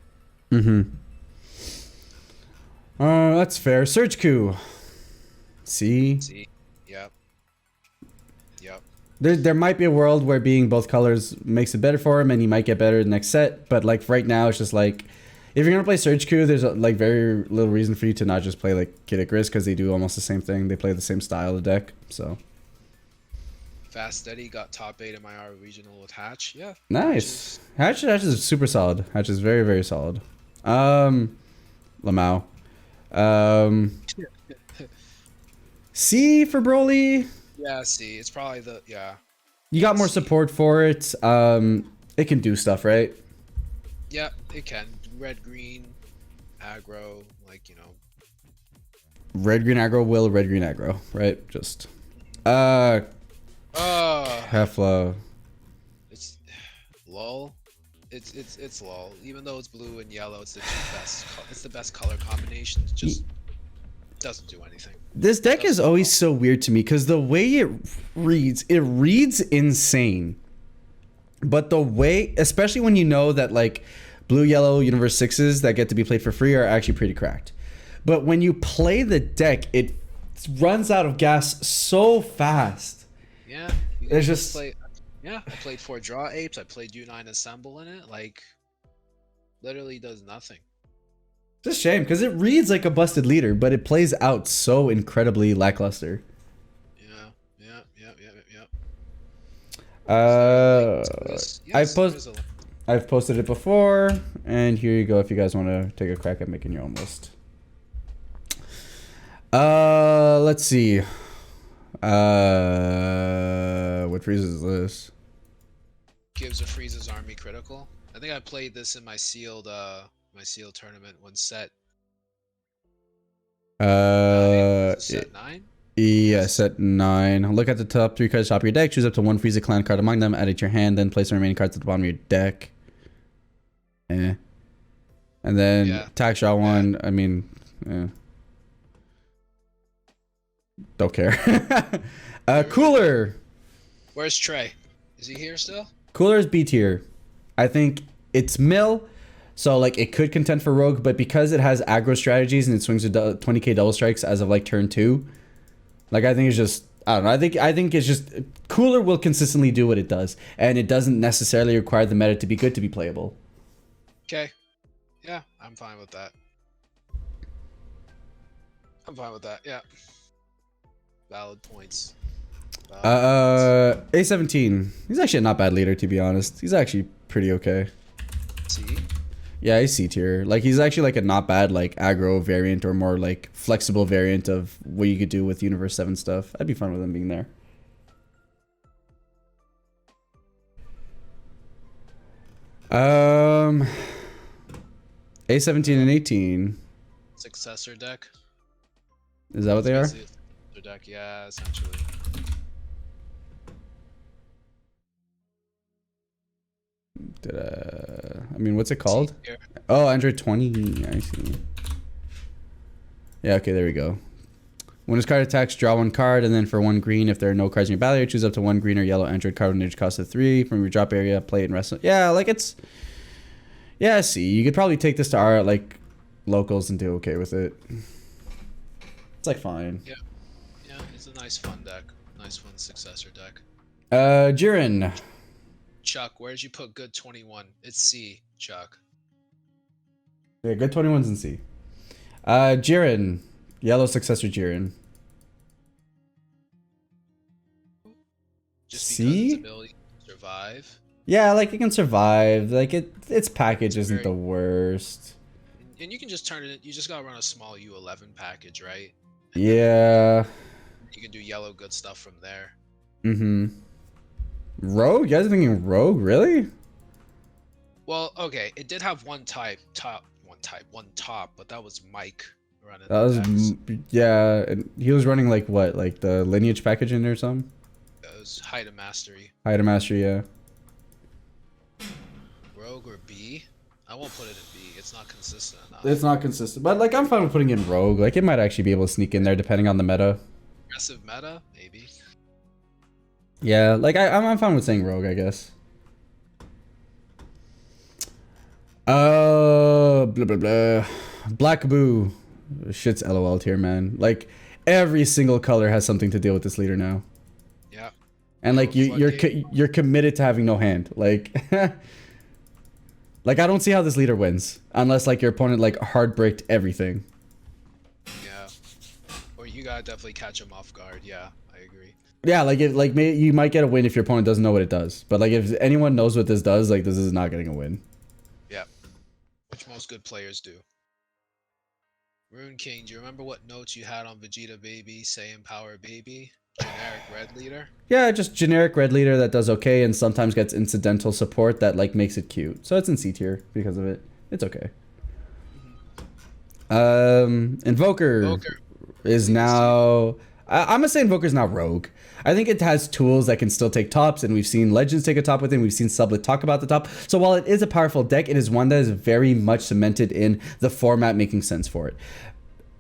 That's fair. Surge Coup. C. C. Yep. Yep. There might be a world where being both colors makes it better for him, and he might get better the next set. But like right now, it's just like if you're gonna play Surge Coup, there's like very little reason for you to not just play like Kid Icarus because they do almost the same thing. They play the same style of deck. So Fast Steady got top 8 in my R regional with Hatch. Yeah. nice. Hatch is super solid. Hatch is very, very solid. Lamau. C for Broly. Yeah, C. It's probably the You got more support for it. It can do stuff, right? Yeah, it can. Red green, aggro, like you know. Red green aggro will red green aggro, right? Just Kefla. It's lol. It's lol. Even though it's blue and yellow, it's the best. It's the best color combination. It just doesn't do anything. This deck is always so weird to me because the way it reads insane. But the way, especially when you know that like blue yellow universe 6s that get to be played for free are actually pretty cracked. But when you play the deck, it runs out of gas so fast. Yeah, it's just I played 4 draw apes. I played U9 assemble in it. Like, literally does nothing. It's a shame because it reads like a busted leader, but it plays out so incredibly lackluster. I've posted it before, and here you go if you guys want to take a crack at making your own list. Let's see. What Frieza is this? Gives a Frieza's army critical. I think I played this in my sealed tournament when set. Set 9? Yeah, set 9. Look at the top 3 cards at the top of your deck. Choose up to 1 Frieza clan card among them. Add it to your hand. Then place the remaining cards at the bottom of your deck. And then tax draw 1. I mean, don't care. Cooler. Where's Trey? Is he here still? Cooler is B tier. I think it's mill. So like it could contend for Rogue, but because it has aggro strategies and it swings with 20k double strikes as of like turn 2. Like I think it's just I don't know. I think it's just Cooler will consistently do what it does, and it doesn't necessarily require the meta to be good to be playable. Okay. Yeah, I'm fine with that. Yeah. Valid points. A17. He's actually a not bad leader, to be honest. He's actually pretty okay. C? Yeah, he's C tier. Like he's actually like a not bad like aggro variant or more like flexible variant of what you could do with Universe 7 stuff. I'd be fine with him being there. A17 and 18. Successor deck. Is that what they are? Successor deck, yeah, essentially. I mean, what's it called? Oh, Android 20. I see. Yeah, okay, there we go. When this card attacks, draw 1 card, and then for 1 green, if there are no cards in your battle area, choose up to 1 green or yellow Android card with an cost of 3 from your drop area, play it and wrestle. Yeah, like it's... Yeah, see, you could probably take this to our like locals and do okay with it. It's like fine. Yeah, yeah, it's a nice fun deck. Nice fun successor deck. Jiren. Chuck, where'd you put good 21? It's C, Chuck. Yeah, good 21s in C. Jiren. Yellow successor Jiren. Just C? because its ability to survive. Yeah, like it can survive. Like its package isn't the worst. And you can just turn it. You just gotta run a small U11 package, right? And yeah. you can do yellow good stuff from there. Mm-hmm. Rogue? You guys are thinking Rogue? Really? Well, okay. It did have one top, but that was Mike running. That was yeah. And he was running like what? Like the lineage package in there or something? It was Height of Mastery. Height of Mastery, yeah. Rogue or B? I won't put it in B. It's not consistent enough. It's not consistent, but like I'm fine with putting in Rogue. Like it might actually be able to sneak in there depending on the meta. Aggressive meta, maybe. Yeah, like I'm fine with saying Rogue, I guess. Blah blah blah. Black Buu. Shit's LOL tier, man. Like every single color has something to deal with this leader now. Yeah. And like you're committed to having no hand. Like like I don't see how this leader wins unless like your opponent like hard bricked everything. Yeah. Or you gotta definitely catch him off guard. Yeah, I agree. Yeah, like you might get a win if your opponent doesn't know what it does. But like if anyone knows what this does, like this is not getting a win. Yeah. Which most good players do. Rune King, do you remember what notes you had on Vegeta Baby, Saiyan Power Baby? Generic red leader? Yeah, just generic red leader that does okay and sometimes gets incidental support that like makes it cute. So it's in C tier because of it. It's okay. Invoker is now I'm gonna say Invoker's now Rogue. I think it has tools that can still take tops, and we've seen Legends take a top with it, and we've seen Sublet talk about the top. So while it is a powerful deck, it is one that is very much cemented in the format making sense for it.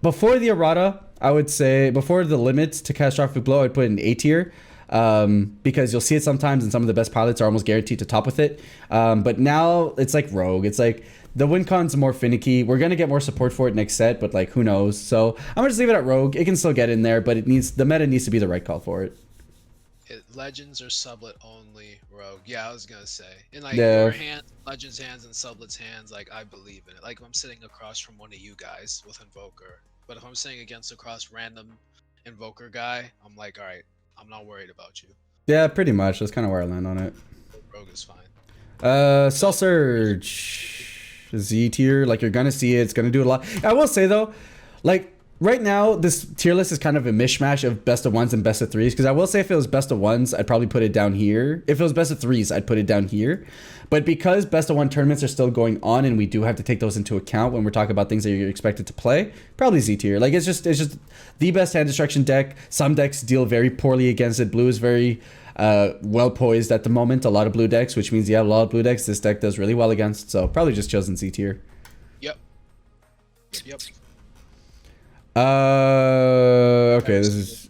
Before the errata, I would say, before the limits to catastrophic blow, I'd put it in A tier. Because you'll see it sometimes, and some of the best pilots are almost guaranteed to top with it. But now it's like Rogue. It's like the win con's more finicky. We're gonna get more support for it next set, but like who knows? So I'm gonna just leave it at Rogue. It can still get in there, but the meta needs to be the right call for it. Legends or Sublet only Rogue. Yeah, I was gonna say. In like your hand, Legends hands and Sublet's hands, like I believe in it. Like if I'm sitting across from one of you guys with Invoker, but if I'm sitting across random Invoker guy, I'm like, all right, I'm not worried about you. Yeah, pretty much. That's kind of where I land on it. Rogue is fine. Cell Surge. Z tier. Like, you're going to see it. It's going to do a lot. I will say, though, like, right now, this tier list is kind of a mishmash of best of ones and best of threes. Because I will say if it was best of ones, I'd probably put it down here. If it was best of threes, I'd put it down here. But because best of one tournaments are still going on, and we do have to take those into account when we're talking about things that you're expected to play, probably Z tier. Like it's just the best hand destruction deck. Some decks deal very poorly against it. Blue is very well poised at the moment. A lot of blue decks, which means you have a lot of blue decks. This deck does really well against. So probably just chosen Z tier. Yep. Yep. Okay, this is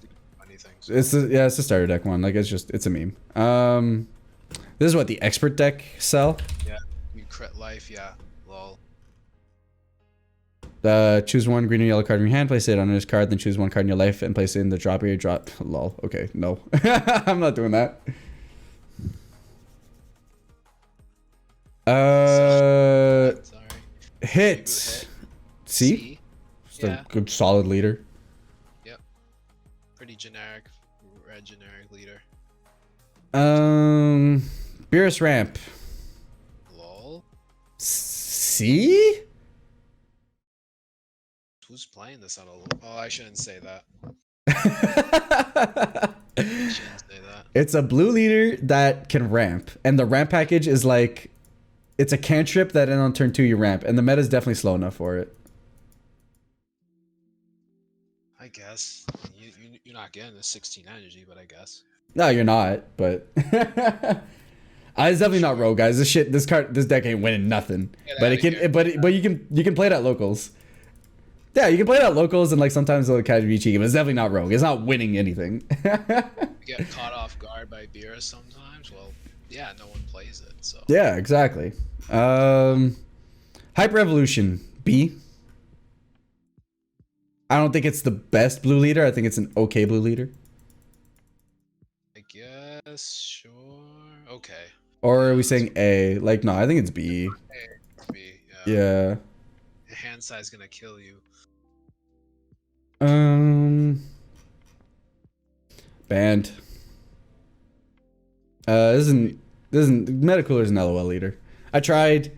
it's a starter deck one. Like it's a meme. This is what the expert deck sell. Yeah, you crit life. Yeah, lol. Choose one green or yellow card in your hand, place it on this card, then choose one card in your life and place it in the drop area. Drop. Lol. Okay, no, I'm not doing that. Sorry. Hit. C. Just a good solid leader. Yep. Pretty generic, red generic leader. Beerus ramp. Lol. C? Who's playing this on a... Oh, I shouldn't say that. I shouldn't say that. It's a blue leader that can ramp. And the ramp package is like... It's a cantrip that then on turn 2 you ramp. And the meta is definitely slow enough for it. I guess. You're not getting the 16 energy, but I guess. No, you're not, but... It's definitely not Rogue, guys. This deck ain't winning nothing. But it can, but you can play it at locals. Yeah, you can play it at locals, and like sometimes it'll catch you cheeky, but it's definitely not Rogue. It's not winning anything. You get caught off guard by Beerus sometimes. Well, yeah, no one plays it, so. Yeah, exactly. Hyper Evolution, B. I don't think it's the best blue leader. I think it's an okay blue leader. I guess, sure. Okay. Or are we saying A? Like, no, I think it's B. A, B, yeah. Yeah. The hand size gonna kill you. Banned. This isn't Metacooler's an LOL leader. I tried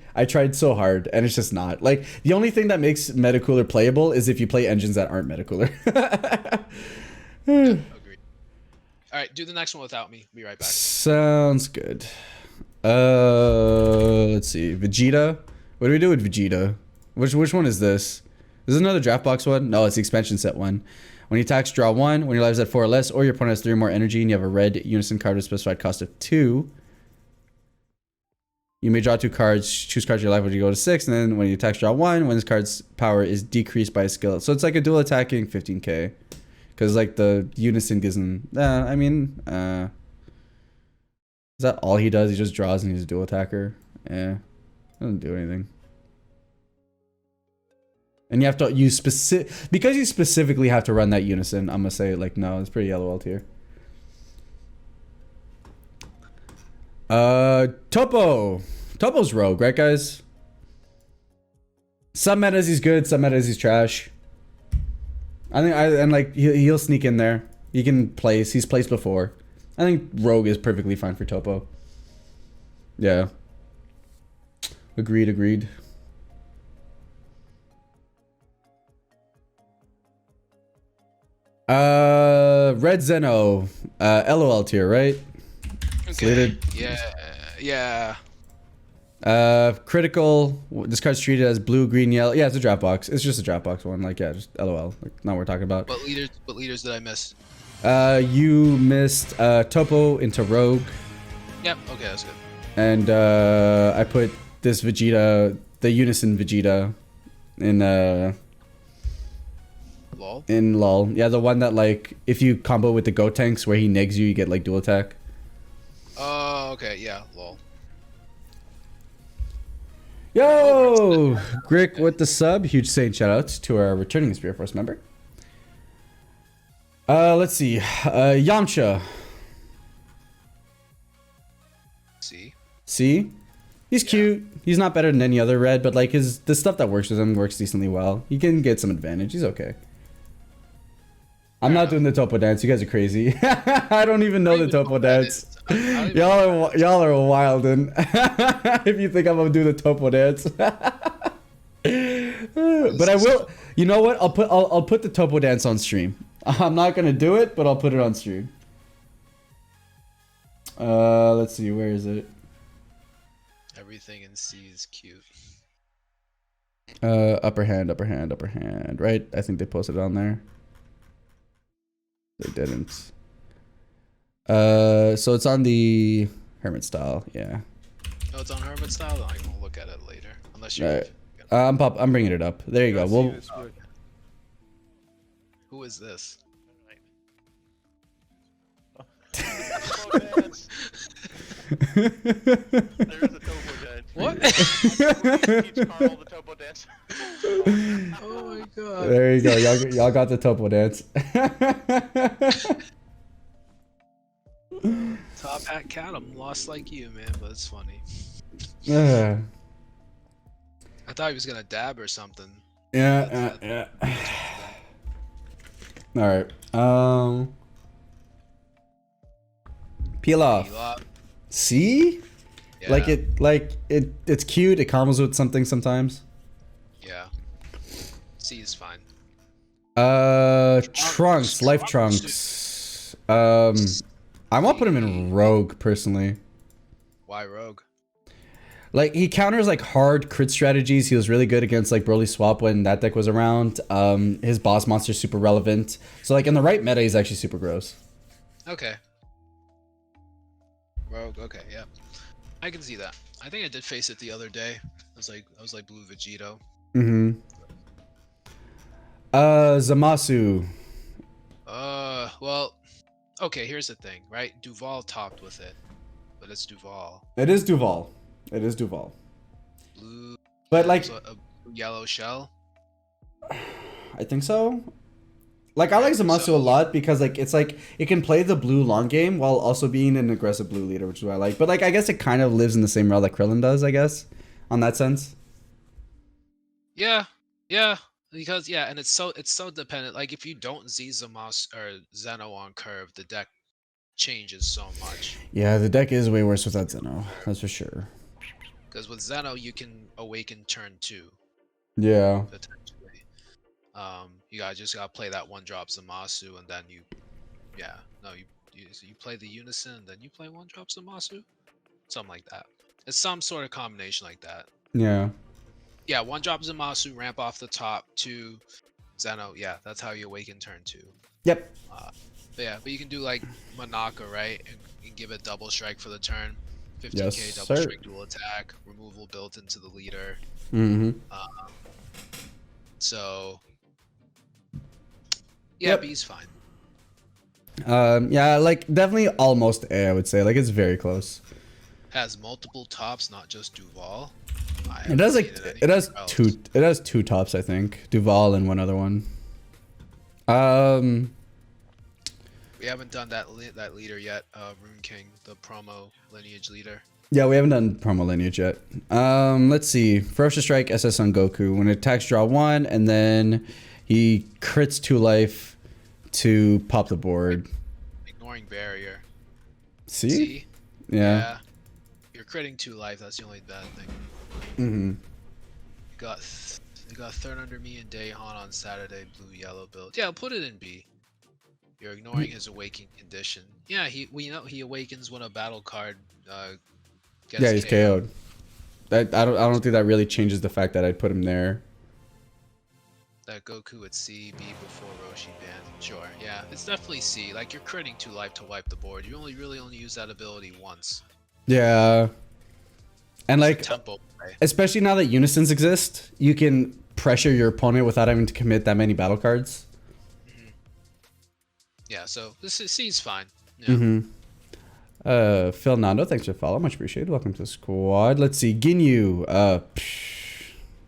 so hard, and it's just not. Like, the only thing that makes Metacooler playable is if you play engines that aren't Metacooler. Agreed. Alright, do the next one without me. Be right back. Sounds good. Let's see. Vegeta. What do we do with Vegeta? Which one is this? Is this another draft box one? No, it's the expansion set one. When he attacks, draw 1. When your life is at 4 or less, or your opponent has 3 or more energy, and you have a red unison card with a specified cost of 2. You may draw 2 cards, choose cards of your life when you go to 6, and then when you attack, draw 1 when this card's power is decreased by a skill. So it's like a dual attacking 15k. Because like the unison gives him, is that all he does? He just draws and he's a dual attacker? Yeah, doesn't do anything. And you have to use because you specifically have to run that unison. I'm gonna say like no, it's pretty LOL tier. Topo's rogue, right guys? Some metas he's good, some metas he's trash. And he'll sneak in there. He can place. He's placed before. I think rogue is perfectly fine for Topo. Yeah. Agreed. Red Zeno, LOL tier, right? Okay. Slated. Yeah. Critical. This card's treated as blue, green, yellow. Yeah, it's a drop box. It's just a drop box one. Like, yeah, just LOL. Like, not what we're talking about. What leaders did I miss? You missed Topo into rogue. Yep. Okay, that's good. And I put this Vegeta, the unison Vegeta, in LOL. In LOL. Yeah, the one that like if you combo with the Go tanks where he negs you, you get like dual attack. Oh, okay. Yeah, LOL. Yo, Grick with the sub. Huge Saint shout outs to our returning Spirit Force member. Let's see. Yamcha. See? He's cute. He's not better than any other red, but like the stuff that works with him works decently well. He can get some advantage. He's okay. I'm not doing the Topo dance. You guys are crazy. I don't even know the Topo dance. Y'all are wildin'. If you think I'm gonna do the Topo dance. But I will. You know what? I'll put the Topo dance on stream. I'm not gonna do it, but I'll put it on stream. Let's see. Where is it? Everything in C is cute. Upper hand. Right? I think they posted it on there. They didn't. So it's on the Hermit style, yeah. Oh, it's on Hermit style? I can look at it later. Unless you... Right. I'm bringing it up. There you go. We'll... Who is this? There is a Topo dance. What? Teach Carl the Topo dance. Oh my god. There you go. Y'all got the Topo dance. Top hat cat, I'm lost like you, man, but it's funny. I thought he was gonna dab or something. Yeah. Alright. Peel off. See? Yeah. It's cute. It combos with something sometimes. Yeah. C is fine. Trunks, life Trunks. I want to put him in Rogue personally. Why Rogue? Like he counters like hard crit strategies. He was really good against like Broly Swap when that deck was around. His boss monster's super relevant. So like in the right meta, he's actually super gross. Okay. Rogue. Okay, yeah. I can see that. I think I did face it the other day. I was like blue Vegito. Mm-hmm. Zamasu. Well, okay, here's the thing, right? Duval topped with it, but it's Duval. It is Duval. It is Duval. Blue But like, So a yellow shell. I think so. Like I like Zamasu So- a lot because like it can play the blue long game while also being an aggressive blue leader, which is what I like. But like I guess it kind of lives in the same realm that Krillin does, I guess, on that sense. Yeah, because and it's so dependent. Like if you don't Z Zamasu or Zeno on curve, the deck changes so much. Yeah, the deck is way worse without Zeno. That's for sure. Because with Zeno, you can awaken turn 2 Yeah. potentially. Just gotta play that one drop Zamasu, and then you play the unison, and then you play one drop Zamasu, something like that. It's some sort of combination like that. Yeah. Yeah, one drop Zamasu, ramp off the top, 2 Zeno. Yeah, that's how you awaken turn 2. Yep. But you can do like Manaka, right? And give it double strike for the turn. 15k Yes, double sir. strike dual attack, removal built into the leader. Mm-hmm. So yeah, Yep. B's fine. Yeah, like definitely almost A, I would say. Like it's very close. Has multiple tops, not just Duval. It does like it has two tops, I think. Duval and one other one. We haven't done that leader yet, Rune King, the promo lineage leader. Yeah, we haven't done promo lineage yet. Let's see. Ferocious Strike SS on Goku. When it attacks, draw 1, and then he crits 2 life to pop the board. Ignoring barrier. See? Yeah. You're critting 2 life, that's the only bad thing. Mm-hmm. You got third under me and Daehan on Saturday, blue yellow build. Yeah, I'll put it in B. You're ignoring his awakening condition. Yeah, we know he awakens when a battle card gets Yeah, he's KO'd. I don't think that really changes the fact that I'd put him there. That Goku at C, B before Roshi ban. Sure, yeah, it's definitely C. Like you're critting 2 life to wipe the board. You really only use that ability once. Yeah. And like, Tempo play. especially now that unisons exist, you can pressure your opponent without having to commit that many battle cards. Yeah, so this is C's fine. Yeah. Phil Nando, thanks for the follow. Much appreciated. Welcome to the squad. Let's see. Ginyu.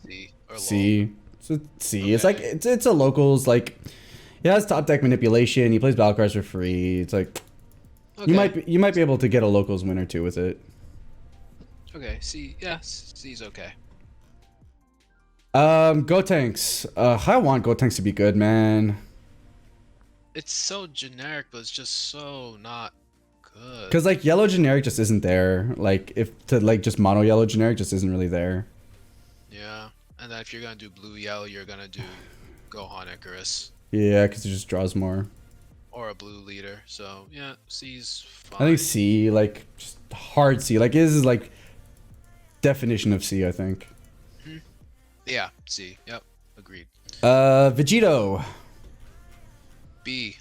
C or C. It's a C. Okay. It's like it's a locals like it has top deck manipulation. He plays battle cards for free. It's like Okay. you might be able to get a locals win or two with it. Okay, C. Yeah, C's okay. Gotenks. I want Gotenks to be good, man. It's so generic, but it's just so not good. Cause like yellow generic just isn't there. Like if to like just mono yellow generic just isn't really there. Yeah, and then if you're gonna do blue yellow, you're gonna do Gohan Icarus Yeah, cause it just draws more. or a blue leader. So yeah, C's fine. I think C, like just hard C. Like this is like definition of C, I think. Yeah, C. Yep, agreed. Vegito. B.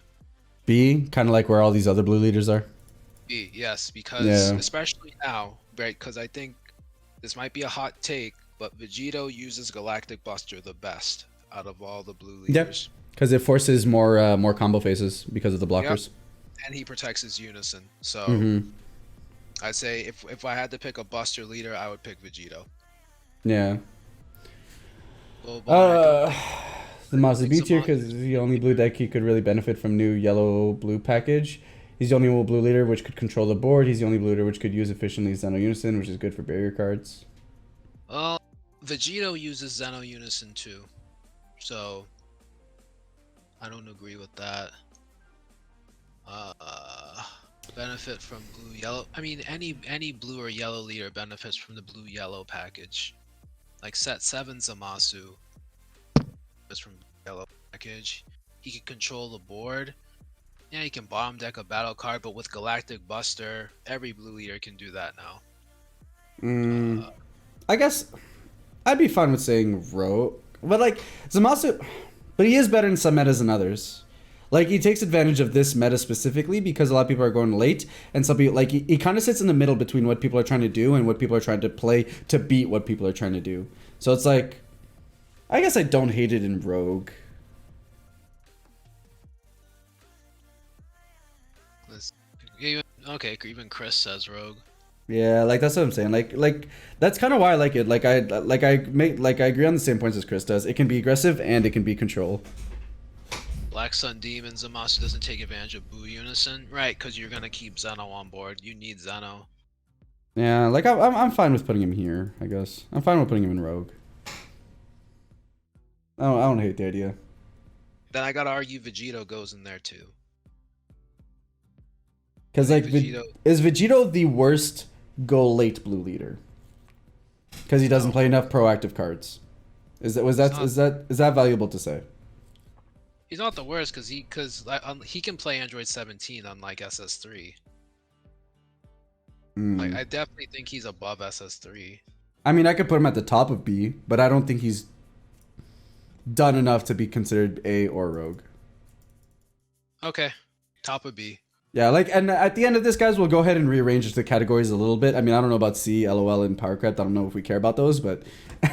B, kind of like where all these other blue leaders are. B. Yes, because Yeah. especially now, right? Because I think this might be a hot take, but Vegito uses Galactic Buster the best out of all the blue leaders. Because it forces more combo phases because of the blockers. And he protects his unison. So Mm-hmm. I'd say if I had to pick a Buster leader, I would pick Vegito. Yeah. Well, but I don't The Mazda B think tier Zamasu because the only blue deck he could really benefit from new yellow blue package. He's the only blue leader which could control the board. He's the only blue leader which could use efficiently Zeno Unison, which is good for barrier cards. Well, Vegito uses Zeno Unison too, so I don't agree with that. Benefit from blue yellow. I mean, any blue or yellow leader benefits from the blue yellow package. Like set 7 Zamasu is from yellow package. He can control the board. Yeah, he can bottom deck a battle card, but with Galactic Buster, every blue leader can do that now. I guess I'd be fine with saying Rogue, but like Zamasu, but he is better in some metas than others. Like he takes advantage of this meta specifically because a lot of people are going late, and some people like he kind of sits in the middle between what people are trying to do and what people are trying to play to beat what people are trying to do. So it's like, I guess I don't hate it in Rogue. Okay, even Chris says Rogue. Yeah, like that's what I'm saying. Like that's kind of why I like it. I agree on the same points as Chris does. It can be aggressive and it can be control. Black Sun Demon Zamasu doesn't take advantage of Buu Unison, right? Because you're gonna keep Zeno on board. You need Zeno. Yeah, like I'm fine with putting him here. I guess I'm fine with putting him in Rogue. I don't hate the idea. Then I gotta argue Vegito goes in there too. Because like Vegito. Is Vegito the worst go late blue leader? Because he doesn't No. play enough proactive cards. Is that valuable to say? He's not the worst because he can play Android 17 unlike SS3. Like I definitely think he's above SS3. I mean, I could put him at the top of B, but I don't think he's done enough to be considered A or Rogue. Okay, top of B. Yeah, like, and at the end of this, guys, we'll go ahead and rearrange the categories a little bit. I mean, I don't know about C, LOL, and Power Crept. I don't know if we care about those, but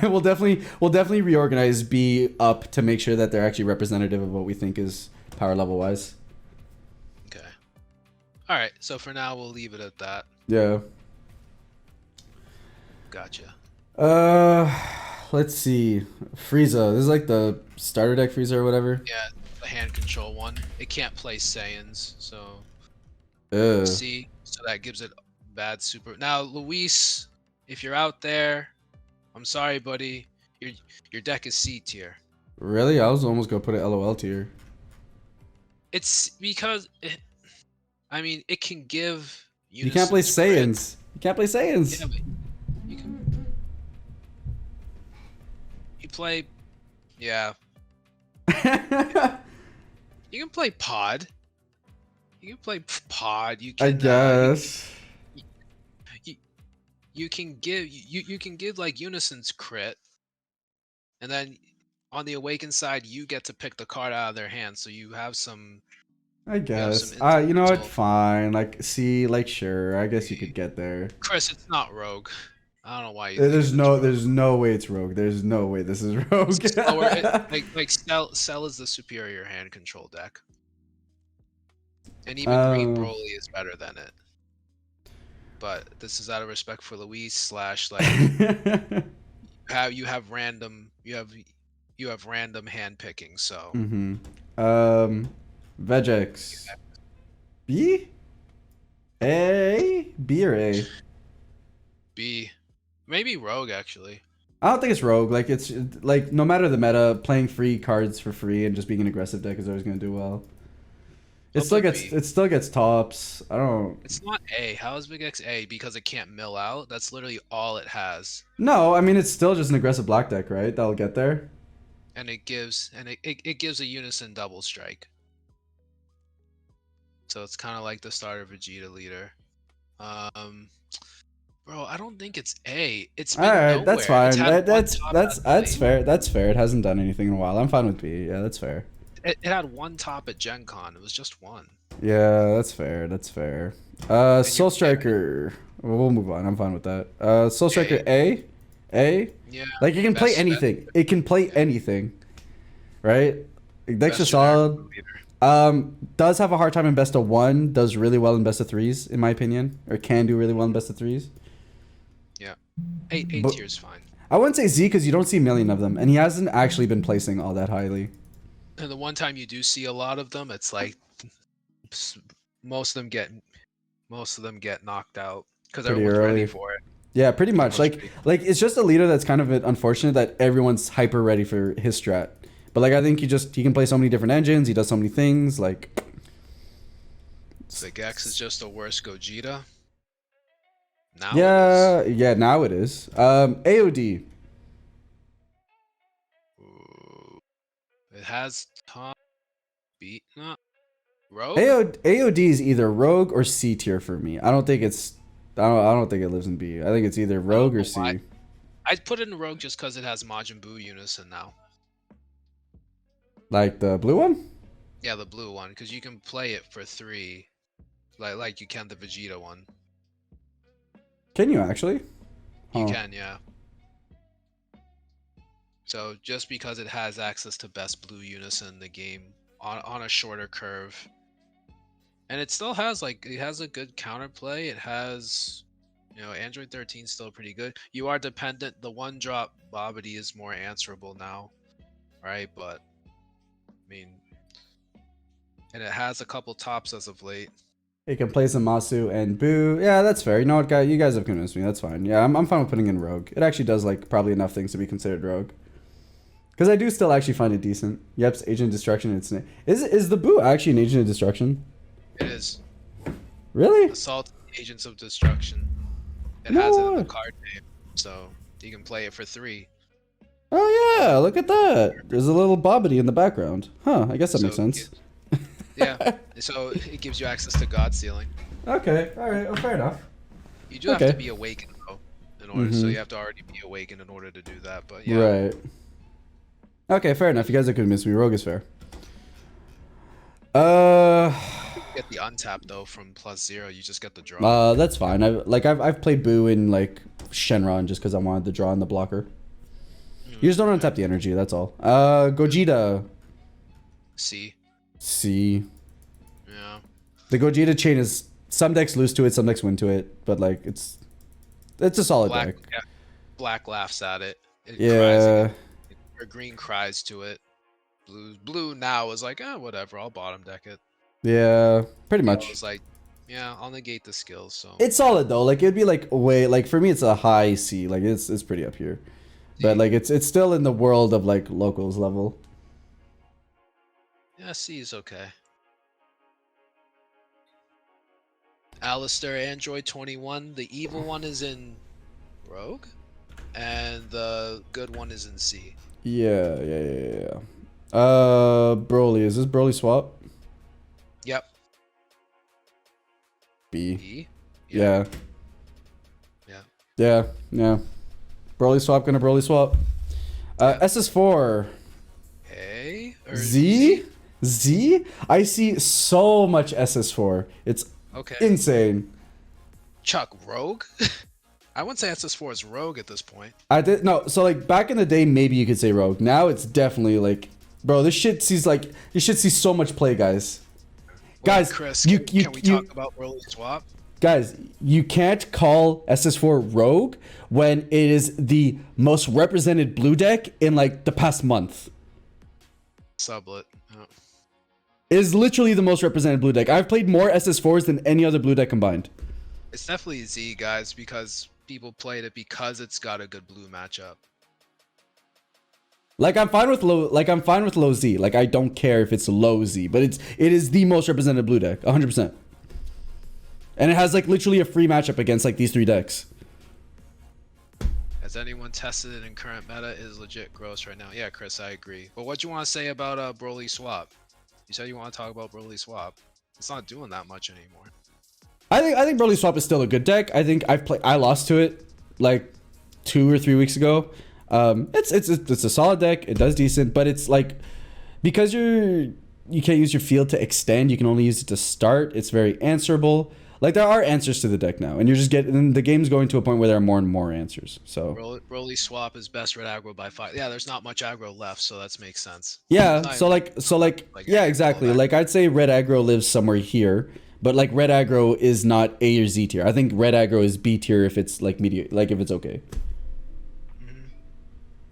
we'll definitely reorganize B up to make sure that they're actually representative of what we think is power level wise. Okay. All right. So for now, we'll leave it at that. Yeah. Gotcha. Let's see. Frieza. This is like the starter deck Frieza or whatever. Yeah, the hand control one. It can't play Saiyans, so. Ugh. See, so that gives it bad super. Now, Luis, if you're out there, I'm sorry, buddy. Your deck is C tier. Really? I was almost gonna put it LOL tier. It's because I mean, it can give. You can't play Unison's crit. Saiyans. You can't play Saiyans. Yeah, but you can. You play. Yeah. You can play Pod. You can play Pod. You can. I guess. You can give you can give like Unison's crit, and then on the Awakened side, you get to pick the card out of their hand, so you have some. I guess. some You know what? mental- Fine. Like, see, like, sure. I guess you could get there. Chris, it's not Rogue. I don't know why you. There's no way it's Rogue. There's no way this is Rogue. Slower, like Cell is the superior hand control deck, and even Green Broly is better than it. But this is out of respect for Luis / like how you have random hand picking. So Vegex. B? A? B or A? B, maybe Rogue actually. I don't think it's Rogue. Like, it's like no matter the meta, playing free cards for free and just being an aggressive deck is always gonna do well. It still gets tops. I don't. It's not A. How is Big X A? Because it can't mill out. That's literally all it has. No, I mean it's still just an aggressive black deck, right? That'll get there. And it gives a Unison double strike. So it's kind of like the starter Vegeta leader. Bro, I don't think it's A. It's been All right, nowhere. that's fine. It's had one That's top that's at play. fair. That's fair. It hasn't done anything in a while. I'm fine with B. Yeah, that's fair. It had one top at Gen Con. It was just one. Yeah, that's fair. That's fair. Soul Striker. Well, we'll move on. I'm fine with that. Soul Striker A. Yeah. Like, it can play best- anything. It can play anything. Right? Deck's best just solid. generic leader. Does have a hard time in best of 1. Does really well in best of 3s, in my opinion. Or can do really well in best of 3s. Yeah. A But- tier's fine. I wouldn't say Z because you don't see a million of them. And he hasn't actually been placing all that highly. And the one time you do see a lot of them, it's like most of them get knocked out because Pretty everyone's early. ready for it. Yeah, pretty much. much Like it's just a leader that's kind of unfortunate that everyone's hyper ready for his strat. But like I think he can play so many different engines. He does so many things. Like Big X is just a worse Gogeta. Now yeah, now it is. AOD. Ooh. It has top beat not Rogue. AOD is either Rogue or C tier for me. I don't think it lives in B. I think it's either Rogue or C. why. I'd put it in Rogue just because it has Majin Buu Unison now. Like the blue one? Yeah, the blue one, because you can play it for 3, like you can the Vegeta one. Can you actually? You Huh. can, yeah. So just because it has access to best blue unison in the game on a shorter curve, and it still has it has a good counterplay. It has You know, Android 13 is still pretty good. You are dependent. The one drop Babidi is more answerable now, right? But I mean, and it has a couple tops as of late. He can play Zamasu and Buu. Yeah, that's fair. You know what, guy? You guys have convinced me. That's fine. Yeah, I'm fine with putting in Rogue. It actually does like probably enough things to be considered Rogue. Because I do still actually find it decent. Yep, Agent of Destruction. Is the Buu actually an Agent of Destruction? It is. Really? Assault Agents of Destruction. It No has it in way. the card name, so you can play it for 3. Oh yeah, look at that. There's a little Bobbity in the background. Huh, I guess that makes So, sense. Yeah, so it gives you access to God Sealing. Okay, alright, well, fair enough. You do have Okay. to be awakened though, in order. So Mhm. you have to already be awakened in order to do that. But yeah, Right. Okay, fair enough. You guys have convinced me. Rogue is fair. get the untap though from +0. You just get the draw. That's fine. I've played Buu in like Shenron just because I wanted the draw and the blocker. You just don't untap the energy, that's all. Gogeta. See, C. yeah, The Gogeta chain is some decks lose to it, some decks win to it, but like it's a solid deck. yeah. Black laughs at it. It cries Yeah. again. Or green cries to it. Blue now is like, whatever. I'll bottom deck it. Yeah, pretty Yellow much. is like, yeah, I'll negate the skills. So It's solid though. Like it'd be like way like for me it's a high C. Like it's pretty up here. But C. like it's still in the world of like locals level. Yeah, C is okay. Alistair, Android 21. The evil one is in Rogue, and the good one is in C. Yeah. Broly. Is this Broly swap? Yep. B. E. Yeah. Yeah. Yeah. Broly swap gonna Broly swap. SS4. A or Z? Z? I see so much SS4. It's Okay. insane. Chuck, Rogue? I wouldn't say SS4 is Rogue at this point. I did no, so like back in the day maybe you could say Rogue. Now it's definitely like bro, this shit sees so much play, guys. Guys, Chris, you can we talk about Broly swap? Guys, you can't call SS4 Rogue when it is the most represented blue deck in like the past month. Sublet. Oh. It is literally the most represented blue deck. I've played more SS4s than any other blue deck combined. It's definitely Z, guys, because people played it because it's got a good blue matchup. Like I'm fine with low Z. Like I don't care if it's low Z, but it is the most represented blue deck, 100%. And it has like literally a free matchup against like these 3 decks. Has anyone tested it in current meta? It is legit gross right now. Yeah, Chris, I agree. But what do you want to say about Broly swap? You said you want to talk about Broly swap. It's not doing that much anymore. I think Broly swap is still a good deck. I think I lost to it like 2 or 3 weeks ago. It's a solid deck. It does decent, but it's like because you can't use your field to extend. You can only use it to start. It's very answerable. Like there are answers to the deck now, and you're just getting the game's going to a point where there are more and more answers. So Broly swap is best red aggro by 5. Yeah, there's not much aggro left, so that makes sense. yeah, Not so like yeah, exactly. Like I'd say red aggro lives somewhere here, but like red aggro is not A or Z tier. I think red aggro is B tier if it's like media, like if it's okay.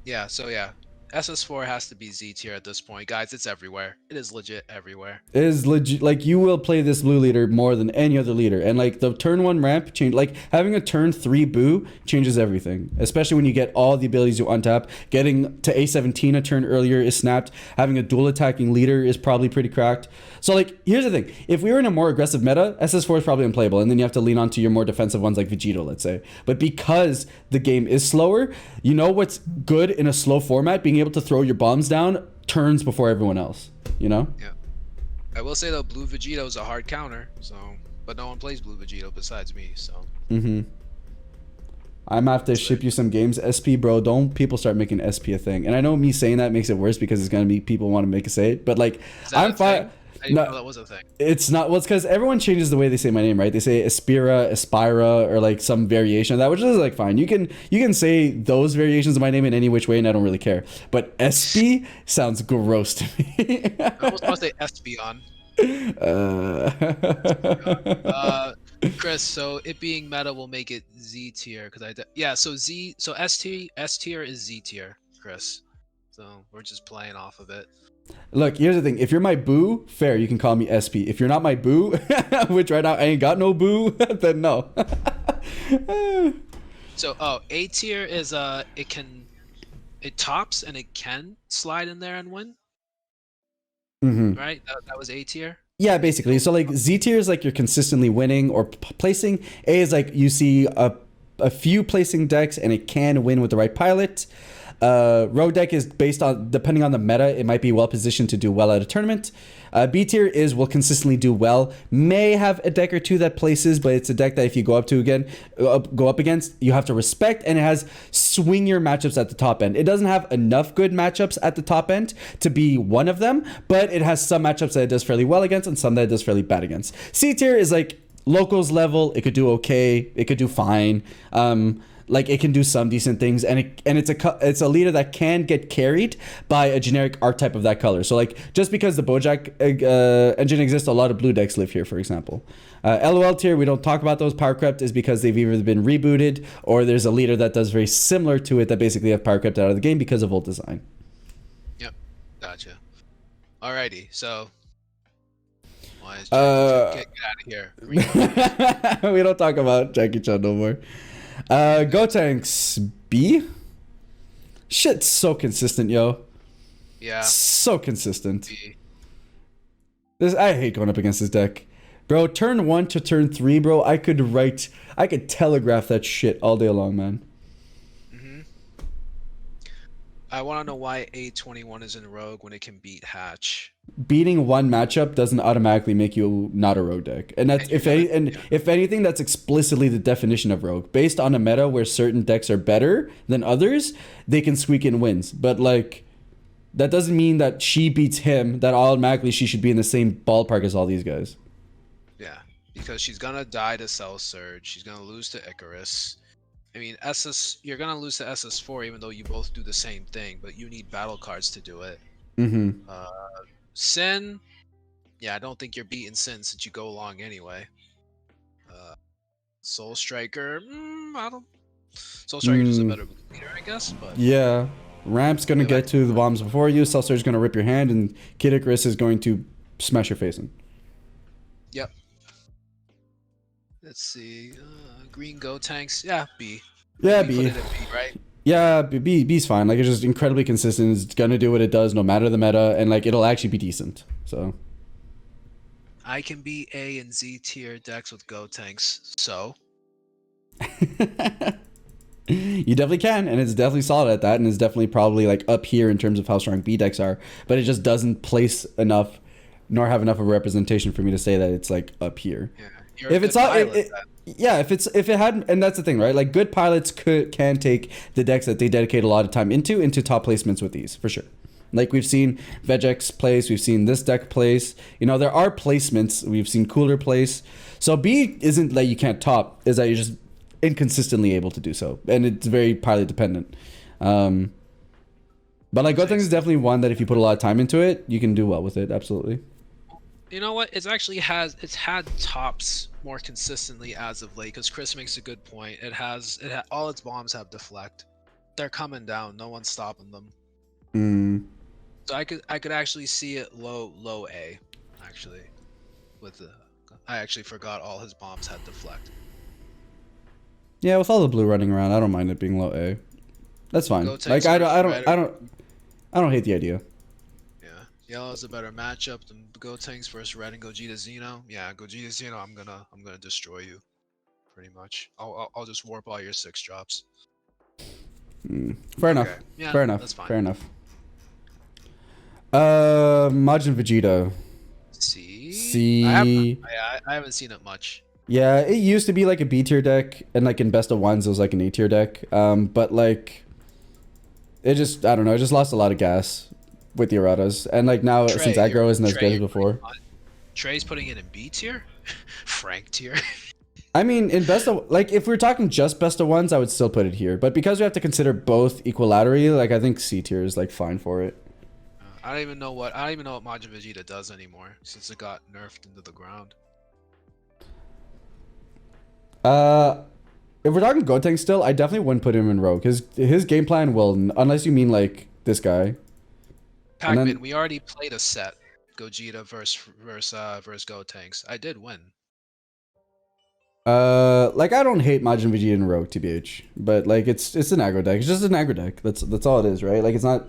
Yeah, so yeah. SS4 has to be Z tier at this point. Guys, it's everywhere. It is legit everywhere. It is legit. Like you will play this blue leader more than any other leader, and like the turn 1 ramp change. Like having a turn 3 Buu changes everything, especially when you get all the abilities you untap. Getting to A17 a turn earlier is snapped. Having a dual attacking leader is probably pretty cracked. So like here's the thing: if we were in a more aggressive meta, SS4 is probably unplayable, and then you have to lean onto your more defensive ones like Vegito, let's say. But because the game is slower, you know what's good in a slow format? Being able to throw your bombs down turns before everyone else, you know? Yeah. I will say though, blue Vegito is a hard counter, so but no one plays blue Vegito besides me, so. I'm gonna have to ship you some games, SP, bro. Don't people start making SP a thing. And I know me saying that makes it worse because it's gonna be people want to make it say it, but like Is that I'm a fine. thing? I didn't know that was a thing. It's not. Well, it's because everyone changes the way they say my name, right? They say Aspira, Aspira, or like some variation of that, which is like fine. You can say those variations of my name in any which way, and I don't really care. But SP sounds gross to me. I almost want to say Espeon. Chris, so it being meta will make it Z tier because so S tier is Z tier, Chris. So we're just playing off of it. Look, here's the thing. If you're my boo, fair, you can call me SP. If you're not my boo, which right now I ain't got no boo, then no. So A tier is it tops and it can slide in there and win. Mm-hmm. Right? That was A tier. Yeah, basically. So like Z tier is like you're consistently winning or placing. A is like you see a few placing decks and it can win with the right pilot. Rogue deck is based on, depending on the meta, it might be well positioned to do well at a tournament. B tier will consistently do well. May have a deck or two that places, but it's a deck that if you go up against, you have to respect, and it has swingier matchups at the top end. It doesn't have enough good matchups at the top end to be one of them, but it has some matchups that it does fairly well against and some that it does fairly bad against. C tier is like locals level. It could do okay. It could do fine. Like it can do some decent things, and it's a leader that can get carried by a generic archetype of that color. So like just because the Bojack engine exists, a lot of blue decks live here, for example. LOL tier, we don't talk about those. Power crept is because they've either been rebooted or there's a leader that does very similar to it that basically have power crept out of the game because of old design. Yep, gotcha. Alrighty, so get out of here. We don't talk about Jackie Chan no more. Gotenks B. Shit's so consistent, yo. Yeah. So consistent. B. I hate going up against this deck. Bro, turn 1 to turn 3, bro, I could telegraph that shit all day long, man. I want to know why A21 is in Rogue when it can beat Hatch. Beating one matchup doesn't automatically make you not a Rogue deck, and that's if anything, that's explicitly the definition of Rogue. Based on a meta where certain decks are better than others, they can squeak in wins. But like, that doesn't mean that she beats him. That automatically she should be in the same ballpark as all these guys. Yeah, because she's gonna die to Cell Surge. She's gonna lose to Icarus. I mean, you're gonna lose to SS4 even though you both do the same thing, but you need battle cards to do it. Sin, yeah, I don't think you're beating Sin since you go along anyway. Soul Striker, I don't. Soul Striker is a better leader, I guess. But yeah, Ramp's gonna get to the bombs before you. Cell Surge is gonna rip your hand, and Kid Icarus is going to smash your face in. Yep. Let's see. Green Go Tanks. Yeah, B. Yeah, B. B. Put it at B, right? Yeah, B's fine. Like, it's just incredibly consistent. It's gonna do what it does no matter the meta, and like it'll actually be decent. So I can be A and Z tier decks with Go Tanks. So you definitely can, and it's definitely solid at that, and it's definitely probably like up here in terms of how strong B decks are. But it just doesn't place enough, nor have enough of a representation for me to say that it's like up here. Yeah. If it's not, if it had, and that's the thing, right? Like good pilots can take the decks that they dedicate a lot of time into top placements with these for sure. Like we've seen Vegex place, we've seen this deck place. You know, there are placements. We've seen Cooler place. So B isn't that you can't top, is that you're just inconsistently able to do so, and it's very pilot dependent. But like Gotenks is definitely one that if you put a lot of time into it, you can do well with it. Absolutely. You know what? It's had tops more consistently as of late. Because Chris makes a good point. All its bombs have deflect. They're coming down. No one's stopping them. So I could actually see it low A. Actually, I actually forgot all his bombs had deflect. Yeah, with all the blue running around, I don't mind it being low A. That's fine. Like I don't hate the idea. Yellow's a better matchup than Gotenks versus Red and Gogeta Zeno. Yeah, Gogeta Zeno, I'm gonna destroy you, pretty much. I'll just warp all your 6 drops. Fair enough. Okay. Yeah, fair enough. That's fine. Fair enough. Majin Vegito. C. I haven't seen it much. Yeah, it used to be like a B tier deck, and like in best of ones, it was like an A tier deck. But like, it just it just lost a lot of gas with the erratas, and like now since aggro isn't as good as before. Trey's putting it in B tier, Frank tier. I mean, in best of, like if we're talking just best of ones, I would still put it here. But because we have to consider both equilaterally, like I think C tier is like fine for it. I don't even know what Majin Vegeta does anymore since it got nerfed into the ground. If we're talking Gotenks still, I definitely wouldn't put him in Rogue. His game plan will, unless you mean like this guy. Pac-Man, then- we already played a set. Gogeta versus Gotenks. I did win. Like I don't hate Majin Vegeta in Rogue, TBH, but like it's an aggro deck. It's just an aggro deck. That's all it is, right? Like it's not.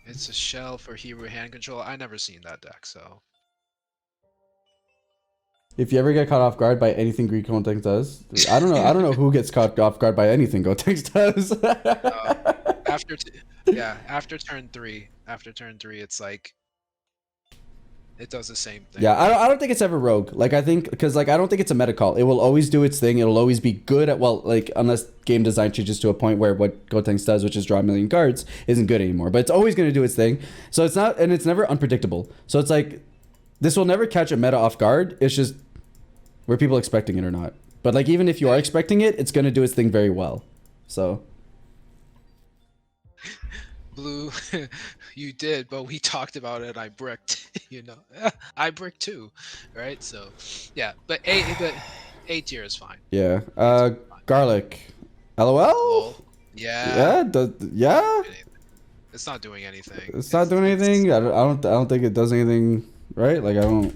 It's a shell for hero hand control. I never seen that deck, so. If you ever get caught off guard by anything Greek Gotenks does, I don't know. I don't know who gets caught off guard by anything Gotenks does. After turn three, it's like it does the same thing. Yeah, I don't think it's ever Rogue. Like I think because like I don't think it's a meta call. It will always do its thing. It'll always be good at like unless game design changes to a point where what Gotenks does, which is draw a million cards, isn't good anymore. But it's always going to do its thing. So it's not, and it's never unpredictable. So it's like this will never catch a meta off guard. It's just were people expecting it or not. But like even if you are expecting it, it's going to do its thing very well. So. Blue, you did, but we talked about it. I bricked, you know. I bricked too, right? So, yeah, but A tier is fine. Yeah. Garlic. LOL. Lol. Yeah. Yeah. It's not doing anything. It's not doing anything. I don't think it does anything. Right? Like I don't.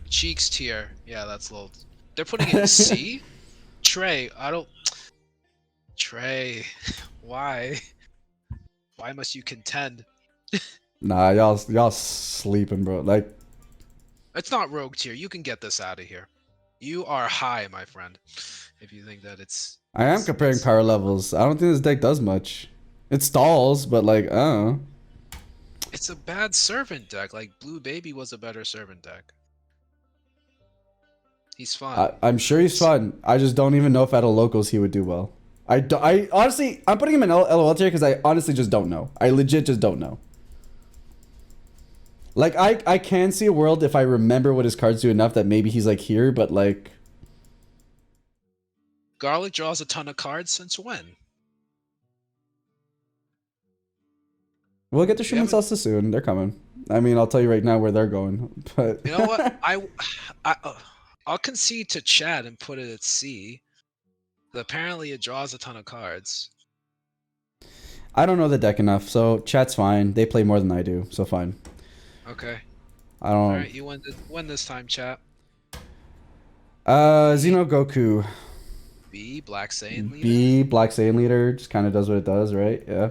Cheeks tier. Yeah, that's low. They're putting it in C. Trey, I don't. Trey, why? Why must you contend? Nah, y'all sleeping, bro. Like, It's not rogue tier. You can get this out of here. You are high, my friend. If you think that it's. I am comparing power levels. I don't think this deck does much. It stalls, but like, I don't know. It's a bad servant deck. Like Blue Baby was a better servant deck. He's fun. I'm sure he's fun. I just don't even know if at a locals he would do well. I honestly, I'm putting him in LOL tier because I honestly just don't know. I legit just don't know. Like, I can see a world if I remember what his cards do enough that maybe he's like here, but like... Garlic draws a ton of cards since when? We'll get to Shuman Salsa soon. They're coming. I mean, I'll tell you right now where they're going, but... You know what? I'll concede to Chad and put it at C. But apparently it draws a ton of cards. I don't know the deck enough, so chat's fine. They play more than I do, so fine. Okay. I don't. Alright, you win this time, chat. Zeno Goku. B, Black Saiyan Leader. B, Black Saiyan Leader. Just kind of does what it does, right? Yeah.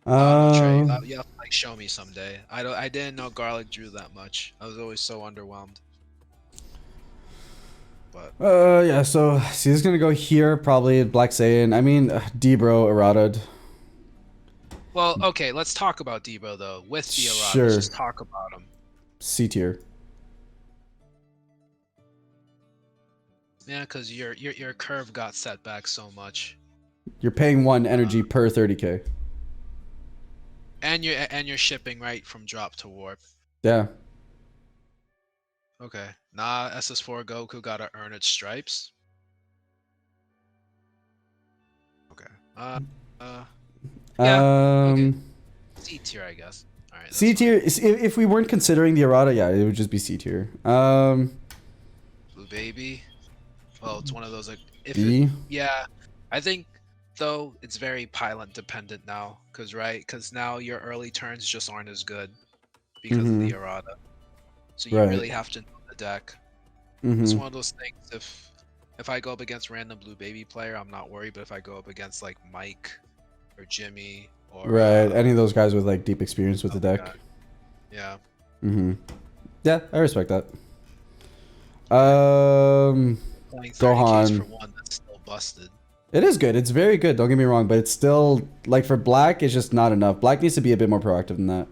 Trey, you have to like show me someday. I didn't know Garlic drew that much. I was always so underwhelmed. But yeah, so see, this is gonna go here, probably Black Saiyan. I mean, D-Bro, errata. well, okay, let's talk about Debo though. With the errata, Sure. let's just talk about him. C tier. Yeah, because your curve got set back so much. You're paying 1 energy per 30k. And you're shipping right from drop to warp. Yeah. Okay. Nah, SS4 Goku gotta earn its stripes. Okay. Yeah. Okay. C tier, I guess. All right. C tier. If we weren't considering the errata, yeah, it would just be C tier. Blue Baby. Well, it's one of those like B. Yeah, I think though it's very pylon dependent now, because now your early turns just aren't as good because of the errata. So you really have to know the deck. It's one of those things. If I go up against random Blue Baby player, I'm not worried. But if I go up against like Mike or Jimmy or any of those guys with like deep experience with the deck. God. Yeah. Yeah, I respect that. Gohan. For one, that's still busted. It is good. It's very good. Don't get me wrong, but it's still like for Black, it's just not enough. Black needs to be a bit more proactive than that.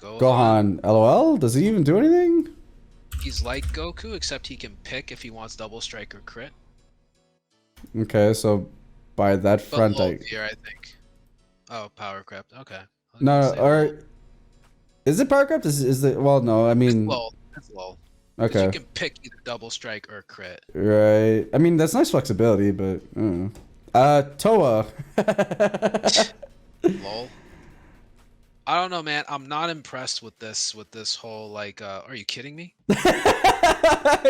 Gohan. LOL. Does he even do anything? He's like Goku, except he can pick if he wants double strike or crit. Okay, so by that front, here, I think. Oh, power crept. Okay. No, or is it power crept? Is it? Well, no. I mean, it's low. Okay. You can pick either double strike or crit. Right. I mean, that's nice flexibility, but I don't know. Toa. Lol. I don't know, man. I'm not impressed with this whole like. Are you kidding me? I'm not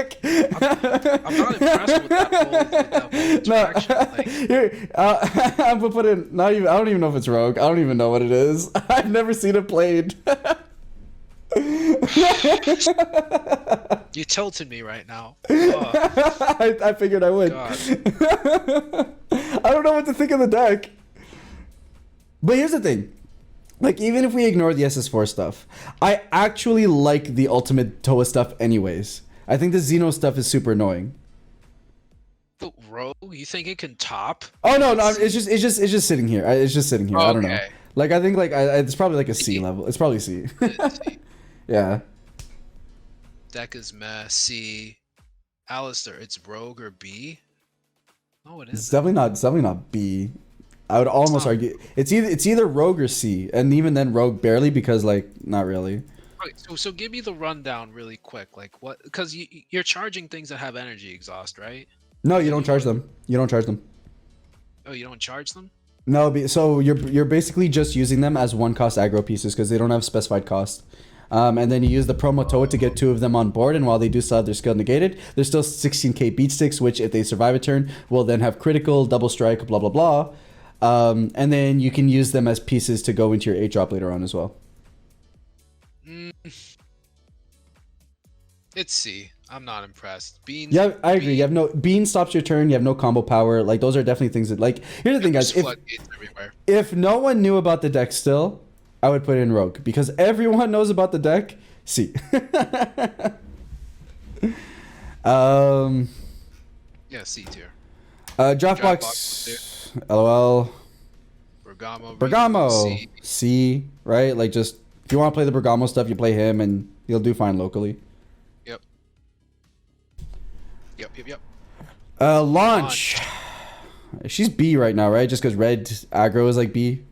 impressed with that whole interaction. Like, Here, I'm gonna put in. Not even. I don't even know if it's Rogue. I don't even know what it is. I've never seen it played. you tilted me right now. I figured I would. God. I don't know what to think of the deck. But here's the thing. Like, even if we ignore the SS4 stuff, I actually like the Ultimate Toa stuff anyways. I think the Zeno stuff is super annoying. But Rogue, you think it can top? Oh no, it's just sitting here. It's just sitting here. I don't know. Okay. Like, I think like it's probably like a C level. It's probably C. Yeah. Deck is meh. C. Alistair, it's Rogue or B? No, it It's isn't. definitely not B. I would almost argue it's either Rogue or C, and even then Rogue barely because like not really. Okay, so give me the rundown really quick. Like what? Because you're charging things that have energy exhaust, right? No, you don't charge them. You don't charge them. Oh, you don't charge them? No, so you're basically just using them as one cost aggro pieces because they don't have specified cost. And then you use the promo Toa to get 2 of them on board, and while they do still have their skill negated, there's still 16k beat sticks, which if they survive a turn, will then have critical, double strike, blah blah blah. And then you can use them as pieces to go into your 8-drop later on as well. It's C. I'm not impressed. Bean. Yeah, I agree. You have no Bean stops your turn. You have no combo power. Like those are definitely things that like. Here's the thing, guys. If no one knew about the deck still, I would put it in Rogue because everyone knows about the deck. C. Yeah, C tier. Draftbox. LOL. Bergamo. C. Right? Like just if you want to play the Bergamo stuff, you play him and you'll do fine locally. Yep. Launch. She's B right now, right? Just because red aggro is like B.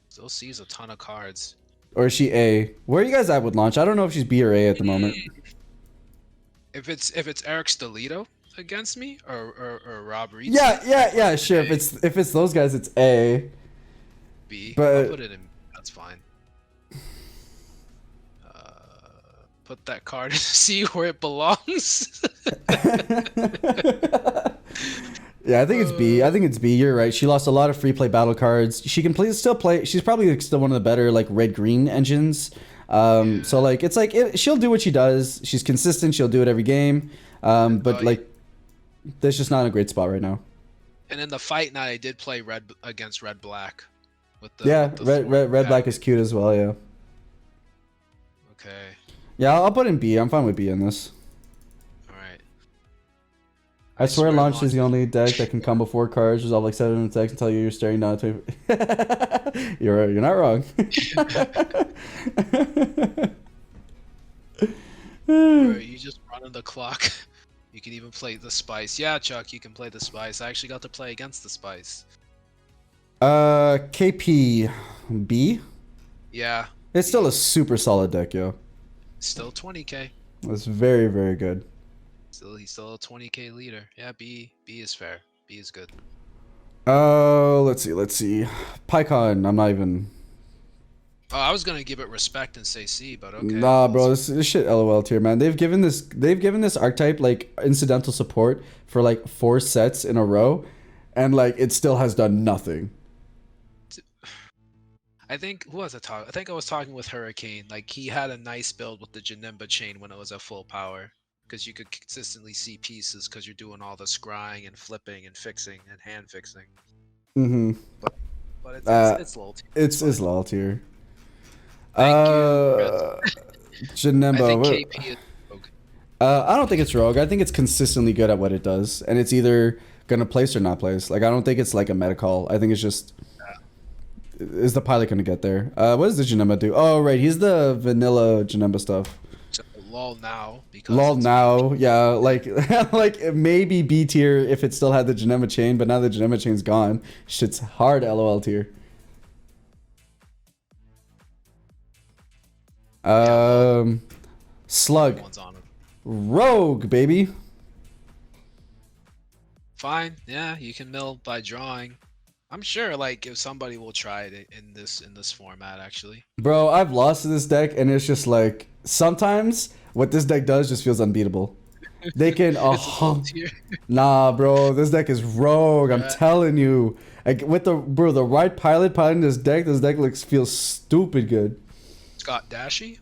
Still sees a ton of cards. Or is she A? Where are you guys at with launch? I don't know if she's B or A at the moment. If it's Eric Stolito against me or Rob Reed. Yeah, sure. A. If it's those guys, it's A. B. But I'll put it in. That's fine. Put that card in C where it belongs. Yeah, I think it's B. You're right. She lost a lot of free play battle cards. She can still play. She's probably like still one of the better like red green engines. So like it's like she'll do what she does. She's consistent. She'll do it every game. But like that's just not in a great spot right now. And in the fight night, I did play red against red black. With the red black is cute as well. Yeah. Okay. Yeah, I'll put in B. I'm fine with B in this. Alright. I swear Launch is the only deck that can combo 4 cards, resolve like 7 attacks and tell you you're staring down at You're not wrong. Bro, you just running the clock. You can even play the Spice. Yeah, Chuck, you can play the Spice. I actually got to play against the Spice. KP B? Yeah. It's still a super solid deck, yo. Still 20k. It's very, very good. He's still a 20k leader. Yeah, B is fair. B is good. Let's see. PyCon, I'm not even. Oh, I was gonna give it respect and say C, but okay. Nah, bro, this shit LOL tier, man. They've given this archetype like incidental support for like 4 sets in a row, and like it still has done nothing. I think I was talking with Hurricane. Like he had a nice build with the Janemba chain when it was at full power, because you could consistently see pieces because you're doing all the scrying and flipping and fixing and hand fixing. Mm-hmm. But it's low tier. It's low tier. Thank you. Janemba. I think KP is rogue. I don't think it's rogue. I think it's consistently good at what it does, and it's either gonna place or not place. Like I don't think it's like a meta call. I think it's just. Is the pilot gonna get there? What does the Janemba do? Oh right, he's the vanilla Janemba stuff. So, lol now because lol now, yeah, like like maybe B tier if it still had the Janemba chain, but now the Janemba chain's gone. Shit's hard LOL tier. Slug. Rogue, baby. Fine, yeah, you can mill by drawing. I'm sure like if somebody will try it in this format actually. Bro, I've lost to this deck, and it's just like sometimes what this deck does just feels unbeatable. They can It's a low tier. nah, bro, this deck is rogue. I'm Yeah. telling you. Like with the right piloting this deck feels stupid good. Scott Dashy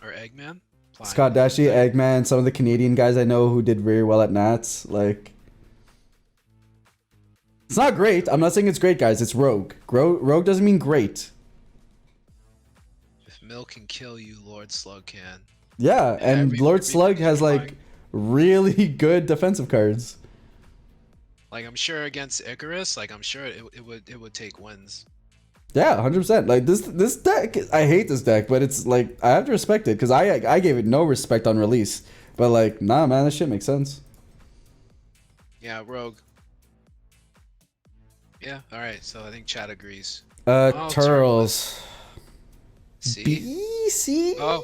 or Eggman. Flying Scott with Dashy, the deck. Eggman, some of the Canadian guys I know who did very well at Nats. Like, it's not great. I'm not saying it's great, guys. It's rogue. Rogue doesn't mean great. If Milk can kill you, Lord Slug can. Yeah, and Lord Slug has everybody's like really good defensive cards. Like I'm sure against Icarus, like I'm sure it would take wins. Yeah, 100%. Like this deck, I hate this deck, but it's like I have to respect it because I gave it no respect on release. But like, nah, man, this shit makes sense. Yeah, Rogue. Yeah, all right. So I think Chad agrees. Turles. C. B, C. Oh.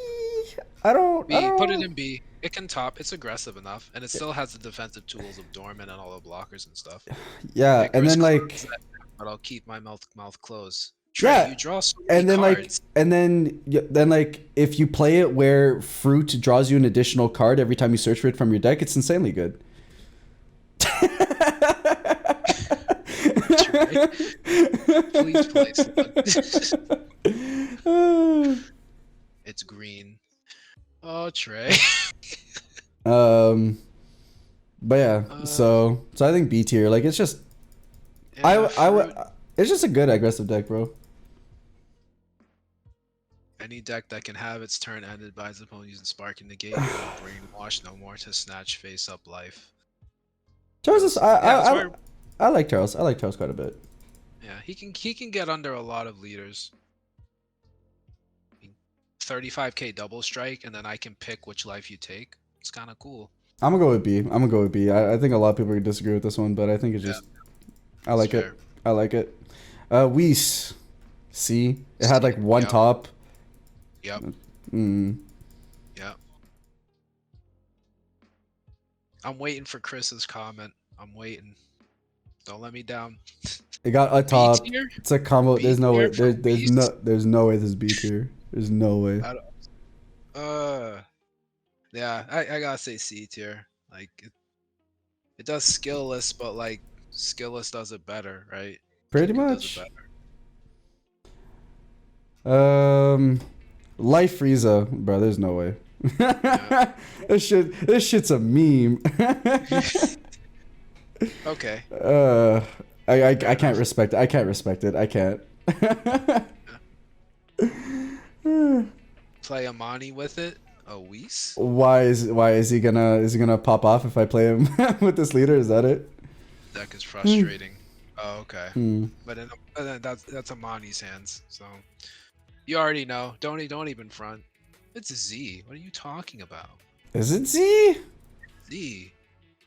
I don't. B. I don't... Put it in B. It can top. It's aggressive enough, and it still has the defensive tools of Dormant and all the blockers and stuff. Yeah, and Icarus then like. closes that, but I'll keep my mouth closed. Yeah, You draw so many and then cards. then like if you play it where fruit draws you an additional card every time you search for it from your deck, it's insanely good. Please play Slug. It's green. Oh, Trey. But yeah, so I think B tier. Like it's just it's just a good aggressive deck, bro. Any deck that can have its turn ended by its opponent using Spark and Negate will brainwash no more to snatch face up life. Charles is that's where- I like Charles. I like Charles quite a bit. Yeah, he can get under a lot of leaders. 35k double strike, and then I can pick which life you take. It's kind of cool. I'm gonna go with B. I think a lot of people would disagree with this one, but I think it's just I like it. Fair. I like it. Whis. C. It had like one Yep. top. Yep. Mm. Yep. I'm waiting for Chris's comment. I'm waiting. Don't let me down. It got a top. B tier? It's a combo. B There's no way. tier for There's no way this is B tier. There's no way. Yeah, I gotta say C tier. Like it does skillless, but like skillless does it better, right? Pretty Keegan much. does it better. Life Frieza, bro. There's no way. Yeah. This shit's a meme. Okay. I can't respect it. I can't respect it. I can't. Play Amani with it. A Whis? Why is he gonna pop off if I play him with this leader? Is that it? Deck is frustrating. Oh, okay. Hmm. But then that's Amani's hands. So you already know. Don't even front. It's Z. What are you talking about? Is it Z? Z.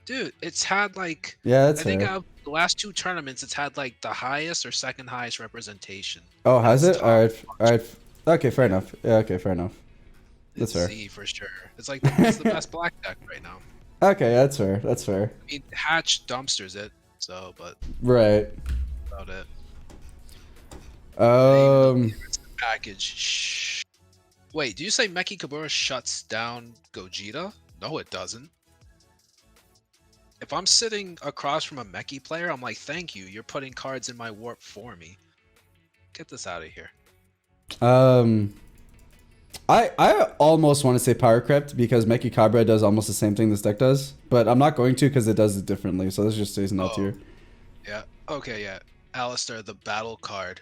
Dude, it's had like Yeah, that's I think fair. out of the last two tournaments, it's had like the highest or second highest representation. Oh, has That's it? top. All right. Okay, fair enough. Yeah, okay, fair enough. That's It's fair. Z for sure. It's like it's the best black deck right now. Okay, that's fair. That's fair. I mean, Hatch dumpsters it, so but Right. about it. It's the package. Shh. Wait, do you say Meki Kabura shuts down Gogeta? No, it doesn't. If I'm sitting across from a Meki player, I'm like, thank you. You're putting cards in my warp for me. Get this out of here. I almost want to say Power Crept because Meki Cabra does almost the same thing this deck does, but I'm not going to because it does it differently. So this just stays in L tier. Yeah. Okay, yeah. Alistair, the battle card.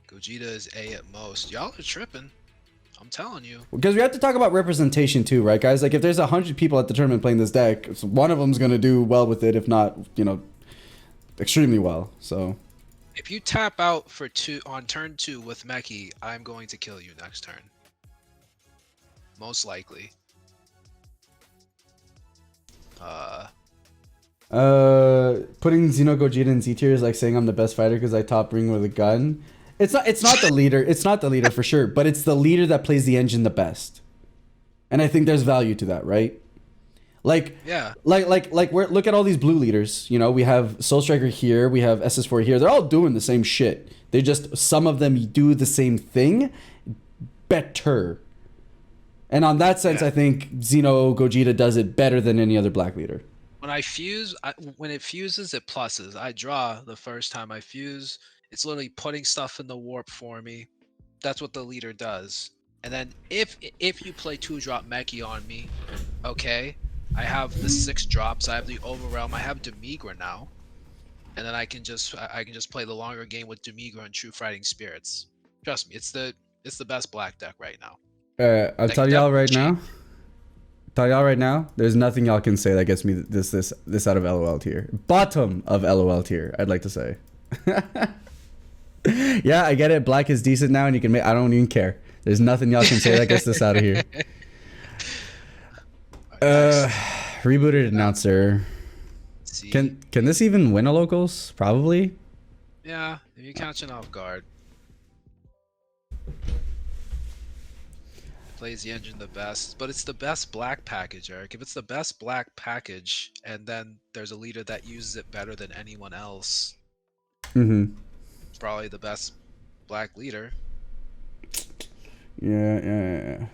Gogeta is A at most. Y'all are tripping. I'm telling you. Because we have to talk about representation too, right, guys? Like if there's 100 people at the tournament playing this deck, one of them's gonna do well with it, if not, extremely well. So. If you tap out for on turn 2 with Meki, I'm going to kill you next turn. Most likely. Putting Zeno Gogeta in Z tier is like saying I'm the best fighter because I top ring with a gun. It's not the leader. It's not the leader for sure, but it's the leader that plays the engine the best. And I think there's value to that, right? Yeah. Like look at all these blue leaders. You know, we have Soul Striker here, we have SS4 here. They're all doing the same shit. They just, some of them do the same thing better. And on that sense, I think Zeno Gogeta does it better than any other black leader. When I fuse, when it fuses, it pluses. I draw the first time I fuse. It's literally putting stuff in the warp for me. That's what the leader does. And then if you play 2-drop Meki on me, okay, I have the 6 drops. I have the Overwhelm. I have Demigra now, and then I can just play the longer game with Demigra and True Fighting Spirits. Trust me, it's the best black deck right now. I'll tell y'all right now. There's nothing y'all can say that gets me this out of LOL tier. Bottom of LOL tier, I'd like to say. Yeah, I get it. Black is decent now, and you can make. I don't even care. There's nothing y'all can say that gets this out of here. Rebooted announcer. See? Can this even win a locals? Probably. Yeah, if you catch it off guard. Plays the engine the best, but it's the best black package, Eric. If it's the best black package, and then there's a leader that uses it better than anyone else, it's probably the best black leader. Yeah.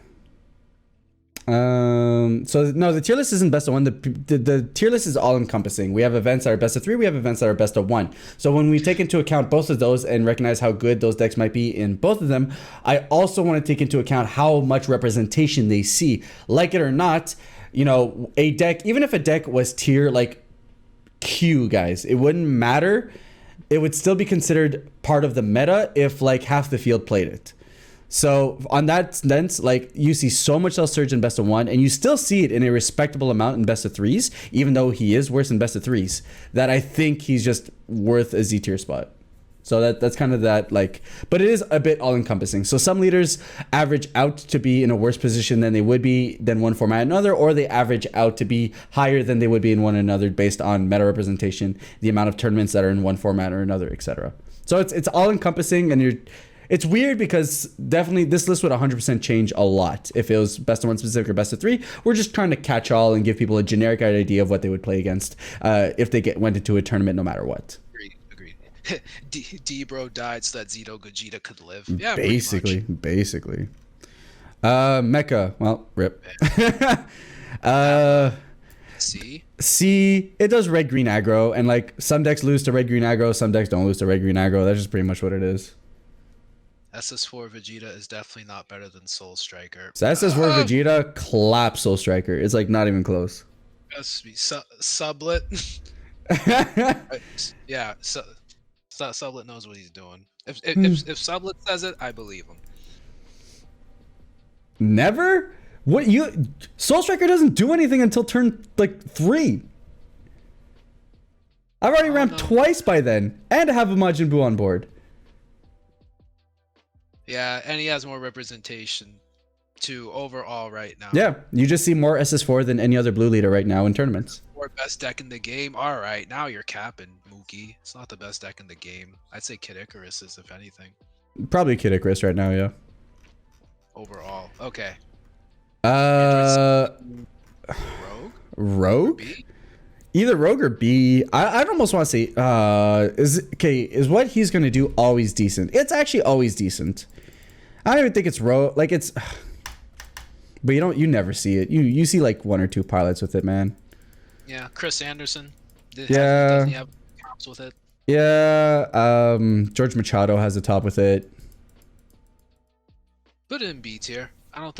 So no, the tier list isn't best of 1. The tier list is all encompassing. We have events that are best of 3. We have events that are best of 1. So when we take into account both of those and recognize how good those decks might be in both of them, I also want to take into account how much representation they see. Like it or not, you know, a deck, even if a deck was tier like Q, guys, it wouldn't matter. It would still be considered part of the meta if like half the field played it. So on that sense, like you see so much else surge in best of 1, and you still see it in a respectable amount in best of 3s, even though he is worse in best of 3s, that I think he's just worth a Z tier spot. So that's kind of that, like, but it is a bit all encompassing. So some leaders average out to be in a worse position than they would be than one format and another, or they average out to be higher than they would be in one another based on meta representation, the amount of tournaments that are in one format or another, etc. So it's all encompassing, and it's weird because definitely this list would 100% change a lot if it was best of 1 specific or best of 3. We're just trying to catch all and give people a generic idea of what they would play against if they went into a tournament no matter what. Agreed. D-Bro died so that Zeno Gogeta could live. Yeah, basically. Mecha, well, rip. C, it does red-green aggro, and like some decks lose to red-green aggro, some decks don't lose to red-green aggro. That's just pretty much what it is. SS4 Vegeta is definitely not better than Soul Striker. So SS4 Vegeta claps Soul Striker. It's like not even close. Sublet. Yeah, Sublet knows what he's doing. If Sublet says it, I believe him. Never? What Soul Striker doesn't do anything until turn like 3. I've already ramped twice by then, and I have a Majin Buu on board. Yeah, and he has more representation too overall right now. Yeah, you just see more SS4 than any other blue leader right now in tournaments. Or best deck in the game. All right, now you're capping, Mookie. It's not the best deck in the game. I'd say Kid Icarus is, if anything. Probably Kid Icarus right now, yeah. Overall, okay. Rogue? Either Rogue or B. I'd almost want to say, is what he's going to do always decent? It's actually always decent. I don't even think it's Rogue. Like, it's... But you never see it. You see, like, 1 or 2 pilots with it, man. Yeah, Chris Anderson. Doesn't he have tops with it? Yeah, George Machado has a top with it. Put it in B tier. I don't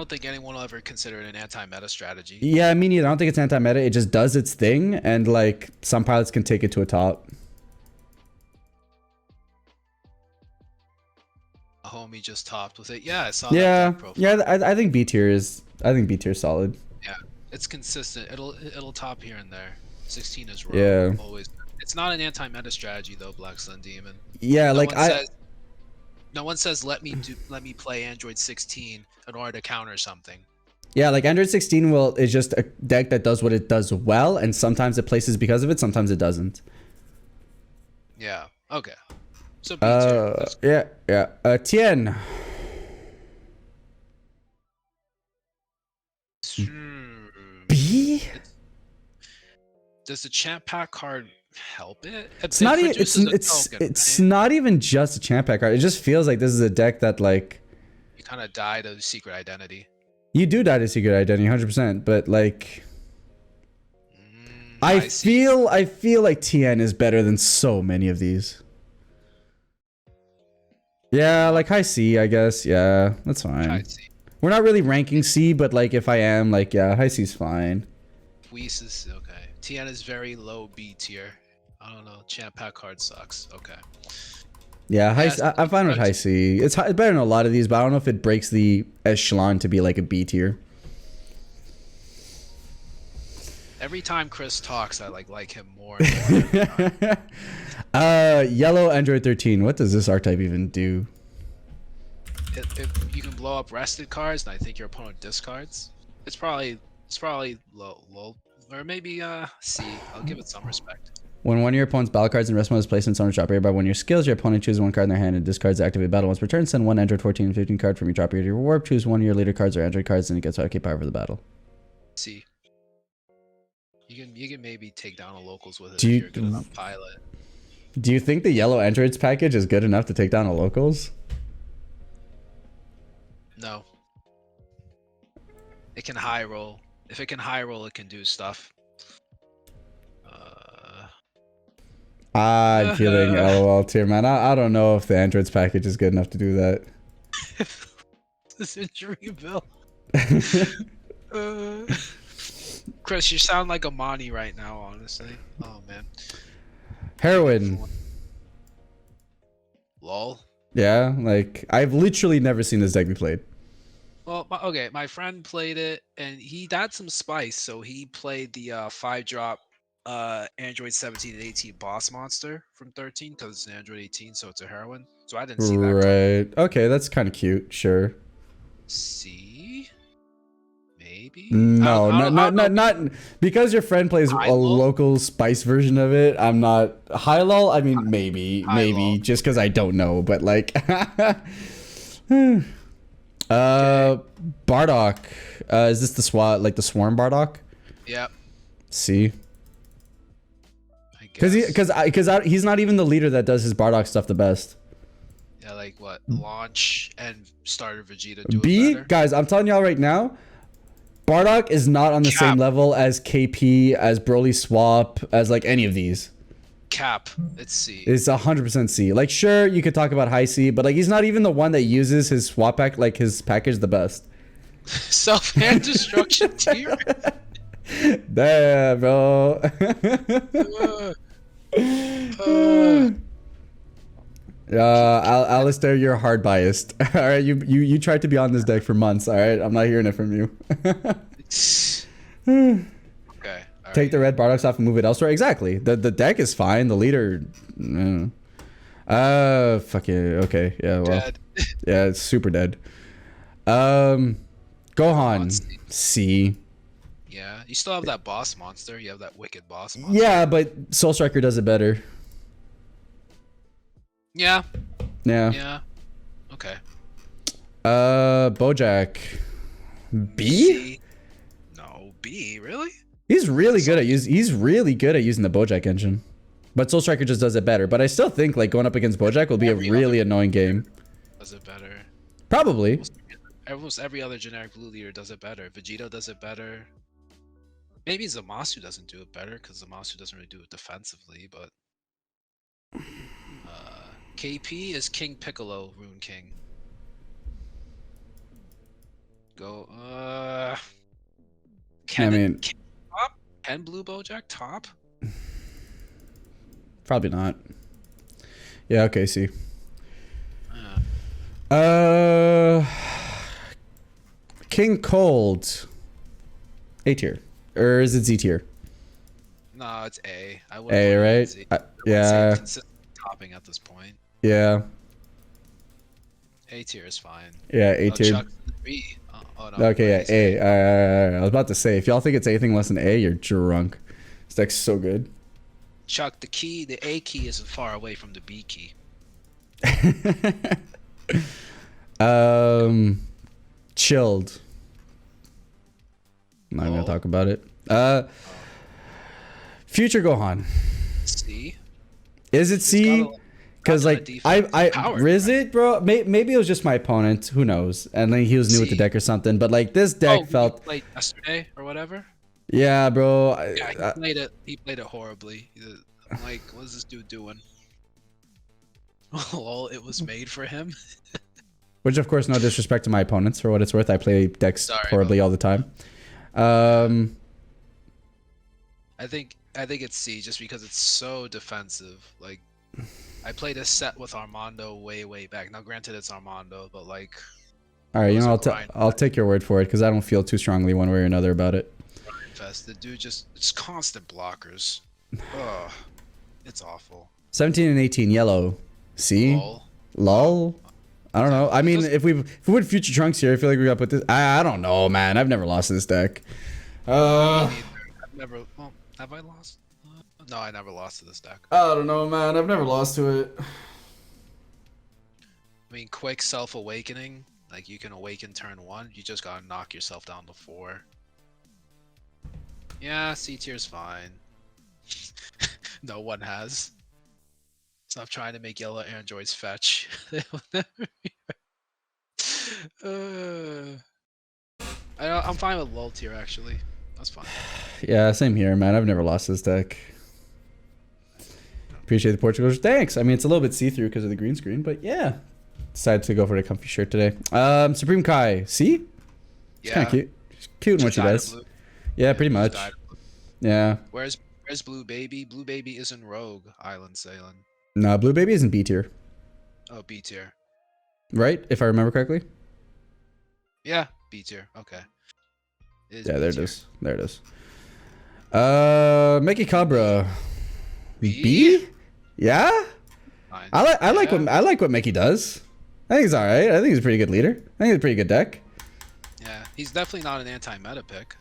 think anyone will ever consider it an anti-meta strategy. Yeah, me neither. I don't think it's anti-meta. It just does its thing, and like some pilots can take it to a top. A homie just topped with it. Yeah, I saw yeah, that profile. Yeah. I think B tier is solid. Yeah, it's consistent. It'll top here and there. 16 is rogue. Yeah. Always. It's not an anti-meta strategy though, Black Sun Demon. Yeah, no one says let me play Android 16 in order to counter something. Yeah, like Android 16 is just a deck that does what it does well, and sometimes it places because of it, sometimes it doesn't. Yeah. Okay. So B tier. Yeah. Tien. B? Does the Champa card help it? It's not even. It's not even just a Champa card. It just feels like this is a deck that like. You kind of die to secret identity. You do die to secret identity, 100%. But like. I feel like TN is better than so many of these. Yeah, like high C, I guess. Yeah, that's fine. High C. We're not really ranking C, but like if I am, like yeah, high C's fine. Whis is okay. TN is very low B tier. I don't know. Champa card sucks. Okay. Yeah, I'm fine with high C. It's better than a lot of these, but I don't know if it breaks the echelon to be like a B tier. Every time Chris talks, I like him more. Yellow Android 13. What does this archetype even do? If you can blow up rested cards, and I think your opponent discards, it's probably low, or maybe C. I'll give it some respect. When one of your opponent's battle cards in rest mode is placed in its owner's drop area by one of your skills, your opponent chooses one card in their hand and discards the activated battle. Once per turn, send one Android 14 and 15 card from your drop area to your warp. Choose one of your leader cards or Android cards, and it gets okay power for the battle. C. You can maybe take down a locals with it if you're a good enough pilot. Do you think the yellow Androids package is good enough to take down a locals? No. It can high roll. If it can high roll, it can do stuff. I'm feeling LOL tier, man. I don't know if the Androids package is good enough to do that. This injury bill. Chris, you sound like a Monty right now, honestly. Oh man. Heroin. Lol. Yeah, like I've literally never seen this deck be played. Well, okay, my friend played it, and he had some spice, so he played the 5-drop Android 17 and 18 boss monster from 13 because it's an Android 18, so it's a heroine. So I didn't see that. Right. Okay, that's kind of cute. Sure. See. Maybe. No, not because your friend plays a local spice version of it. I'm not high lull. I mean, maybe, just because I don't know, but like, Bardock. Is this the the swarm Bardock? Yep. See. Because he's not even the leader that does his Bardock stuff the best. Yeah, like what? Launch and starter Vegeta do B, it better? guys, I'm telling y'all right now. Bardock is not on the same level as KP, as Broly Swap, as like any of these. Cap, it's C. It's 100% C. Like, sure, you could talk about high C, but like he's not even the one that uses his swap pack, like his package the best. Self-hand destruction tier. Damn, bro. Alistair, you're hard biased. All right, you tried to be on this deck for months. All right, I'm not hearing it from you. Okay. Take the red Bardocks off and move it elsewhere. Exactly. The deck is fine. The leader. Fuck it. Okay. Yeah. Well. Dead. Yeah, it's super dead. Gohan. C. Yeah, you still have that boss monster. You have that wicked boss monster. Yeah, but Soul Striker does it better. Yeah. Yeah. Yeah. Okay. Bojack. B? C? No, B. Really? He's really good at using the Bojack engine. But Soul Striker just does it better. But I still think like going up against Bojack will be a really annoying game. Does it better? Probably. Almost every other generic blue leader does it better. Vegito does it better. Maybe Zamasu doesn't do it better because Zamasu doesn't really do it defensively, but KP is King Piccolo, Rune King. Go Ken top? Ken Blue Bojack top? Probably not. Yeah, okay, see. King Cold. A tier. Or is it Z tier? No, it's A. I wouldn't A, right? Z. Yeah. Consistent topping at this point. Yeah. A tier is fine. Yeah, A tier. B. Oh, no. Okay, yeah, A. All right. I was about to say, if y'all think it's anything less than A, you're drunk. This deck's so good. Chuck, the A key is far away from the B key. Chilled. I'm not gonna talk about it. Future Gohan. C. Is it C? got a- Because got a like defense power, is it, bro? Maybe it was just my opponent. Who knows? And then he was new with the C. deck or something. But like this deck Oh, felt. played yesterday or whatever. Yeah, bro. Yeah, he played it horribly. I'm like, what is this dude doing? Lol, it was made for him. Which of course, no disrespect to my opponents. For what it's worth, I play decks Sorry, horribly all the time. I think it's C just because it's so defensive. Like, I played a set with Armando way back. Now, granted, it's Armando, but like. All right, you know, grind I'll take your word for it because I don't feel too strongly one way or another about it. Fest. The dude it's constant blockers. Ugh, it's awful. 17 and 18 yellow. C. Lol. I don't know. I mean, if we win Future Trunks here, I feel like we got to put this. I don't know, man. I've never lost to this deck. I've never. Well, have I lost? No, I never lost to this deck. I don't know, man. I've never lost to it. I mean, quick self-awakening. Like, you can awaken turn 1. You just gotta knock yourself down to 4. Yeah, C tier's fine. No one has. Stop trying to make yellow androids fetch. They will never be I'm fine with low tier actually. That's fine. Yeah, same here, man. I've never lost this deck. Appreciate the Portugal. Thanks. I mean, it's a little bit see-through because of the green screen, but yeah. Decided to go for the comfy shirt today. Supreme Kai. See? It's kind of cute. She's cute in what she does. Yeah, pretty much. Yeah. Where's Blue Baby? Blue Baby isn't Rogue Island sailing. Nah, Blue Baby isn't B tier. Oh, B tier. Right? If I remember correctly? Yeah, B tier. Okay. Yeah, there it is. There it is. Mickey Cabra. B? Yeah? Fine. I like what Mickey does. I think he's alright. I think he's a pretty good leader. I think he's a pretty good deck. Yeah, he's definitely not an anti-meta pick.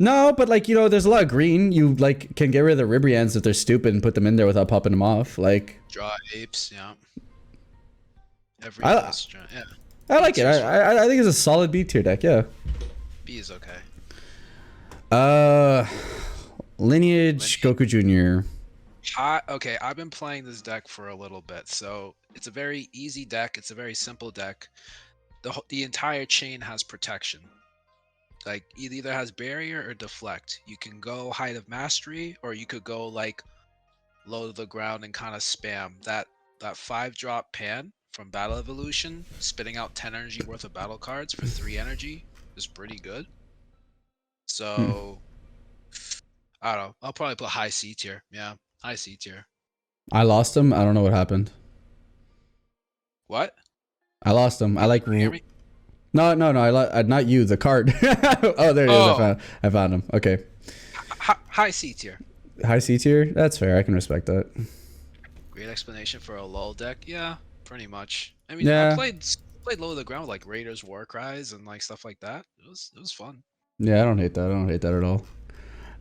No, but like, you know, there's a lot of green. You like can get rid of the Ribrians if they're stupid and put them in there without popping them off. Like Draw apes, yeah. I like it. I think it's a solid B tier deck, yeah. B is okay. Lineage Goku Jr. Okay, I've been playing this deck for a little bit, so it's a very easy deck. It's a very simple deck. The entire chain has protection. Like, it either has barrier or deflect. You can go Height of Mastery, or you could go like low to the ground and kind of spam that 5-drop pan from Battle Evolution, spitting out 10 energy worth of battle cards for 3 energy is pretty good. So I don't know. I'll probably put high C tier. Yeah, high C tier. I lost him. I don't know what happened. What? I lost him. I like. Can you hear me? No. Not you. The card. Oh, there it is. I found him. Okay. High C tier. High C tier. That's fair. I can respect that. Great explanation for a lull deck. Yeah, pretty much. I mean, yeah. I played low to the ground with like Raiders, War Cries, and like stuff like that. It was fun. Yeah, I don't hate that. I don't hate that at all.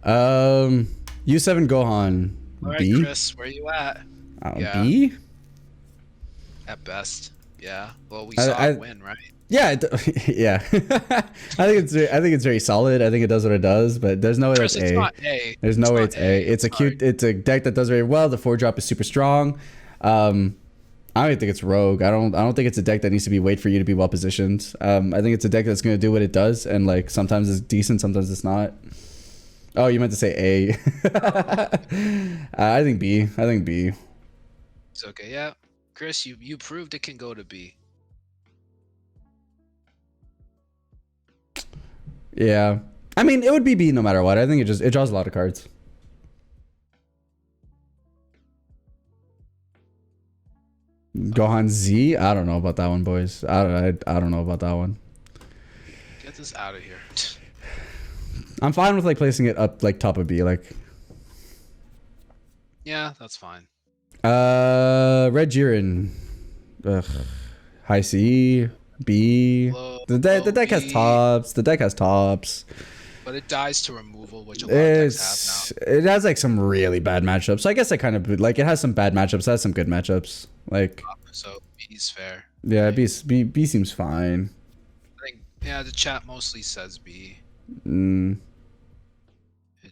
U7 Gohan. All right, B. Chris, where you at? Yeah. B. At best. Yeah. Well, we saw it win, right? Yeah, yeah. I think it's very solid. I think it does what it does, but there's no way it's A. Not A. There's no way it's A. It's a cute. It's a deck that does very well. The 4-drop is super strong. I don't even think it's rogue. I don't think it's a deck that needs to be wait for you to be well positioned. I think it's a deck that's gonna do what it does, and like sometimes it's decent, sometimes it's not. Oh, you meant to say A. I think B. It's okay. Yeah, Chris, you proved it can go to B. Yeah, I mean it would be B no matter what. I think it draws a lot of cards. Gohan Z? I don't know about that one, boys. I don't know about that one. Get this out of here. I'm fine with like placing it up like top of B, like. Yeah, that's fine. Red Jiren. Ugh. High C, B. The deck has tops. The deck has tops. But it dies to removal, which a lot of decks have now. It has like some really bad matchups. So I guess I kind of like it has some bad matchups. It has some good matchups. Like. So B's fair. Yeah, B seems fine. I think the chat mostly says B.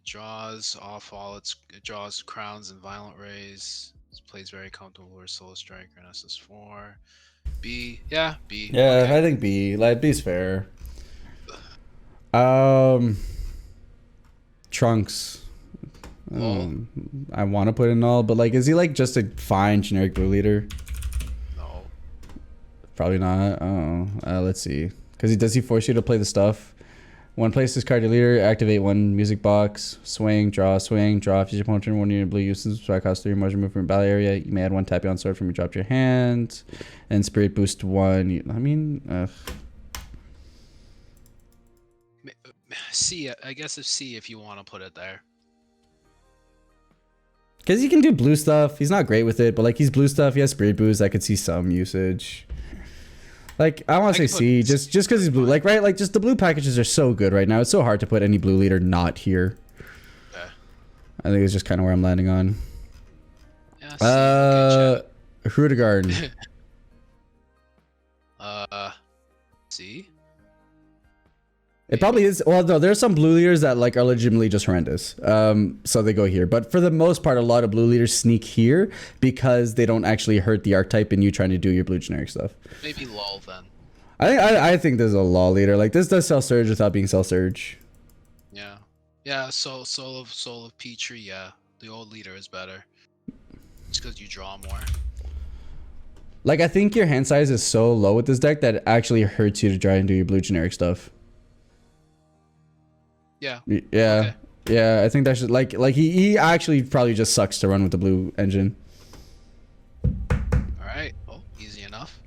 It draws crowns and violent rays. It plays very comfortable with Soul Striker and SS4. B, yeah, B. Yeah, Okay. I think B. Like B's fair. Trunks. I want to put in all, but like, is he like just a fine generic blue leader? No. Probably not. Oh, let's see. Because does he force you to play the stuff? One place this card your leader, activate one music box, swing, draw. If your opponent turn one unit blue uses, so I cost 3 margin move from your battle area. You may add 1 tap on sword from your drop to your hand, and spirit boost 1. I mean, C, I guess it's C if you want to put it there. because he can do blue stuff. He's not great with it, but like he's blue stuff. He has spirit boost. I could see some usage. Like I want to say C, just because he's blue. Like right, like just the blue packages are so good right now. It's so hard to put any blue leader not here. Okay. I think it's just kind of where I'm landing on. Yeah, C, okay, Hrudegarden. C. It probably is. Well, no, there's some blue leaders that like are legitimately just horrendous. So they go here. But for the most part, a lot of blue leaders sneak here because they don't actually hurt the archetype in you trying to do your blue generic stuff. Maybe LOL then. I think there's a law leader. Like this does sell surge without being sell surge. Yeah. Yeah, Soul of Petrie, yeah. The old leader is better. It's because you draw more. Like I think your hand size is so low with this deck that it actually hurts you to try and do your blue generic stuff. Yeah. Yeah. Okay. Yeah, I think that should like he actually probably just sucks to run with the blue engine. Alright. Oh, easy enough.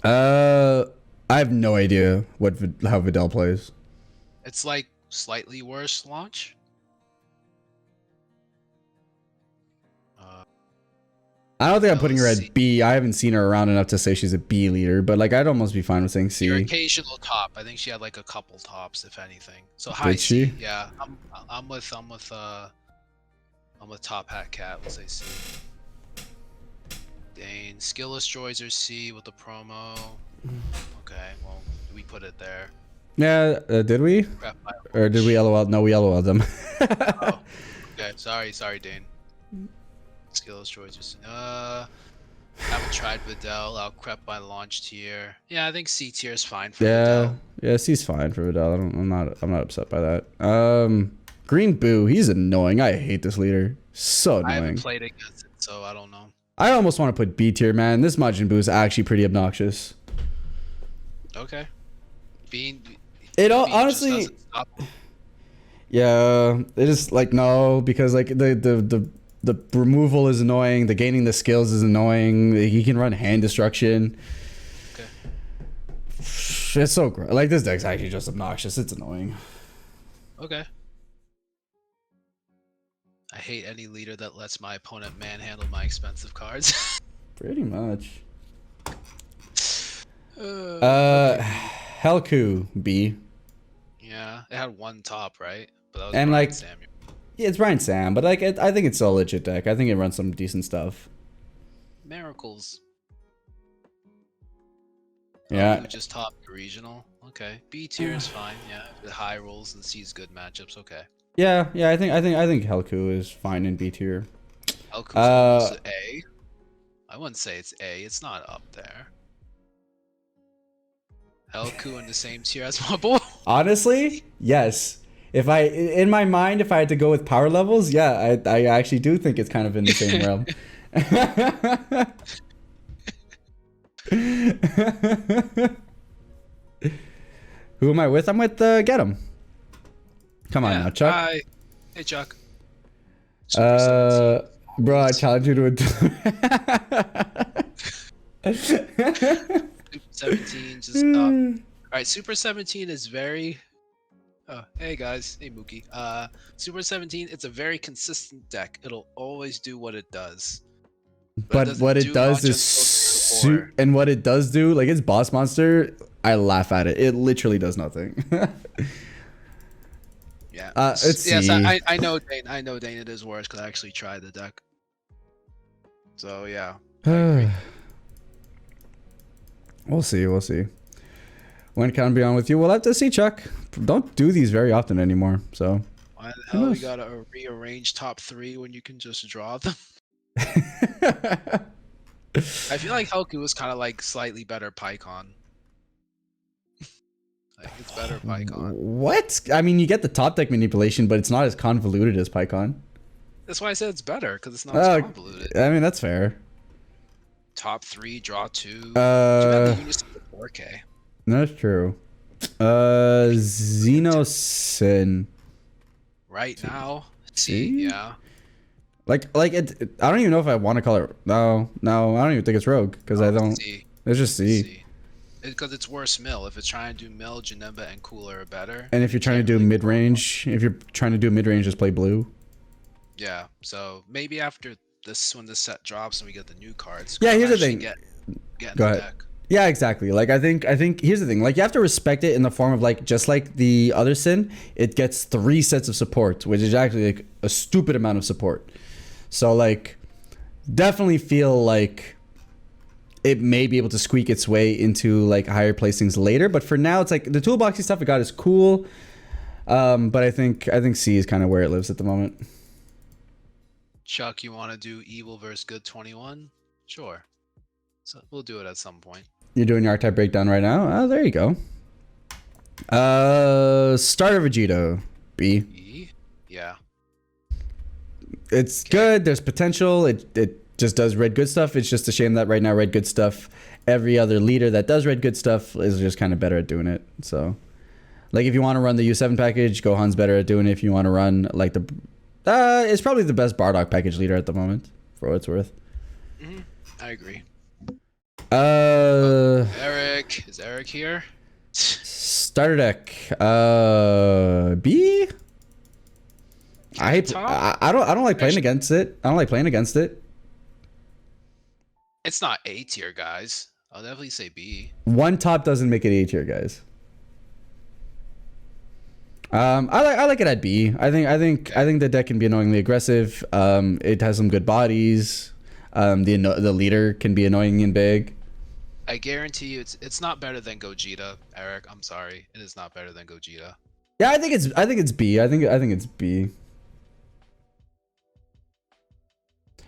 I have no idea how Videl plays. It's like slightly worse launch. I don't think I'm putting her C. at B. I haven't seen her around enough to say she's a B leader, but like I'd almost be fine with saying C. Your occasional top. I think she had like a couple tops, if anything. So high Did she? C. Yeah. I'm with Top Hat Cat. We'll say C. Dane. Skillless droids are C with the promo. Okay, well, we put it there. Yeah, did we? Or did we LOL? No, we LOL them. Oh. Okay, sorry, Dane. Skillless droids are C. Haven't tried Videl. I'll prep my launch tier. Yeah, I think C tier is fine for Videl. Yeah, C's fine for Videl. I'm not upset by that. Green Boo, he's annoying. I hate this leader. So annoying. I haven't played against it, so I don't know. I almost want to put B tier, man. This Majin Buu is actually pretty obnoxious. Okay. Honestly. Yeah, it is like no, because like the removal is annoying. The gaining the skills is annoying. He can run hand destruction. Okay. It's so like this deck's actually just obnoxious. It's annoying. Okay. I hate any leader that lets my opponent manhandle my expensive cards. Pretty much. Okay. Helku B. Yeah, it had 1 top, right? But that was And, Brian like, Samuel. Yeah, it's Brian Sam, but like I think it's still a legit deck. I think it runs some decent stuff. Miracles. Yeah. Oh, just top regional. Okay. B tier is fine. Yeah, the high rolls and sees good matchups. Okay. Yeah. I think Helku is fine in B tier. Helku's almost A. I wouldn't say it's A. It's not up there. Helku in the same tier as my boy. Honestly, yes. In my mind, if I had to go with power levels, yeah, I actually do think it's kind of in the same realm. Who am I with? I'm with Get 'em. Come on now, Chuck. Hi. Hey, Chuck. Bro, I challenge you to Super 17 just up. Alright, Super 17 is very... Oh, hey guys. Hey, Mookie. Super 17, it's a very consistent deck. It'll always do what it does. But what it does is... And what it does do, like its boss monster, I laugh at it. It literally does nothing. Yeah. Let's yes, see. I know Dane. I know Dane it is worse because I actually tried the deck. So, yeah. We'll see. When can I be on with you? We'll have to see, Chuck. Don't do these very often anymore, so... Why the Who hell we knows? gotta rearrange top 3 when you can just draw them? I feel like Helku was kind of like slightly better Pycon. Like it's better Pycon. What? I mean, you get the top deck manipulation, but it's not as convoluted as Pycon. That's why I said it's better because it's not as convoluted. I mean, that's fair. Top 3, draw 2. Do you have the Unison 4K? That's true. Zeno Sin. Right now, See? yeah. Like it. I don't even know if I want to call it. No, I don't even think it's Rogue because I don't. C. It's just C. Because it's worse mill. If it's trying to do mill, Janemba and Cooler are better. And if you're trying to do mid range, just play blue. Yeah. So maybe after this, when this set drops and we get the new cards. Yeah, here's the thing. Get in Go the ahead. deck. Yeah, exactly. Like I think here's the thing. Like you have to respect it in the form of like just like the other Sin, it gets 3 sets of support, which is actually like a stupid amount of support. So like definitely feel like it may be able to squeak its way into like higher placings later, but for now it's like the toolboxy stuff it got is cool. But I think C is kind of where it lives at the moment. Chuck, you want to do evil versus good 21? Sure. So we'll do it at some point. You're doing your archetype breakdown right now? Oh, there you go. Starter Vegito. B. E? Yeah. It's good. There's potential. It just does red good stuff. It's just a shame that right now red good stuff, every other leader that does red good stuff is just kind of better at doing it. So, like if you want to run the U7 package, Gohan's better at doing it. If you want to run like the, it's probably the best Bardock package leader at the moment, for what it's worth. I agree. Eric. Is Eric here? Starter deck. B. I don't like playing against it. I don't like playing against it. It's not A tier, guys. I'll definitely say B. One top doesn't make it A tier, guys. I like it at B. I think the deck can be annoyingly aggressive. It has some good bodies. The leader can be annoying and big. I guarantee you, it's not better than Gogeta, Eric. I'm sorry, it is not better than Gogeta. Yeah, I think it's B. I think it's B.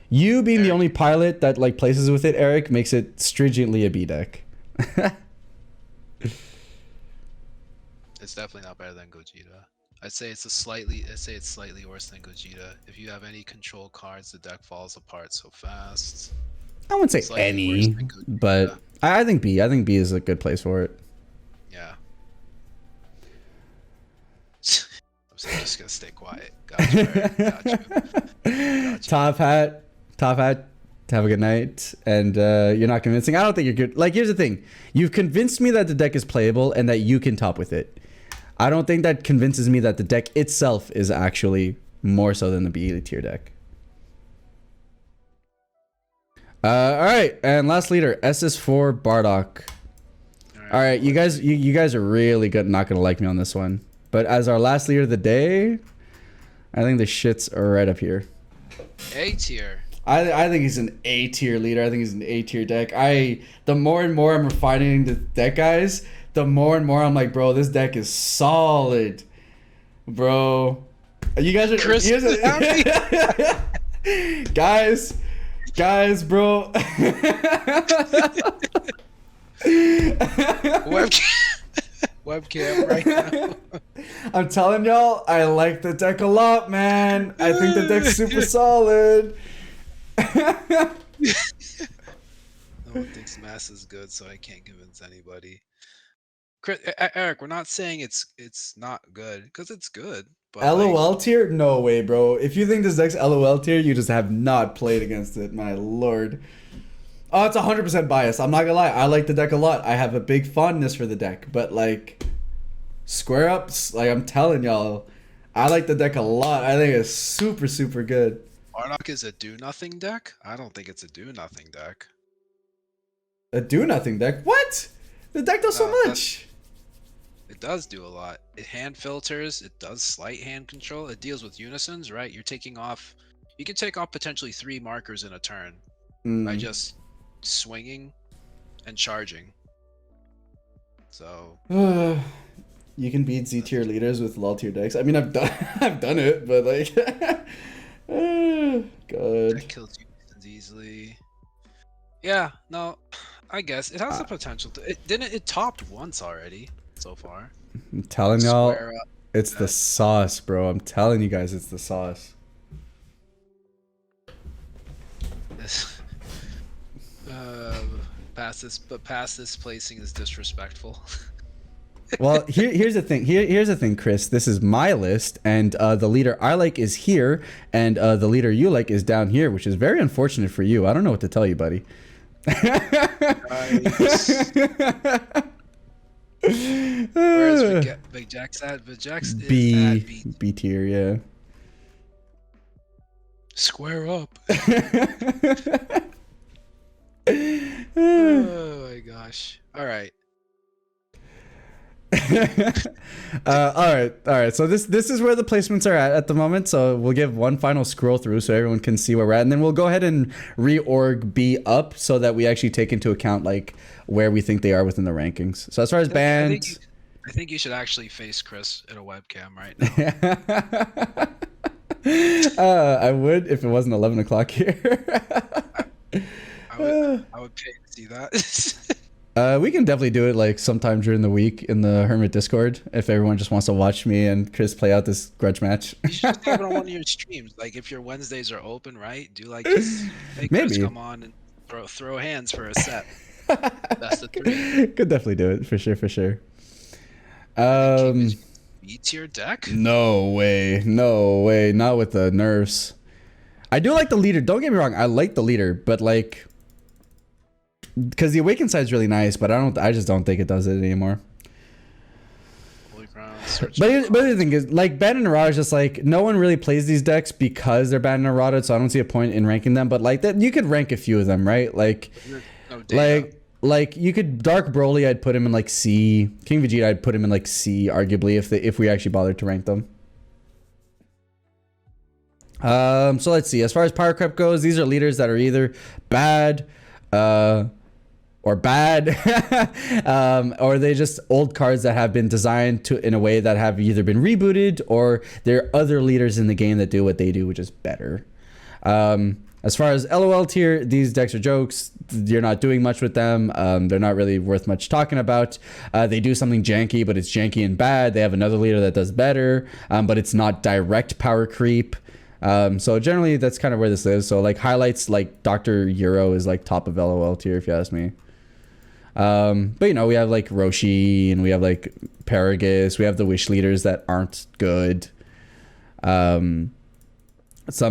You being the only pilot that like places with it, Eric, makes it stringently a B deck. It's definitely not better than Gogeta. I'd say it's slightly worse than Gogeta. If you have any control cards, the deck falls apart so fast. I wouldn't say Slightly worse any, than Gogeta. but I think B. I think B is a good place for it. Yeah. I'm just gonna stay quiet. Gotcha. Gotcha. Top hat. Have a good night. And you're not convincing. I don't think you're good. Like, here's the thing. You've convinced me that the deck is playable and that you can top with it. I don't think that convinces me that the deck itself is actually more so than the B tier deck. All right, and last leader, SS4 Bardock. All right, you guys are really good. Not gonna like me on this one, but as our last leader of the day, I think the shit's right up here. A tier. I think he's an A tier leader. I think he's an A tier deck. The more and more I'm refining the deck, guys, the more and more I'm like, bro, this deck is solid, bro. You guys are Chris. guys, bro. Webcam right now. I'm telling y'all, I like the deck a lot, man. I think the deck's super solid. No one thinks Mass is good, so I can't convince anybody. Eric, we're not saying it's not good, because it's good. But LOL like, tier? No way, bro. If you think this deck's LOL tier, you just have not played against it, my lord. Oh, it's 100% biased. I'm not gonna lie. I like the deck a lot. I have a big fondness for the deck, but like square ups, like I'm telling y'all, I like the deck a lot. I think it's super, super good. Bardock is a do-nothing deck? I don't think it's a do-nothing deck. A do-nothing deck? What? The deck does so much. It does do a lot. It hand filters. It does slight hand control. It deals with unisons, right? You're taking off... You can take off potentially 3 markers in a turn by just swinging and charging. So... You can beat Z tier leaders with low tier decks. I mean, I've done I've done it, but like, God. That kills you easily. Yeah, no, I guess it has the potential to. It topped once already so far. I'm telling y'all, Square up. it's the sauce, bro. I'm telling you guys, it's the sauce. Past this placing is disrespectful. Well, here's the thing. Here's the thing, Chris. This is my list, and the leader I like is here, and the leader you like is down here, which is very unfortunate for you. I don't know what to tell you, buddy. Where's Big Jack's at? Big Jack's is at B tier, yeah. Square up. Oh my gosh. All right. All right. So this is where the placements are at the moment. So we'll give one final scroll through so everyone can see where we're at, and then we'll go ahead and reorg B up so that we actually take into account like where we think they are within the rankings. So as far as banned, I think you should actually face Chris in a webcam right now. I would if it wasn't 11 o'clock here. I would pay to see that. We can definitely do it like sometime during the week in the Hermit Discord if everyone just wants to watch me and Chris play out this grudge match. You should just have it on one of your streams. Like if your Wednesdays are open, right? Do like just make Chris come on and throw hands for a set. That's the 3. Could definitely do it for sure. B tier deck? No way, not with the nerfs. I do like the leader. Don't get me wrong, I like the leader, but like, because the awakened side is really nice, but I just don't think it does it anymore. But the thing is, like, Ban and Narada is just like, no one really plays these decks because they're Ban and Narada, so I don't see a point in ranking them. But like that, you could rank a few of them, right? Like, like you could Dark Broly, I'd put him in like C. King Vegeta, I'd put him in like C, arguably, if we actually bothered to rank them. So let's see. As far as Power Creep goes, these are leaders that are either bad, or bad, or they just old cards that have been designed to in a way that have either been rebooted or there are other leaders in the game that do what they do, which is better. As far as LOL tier, these decks are jokes. You're not doing much with them. They're not really worth much talking about. They do something janky, but it's janky and bad. They have another leader that does better, but it's not direct power creep. So generally that's kind of where this is. So like highlights, like Dr. Euro is like top of LOL tier if you ask me. But you know, we have like Roshi and we have like Paragus. We have the Wish leaders that aren't good. Some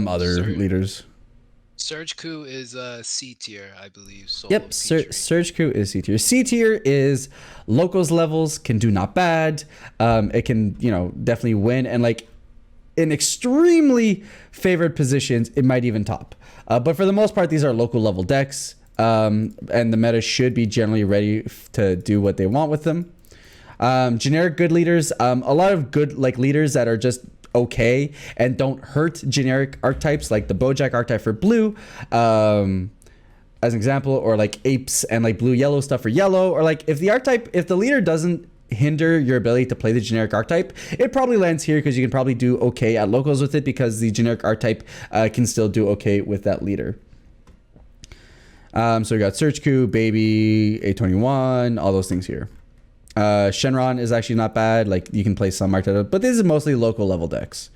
other leaders. Surge Coup is C tier, I believe. Yep, Surge Coup is C tier. C tier is locals levels, can do not bad. It can, you know, definitely win, and like in extremely favored positions, it might even top. But for the most part, these are local level decks. And the meta should be generally ready to do what they want with them. Generic good leaders, a lot of good like leaders that are just okay and don't hurt generic archetypes, like the Bojack archetype for blue, as an example, or like apes and like blue yellow stuff for yellow, or like if the leader doesn't hinder your ability to play the generic archetype, it probably lands here because you can probably do okay at locals with it because the generic archetype can still do okay with that leader. So we got Search Coup, Baby, A21, all those things here. Shenron is actually not bad. Like you can play some archetype, but this is mostly local level decks.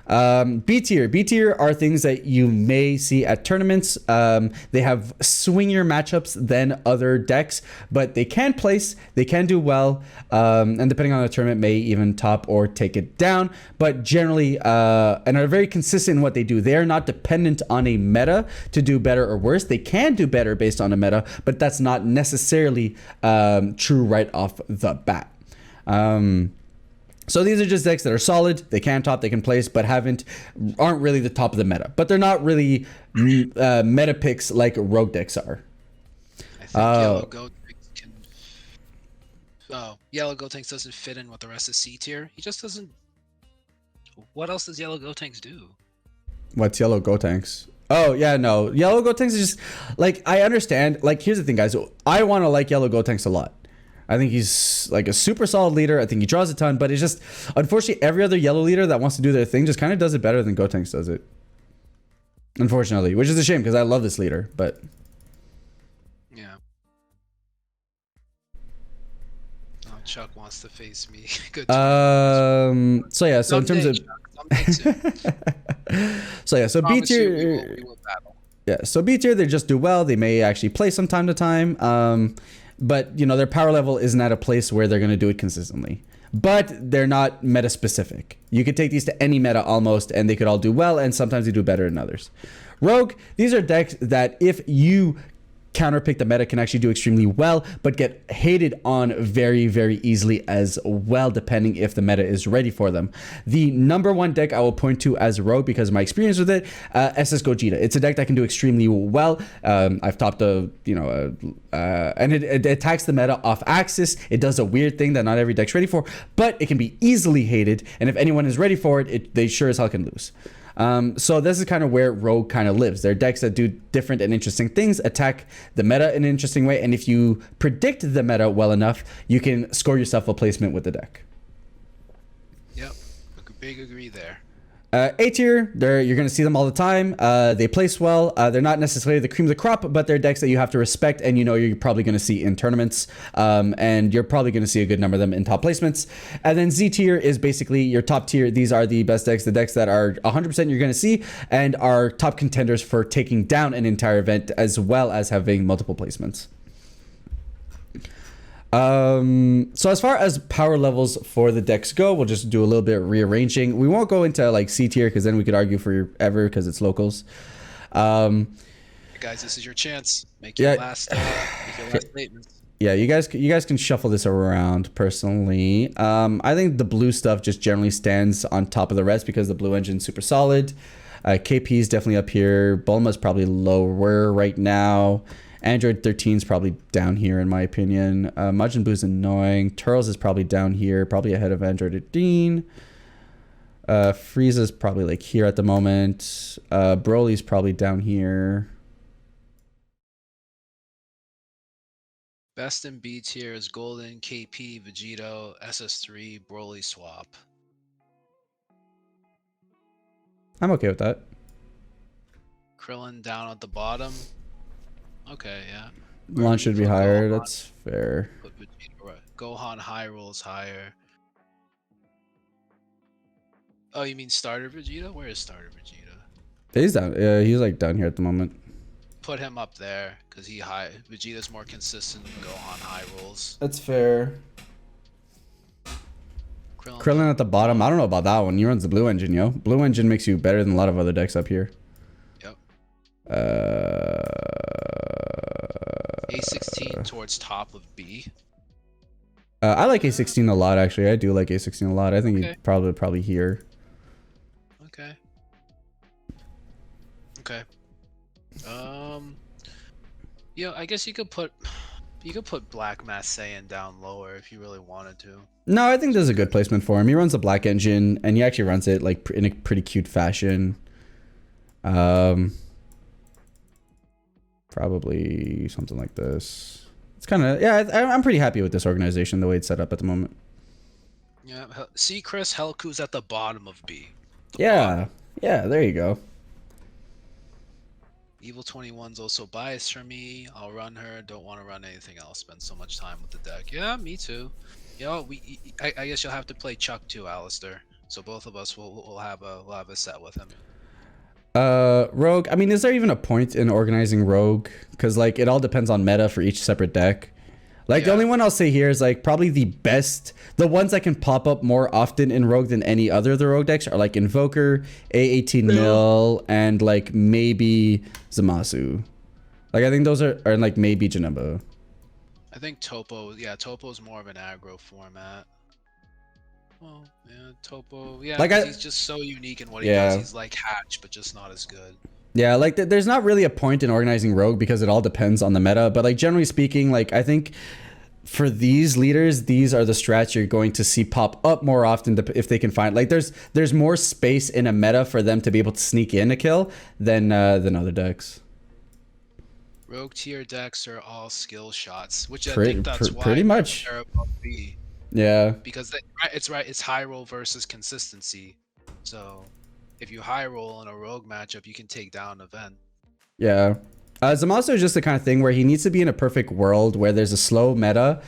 B tier are things that you may see at tournaments. They have swingier matchups than other decks, but they can place, they can do well, and depending on the tournament may even top or take it down, but generally and are very consistent in what they do. They are not dependent on a meta to do better or worse. They can do better based on a meta, but that's not necessarily true right off the bat. So these are just decks that are solid. They can top, they can place, but aren't really the top of the meta. But they're not really meta picks like rogue decks are. I think Yellow Gotenks can. Oh, Yellow Gotenks doesn't fit in with the rest of C tier. He just doesn't. What else does Yellow Gotenks do? What's Yellow Gotenks? Oh yeah, no. Yellow Gotenks is just like, I understand. Like here's the thing, guys. I want to like Yellow Gotenks a lot. I think he's like a super solid leader. I think he draws a ton, but it's just, unfortunately, every other yellow leader that wants to do their thing just kind of does it better than Gotenks does it. Unfortunately, which is a shame because I love this leader, but. Yeah. Oh, Chuck wants to face me. Good. So yeah, so Someday, in terms of. Chuck, soon. So yeah, so B Promise you, tier. we will battle. Yeah, so B tier, they just do well. They may actually play some time to time. But, you know, their power level isn't at a place where they're going to do it consistently. But they're not meta specific. You could take these to any meta almost, and they could all do well, and sometimes they do better than others. Rogue, these are decks that if you counterpick the meta can actually do extremely well, but get hated on very, very easily as well, depending if the meta is ready for them. The number one deck I will point to as Rogue because of my experience with it, SS Gogeta. It's a deck that can do extremely well. I've topped and it attacks the meta off axis. It does a weird thing that not every deck's ready for, but it can be easily hated, and if anyone is ready for it, they sure as hell can lose. So this is kind of where Rogue kind of lives. They're decks that do different and interesting things, attack the meta in an interesting way, and if you predict the meta well enough, you can score yourself a placement with the deck. Yep, big agree there. A tier, you're going to see them all the time. They place well. They're not necessarily the cream of the crop, but they're decks that you have to respect, and you know you're probably going to see in tournaments, and you're probably going to see a good number of them in top placements. And then Z tier is basically your top tier. These are the best decks, the decks that are 100% you're going to see, and are top contenders for taking down an entire event, as well as having multiple placements. So as far as power levels for the decks go, we'll just do a little bit of rearranging. We won't go into like C tier because then we could argue forever because it's locals. Hey guys, this is your chance. Make your last statements. Yeah, you guys can shuffle this around. Personally, I think the blue stuff just generally stands on top of the rest because the blue engine's super solid. KP is definitely up here. Bulma's probably lower right now. Android 13 is probably down here in my opinion. Majin Buu is annoying. Turles is probably down here, probably ahead of Android 13. Frieza's probably like here at the moment. Broly's probably down here. Best in B tier is Golden, KP, Vegito, SS3, Broly swap. I'm okay with that. Krillin down at the bottom. Okay, yeah. Launch should be higher. That's fair. Put Vegeta right. Gohan high rolls higher. Oh, you mean starter Vegeta? Where is starter Vegeta? He's down. He's like down here at the moment. Put him up there because Vegeta's more consistent than Gohan high rolls. That's fair. Krillin at the bottom. I don't know about that one. He runs the blue engine, yo. Blue engine makes you better than a lot of other decks up here. Yep. A16 towards top of B. I like A16 a lot, actually. I do like A16 a lot. I think he's probably here. Okay. Yeah, I guess you could put Black Mass Saiyan down lower if you really wanted to. No, I think this is a good placement for him. He runs the black engine, and he actually runs it like in a pretty cute fashion. Probably something like this. It's kind of, yeah, I'm pretty happy with this organization, the way it's set up at the moment. Yeah, see Chris Helku's at the bottom of B. Yeah, there you go. Evil 21's also biased for me. I'll run her. Don't want to run anything else. Spend so much time with the deck. Yeah, me too. You know, I guess you'll have to play Chuck too, Alistair. So both of us will have a set with him. Rogue. I mean, is there even a point in organizing Rogue? Because like it all depends on meta for each separate deck. Like the only one I'll say here is like probably the ones that can pop up more often in Rogue than any other of the Rogue decks are like Invoker, A18 Mill, and like maybe Zamasu. Like I think those are like maybe Janemba. I think Topo, Topo's more of an aggro format. Well, yeah, Topo, yeah, like he's just so unique in what he does. He's like Hatch, but just not as good. Yeah, like there's not really a point in organizing Rogue because it all depends on the meta. But like generally speaking, like I think for these leaders, these are the strats you're going to see pop up more often if they can find. Like there's more space in a meta for them to be able to sneak in a kill than other decks. Rogue tier decks are all skill shots, which I Pretty- think that's why pretty much. they're above B. Yeah. Because it's high roll versus consistency. So if you high roll in a rogue matchup, you can take down an event. Yeah. Zamasu is just the kind of thing where he needs to be in a perfect world where there's a slow meta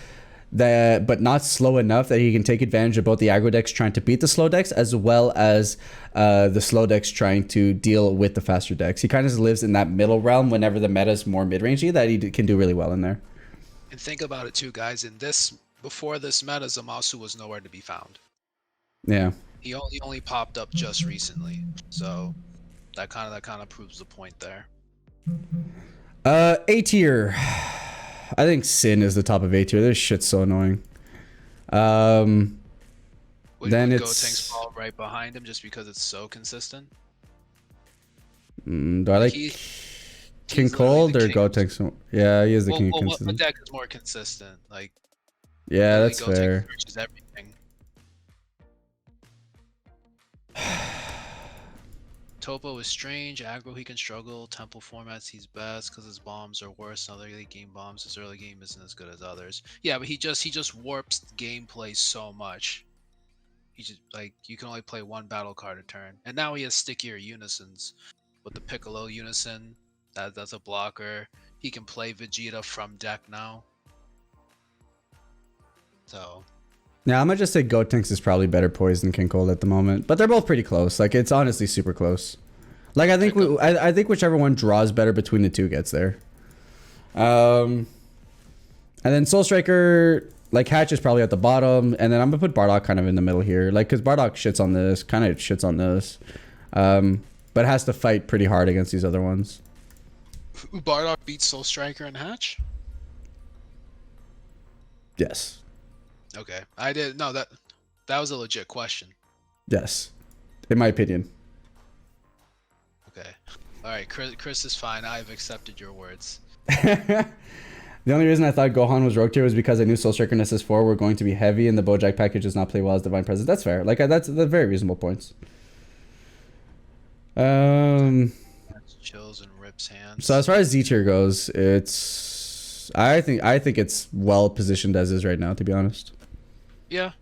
that, but not slow enough that he can take advantage of both the aggro decks trying to beat the slow decks as well as the slow decks trying to deal with the faster decks. He kind of lives in that middle realm whenever the meta is more mid-rangey that he can do really well in there. And think about it too, guys. Before this meta, Zamasu was nowhere to be found. Yeah. He only popped up just recently. So that kind of proves the point there. A tier. I think Sin is the top of A tier. This shit's so annoying. Then Would it's Gotenks fall right behind him just because it's so consistent? do I like He- King he's literally Cold the or king. Gotenks? Yeah, he is the king of What consistent. deck is more consistent? Like, Yeah, literally that's Gotenks fair. searches everything. Topo is strange. Aggro he can struggle. Temple formats he's best because his bombs are worse than other late game bombs. His early game isn't as good as others. Yeah, but he just warps gameplay so much. He just like you can only play one battle card a turn, and now he has stickier unisons. With the Piccolo unison, that's a blocker. He can play Vegeta from deck now. So Yeah, I'm gonna just say Gotenks is probably better poised than King Cold at the moment, but they're both pretty close. Like it's honestly super close. Like I think I think whichever one draws better between the two gets there. And then Soul Striker, like Hatch is probably at the bottom, and then I'm gonna put Bardock kind of in the middle here, like because Bardock shits on this, kind of shits on this, but has to fight pretty hard against these other ones. Bardock beats Soul Striker and Hatch. Yes. Okay, I did no that was a legit question. Yes, in my opinion. Okay, all right, Chris is fine. I've accepted your words. The only reason I thought Gohan was rogue tier was because I knew Soul Striker and SS4 were going to be heavy, and the Bojack package does not play well as Divine Presence. That's fair. Like that's very reasonable points. That's chills and rips hands. So as far as Z tier goes, I think it's well positioned as is right now, to be honest. Yeah.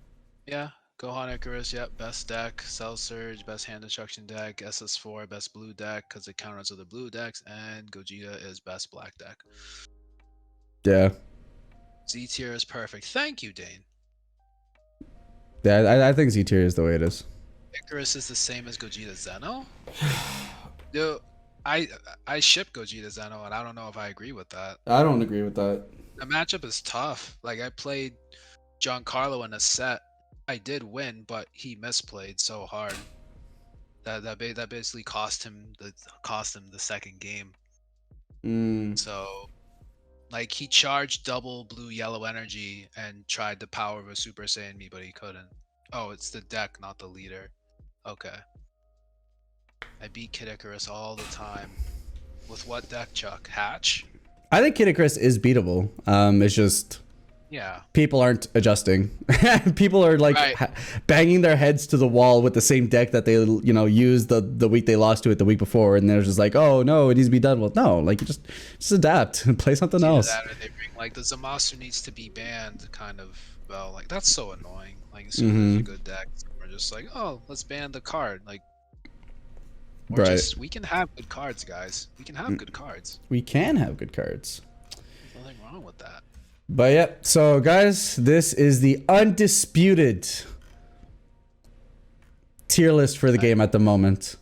Gohan Icarus, yep, best deck. Cell Surge, best hand destruction deck. SS4, best blue deck because it counters other blue decks. And Gogeta is best black deck. Yeah. Z tier is perfect. Thank you, Dane. Yeah, I think Z tier is the way it is. Icarus is the same as Gogeta Zeno? Dude, I ship Gogeta Zeno, and I don't know if I agree with that. I don't agree with that. The matchup is tough. Like, I played Giancarlo in a set. I did win, but he misplayed so hard that basically cost him the second game. So, like, he charged double blue yellow energy and tried the power of a Super Saiyan me, but he couldn't. Oh, it's the deck, not the leader. Okay. I beat Kid Icarus all the time. With what deck, Chuck? Hatch? I think Kid Icarus is beatable. It's just Yeah. people aren't adjusting. People are like Right. banging their heads to the wall with the same deck that they used the week they lost to it the week before, and they're just like, oh no, it needs to be done. Well, no, like you just adapt and play something Either else. that or they bring like the Zamasu needs to be banned kind of well, like that's so annoying. Like as soon as it's a good deck, we're just like, oh, let's ban the card. Like or Right. just we can have good cards, guys. We can have good cards. We can have good cards. There's nothing wrong with that. But yeah, so guys, this is the undisputed tier list for the game at the moment.